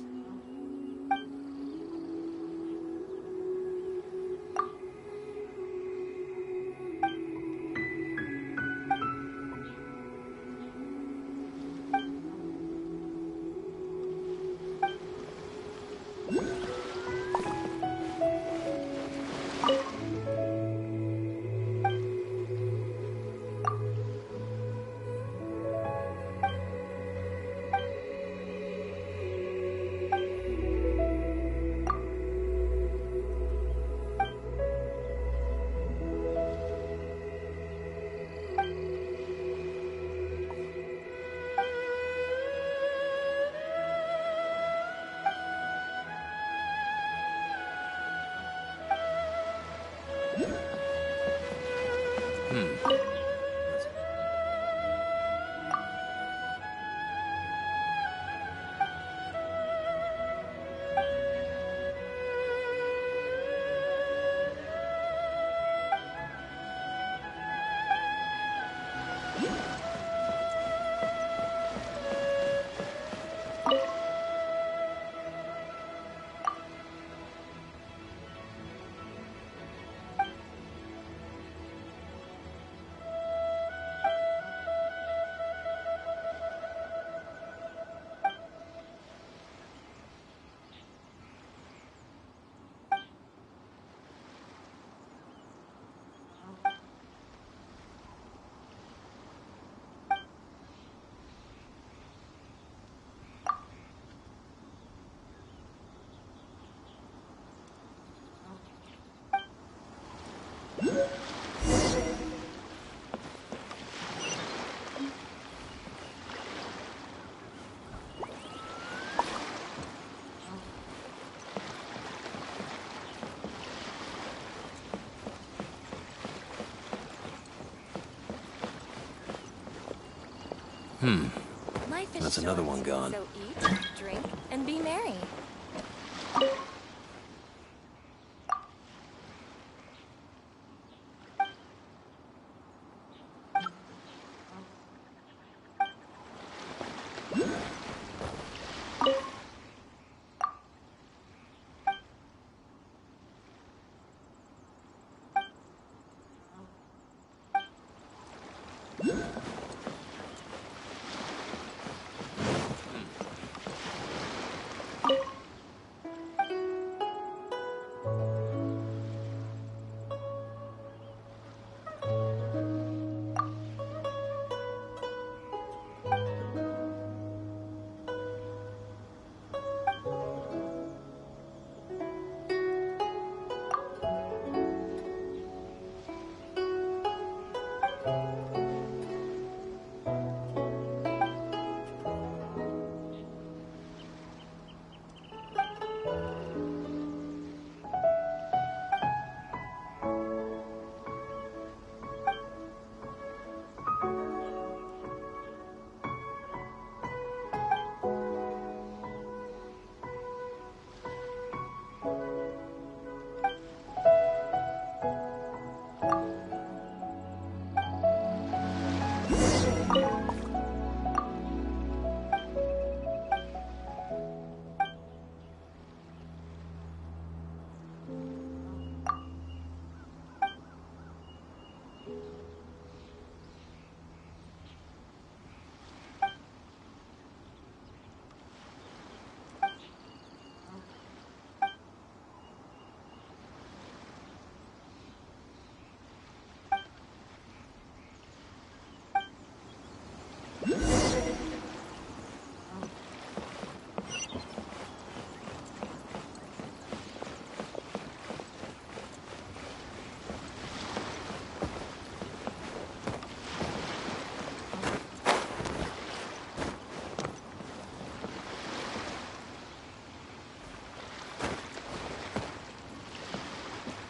Life is That's another short, one gone. So eat, drink, and be merry.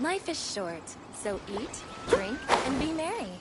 Life is short, so eat, drink, and be merry.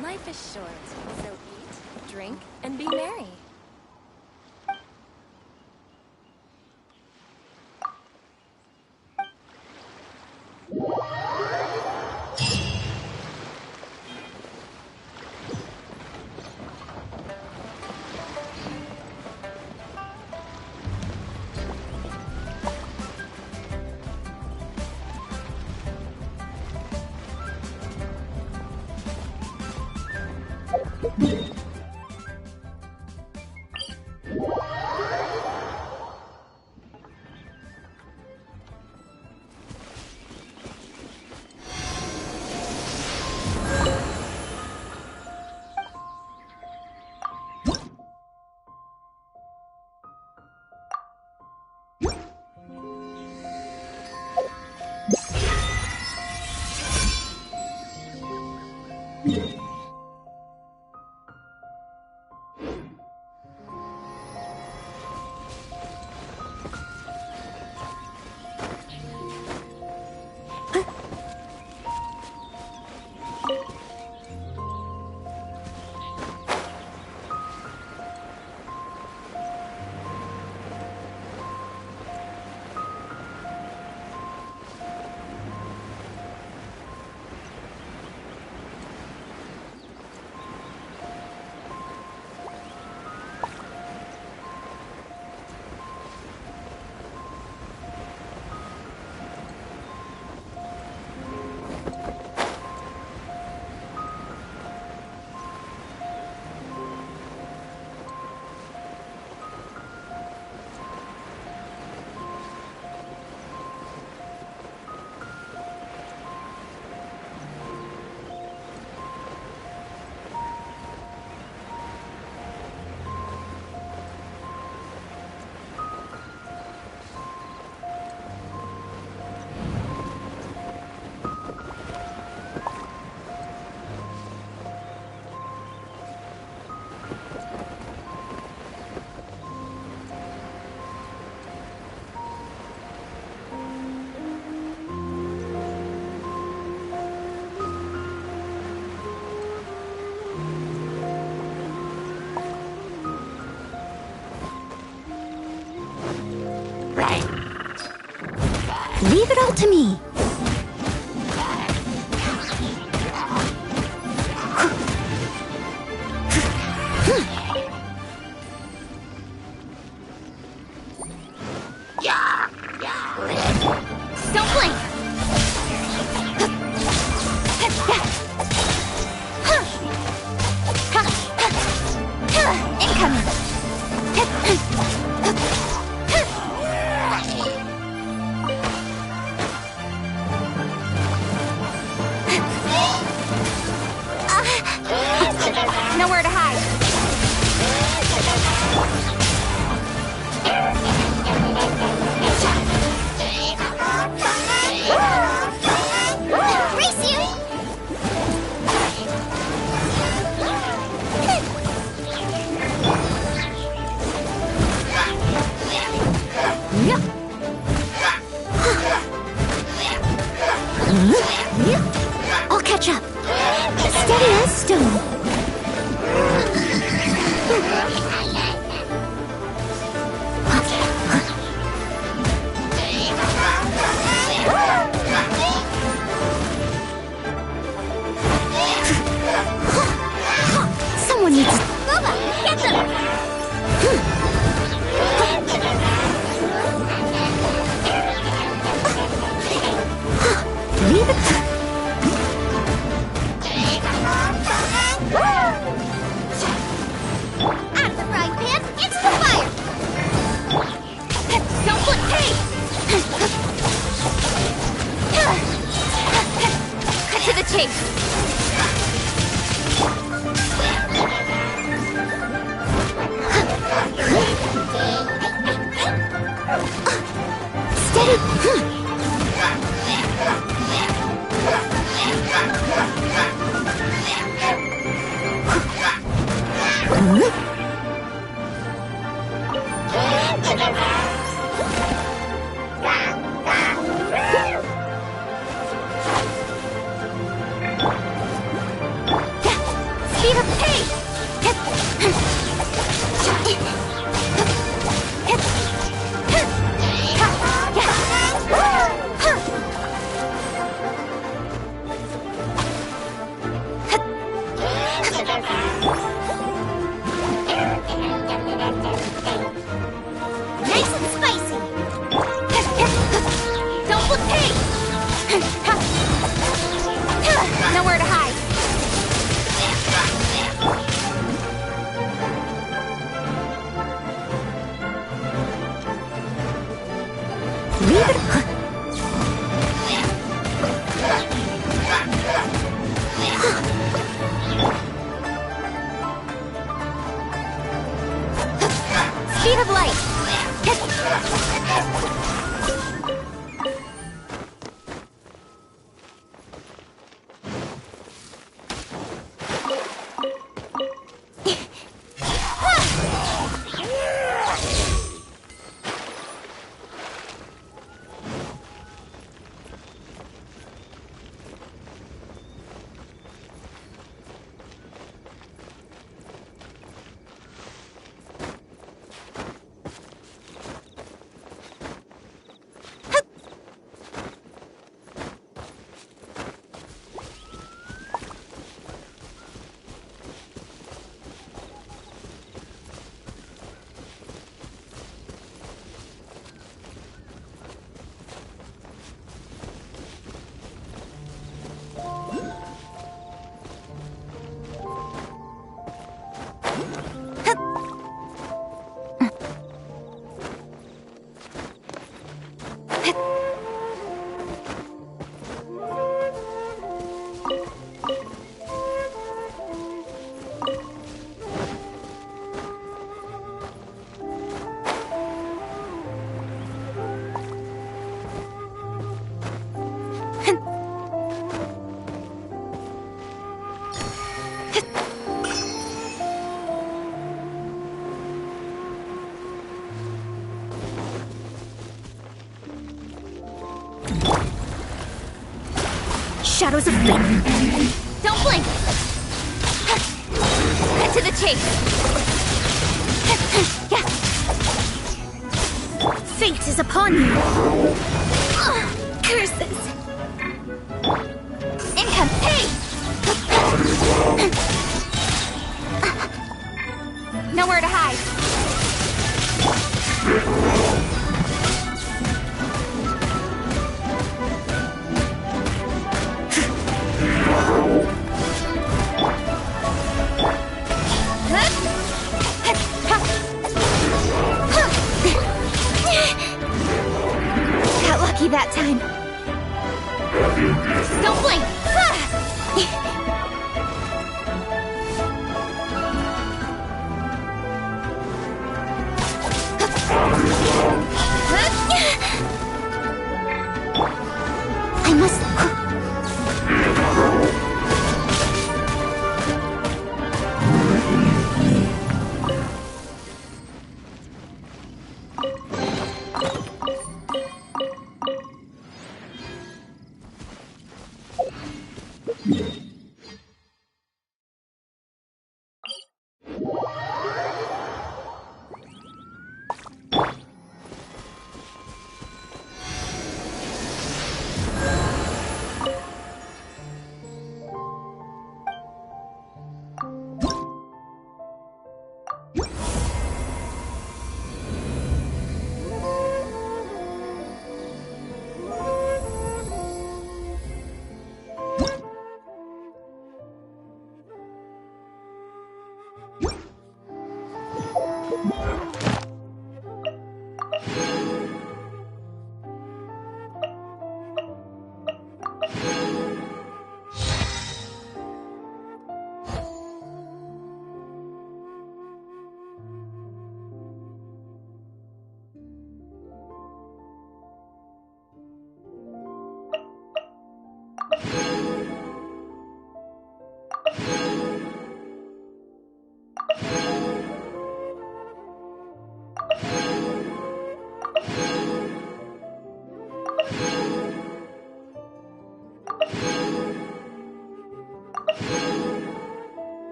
Life is short, so eat, drink, and be merry. Leave it all to me. Don't blink! Incoming! Nowhere to hide. Race you! I'll catch up. Steady as stone. Someone needs to... Boba, get them! Leave it... Out of the frying pan, into the fire! Don't flip pace! Cut to the chase! Speed of pace! Nice and spicy! Don't flip pace! Nowhere to hide! Leave it... Speed of light! Shadows of fate. Don't blink! Cut to the chase! Fate is upon you. Curses! Income! Hey! Nowhere to hide. Got lucky that time. Don't blink! I must...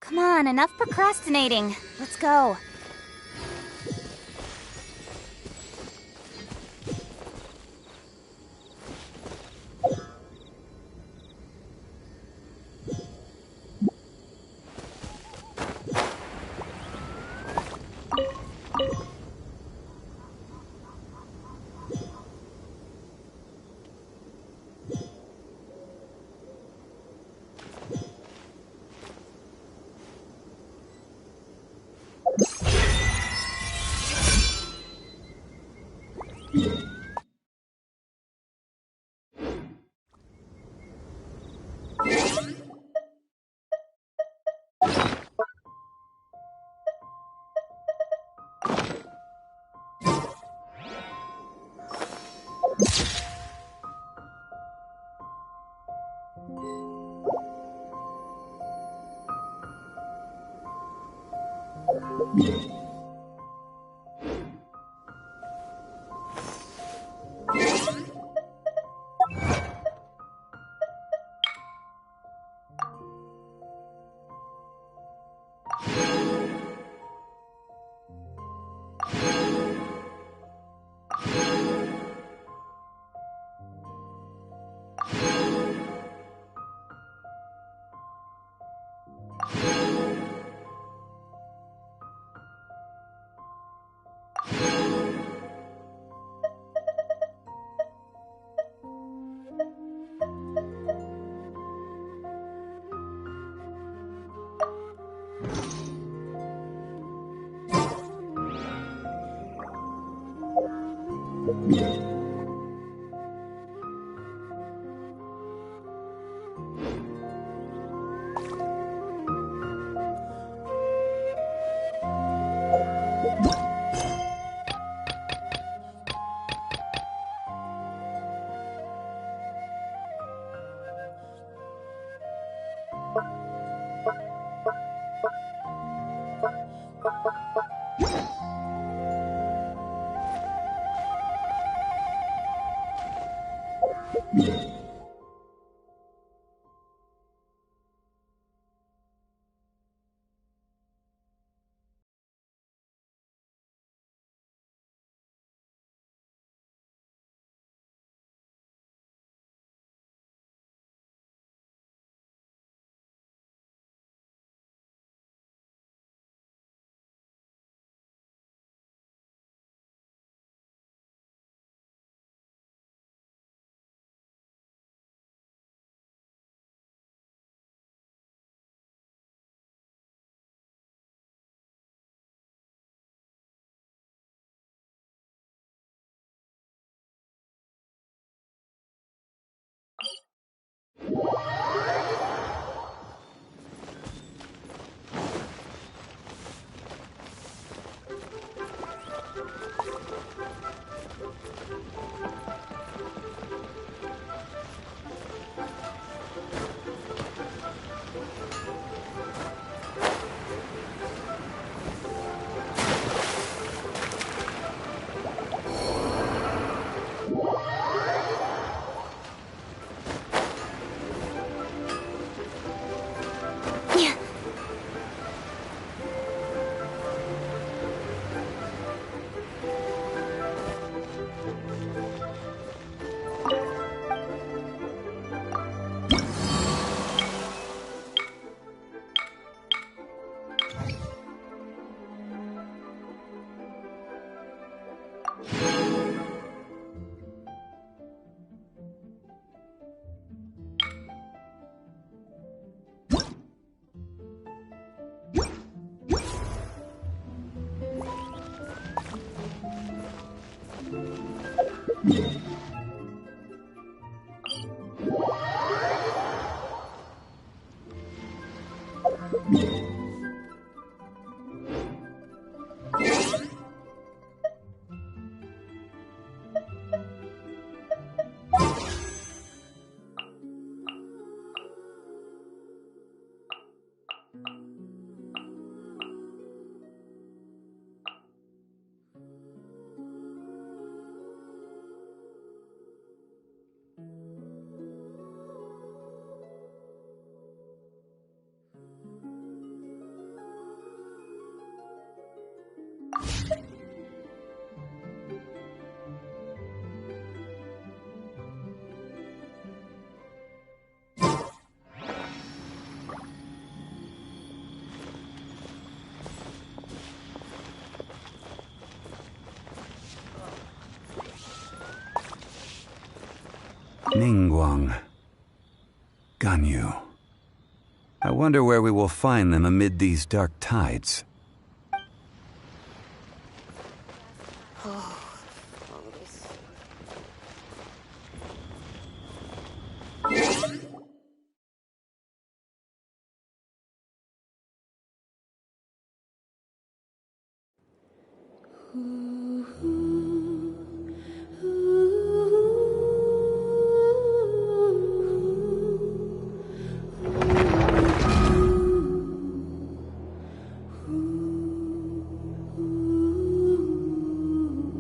Come on, enough procrastinating. Let's go. Ningguang. Ganyu. I wonder where we will find them amid these dark tides.